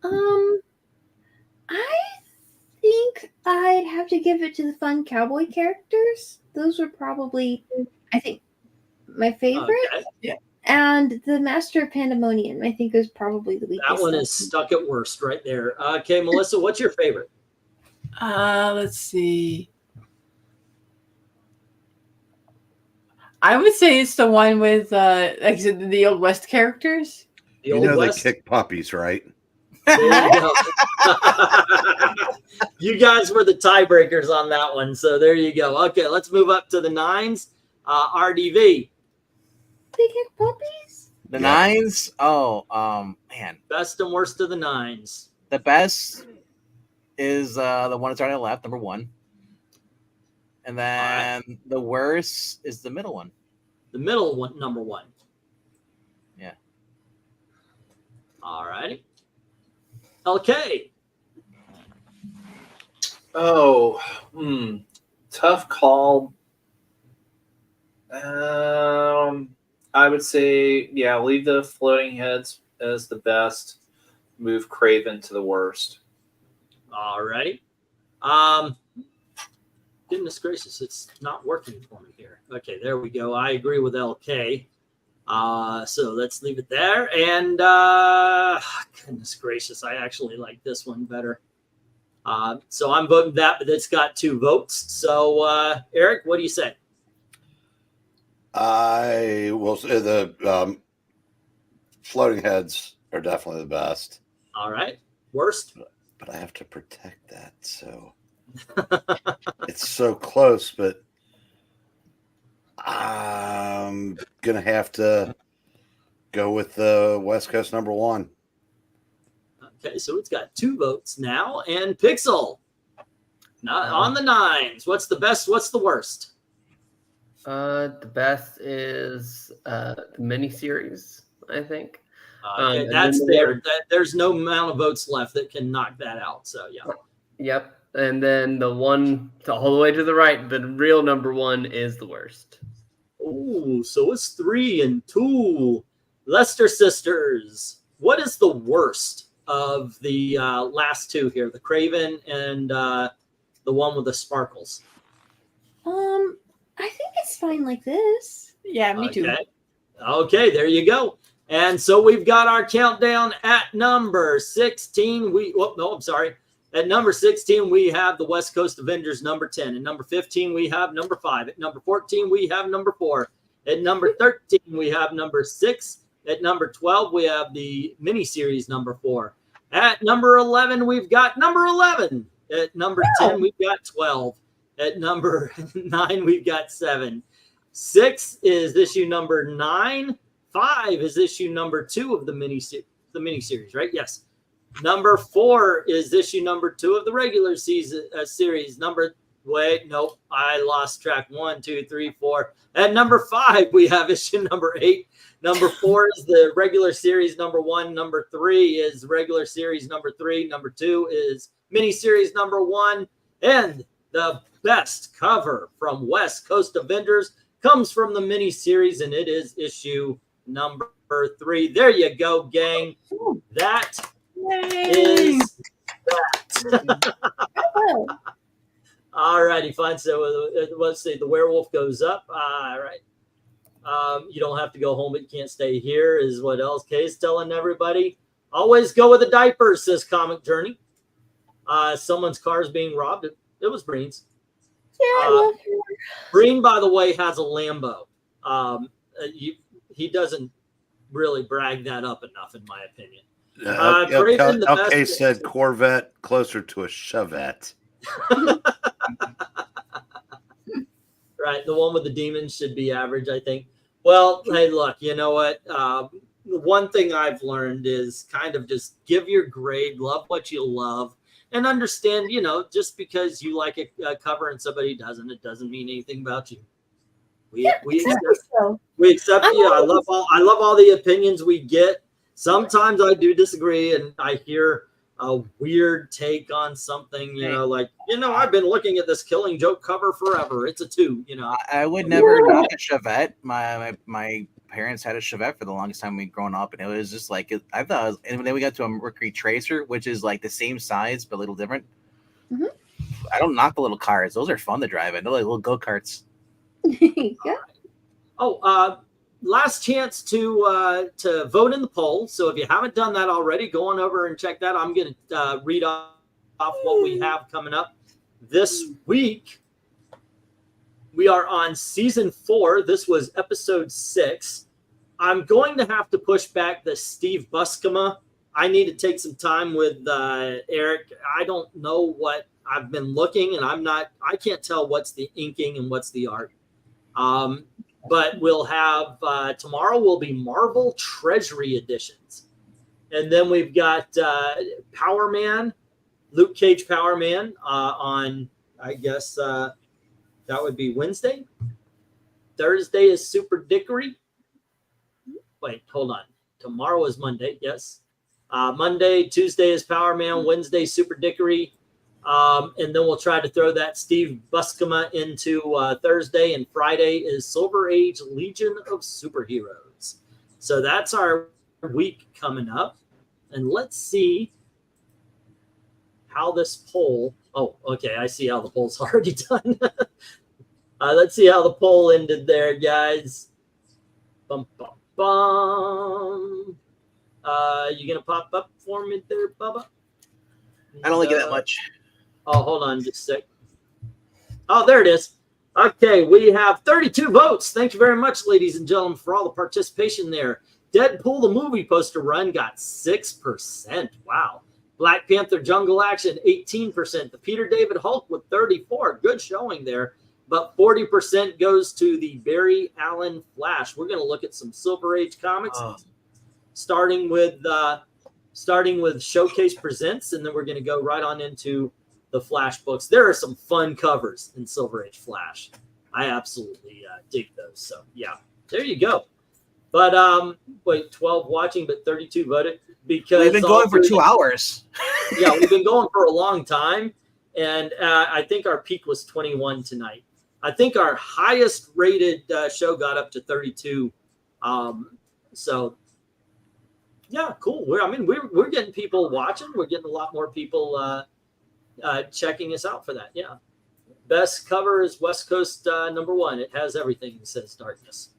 I think I'd have to give it to the fun cowboy characters. Those were probably, I think, my favorite. Okay. Yeah. And the Master of Pandemonium, I think, is probably the weakest. That one is stuck at worst right there. Okay, Melissa, what's your favorite? Let's see. I would say it's the one with, like I said, the Old West characters. The Old West? They kick puppies, right? There you go. You guys were the tiebreakers on that one, so there you go. Okay, let's move up to the 9s. RDV. They kick puppies? The 9s. Oh, man. Best and worst of the 9s. The best is the one that's right on the left, number 1. And then the worst is the middle one. The middle one, number 1. Yeah. All righty. Okay. Oh, tough call. I would say, yeah, leave the floating heads as the best. Move Craven to the worst. All righty. Goodness gracious, it's not working for me here. Okay, there we go. I agree with LK. So let's leave it there. And goodness gracious, I actually like this one better. So I'm voting that, but it's got 2 votes. So Eric, what do you say? I will say the floating heads are definitely the best. All right. Worst? But I have to protect that, so it's so close, but I'm gonna have to go with the West Coast #1. Okay, so it's got 2 votes now. And Pixel, not on the 9s. What's the best? What's the worst? The best is the miniseries, I think. Okay, that's there. There's no amount of votes left that can knock that out. So yeah. Yep. And then the one all the way to the right, the real #1 is the worst. Oh, so it's 3 and 2. Lester Sisters. What is the worst of the last 2 here? The Craven and the one with the sparkles. I think it's fine like this. Yeah, me too. Okay, there you go. And so we've got our countdown at number 16. At number 16, we have the West Coast Avengers #10. At number 15, we have number 5. At number 14, we have number 4. At number 13, we have number 6. At number 12, we have the miniseries number 4. At number 11, we've got number 11. At number 10, we've got 12. At number 9, we've got 7. 6 is issue number 9. 5 is issue number 2 of the miniseries, right? Yes. Number 4 is issue number 2 of the regular season series. I lost track. 1, 2, 3, 4. At number 5, we have issue number 8. Number 4 is the regular series number 1. Number 3 is regular series number 3. Number 2 is miniseries number 1. And the best cover from West Coast Avengers comes from the miniseries, and it is issue number 3. There you go, gang. That is that. All righty, fine. So let's see. The werewolf goes up. All right. You don't have to go home, but you can't stay here, is what LK is telling everybody. Always go with a diaper, says Comic Journey. Someone's car is being robbed. It was Breen's. Yeah, Breen, by the way, has a Lambo. He doesn't really brag that up enough, in my opinion. LK said Corvette closer to a Chevette. Right, the one with the demons should be average, I think. Well, hey, look, you know what? The one thing I've learned is kind of just give your grade, love what you love, and understand, just because you like a cover and somebody doesn't, it doesn't mean anything about you. We accept you. I love all the opinions we get. Sometimes I do disagree, and I hear a weird take on something, I've been looking at this Killing Joke cover forever. It's a 2, I would never knock a Chevette. My parents had a Chevette for the longest time we'd grown up, and it was just like, I thought it was, and then we got to a Mercury Tracer, which is like the same size but a little different. Mm-hmm. I don't knock the little cars. Those are fun to drive. I know, like little go-karts. Yeah. Last chance to vote in the poll. So if you haven't done that already, go on over and check that. I'm going to read off what we have coming up this week. We are on season 4. This was episode 6. I'm going to have to push back the Steve Buscema. I need to take some time with Eric. I don't know what I've been looking, and I can't tell what's the inking and what's the art. But we'll have tomorrow will be Marvel Treasury editions. And then we've got Power Man, Luke Cage Power Man on, I guess, that would be Wednesday. Thursday is Super Dickory. Wait, hold on. Tomorrow is Monday, yes. Monday, Tuesday is Power Man, Wednesday, Super Dickory. And then we'll try to throw that Steve Buscema into Thursday, and Friday is Silver Age Legion of Superheroes. So that's our week coming up. And let's see how this poll. Oh, okay. I see how the poll's already done. Let's see how the poll ended there, guys. Bum, bum, bum. You going to pop up for me there, Bubba? I don't like it that much. Oh, hold on just a sec. Oh, there it is. Okay, we have 32 votes. Thank you very much, ladies and gentlemen, for all the participation there. Deadpool, the movie poster run, got 6%. Wow. Black Panther Jungle Action, 18%. The Peter David Hulk with 34. Good showing there. But 40% goes to the Barry Allen Flash. We're going to look at some Silver Age comics, starting with Showcase Presents, and then we're going to go right on into the Flash books. There are some fun covers in Silver Age Flash. I absolutely dig those. So, yeah, there you go. But, wait, 12 watching, but 32 voted. Because we've been going for 2 hours. Yeah, we've been going for a long time. And I think our peak was 21 tonight. I think our highest rated show got up to 32. So, yeah, cool. We're getting people watching. We're getting a lot more people checking us out for that. Yeah. Best cover is West Coast #1. It has everything, says Darkness,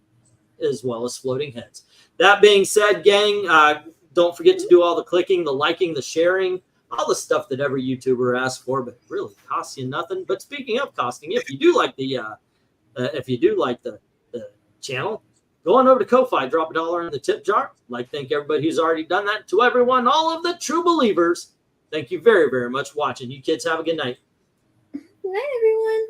as well as Floating Heads. That being said, gang, don't forget to do all the clicking, the liking, the sharing, all the stuff that every YouTuber asks for, but really costs you nothing. But speaking of costing, if you do like the channel, go on over to Ko-Fi, drop $1 in the tip jar. Thank everybody who's already done that. To everyone, all of the true believers, thank you very, very much for watching. You kids have a good night. Good night, everyone.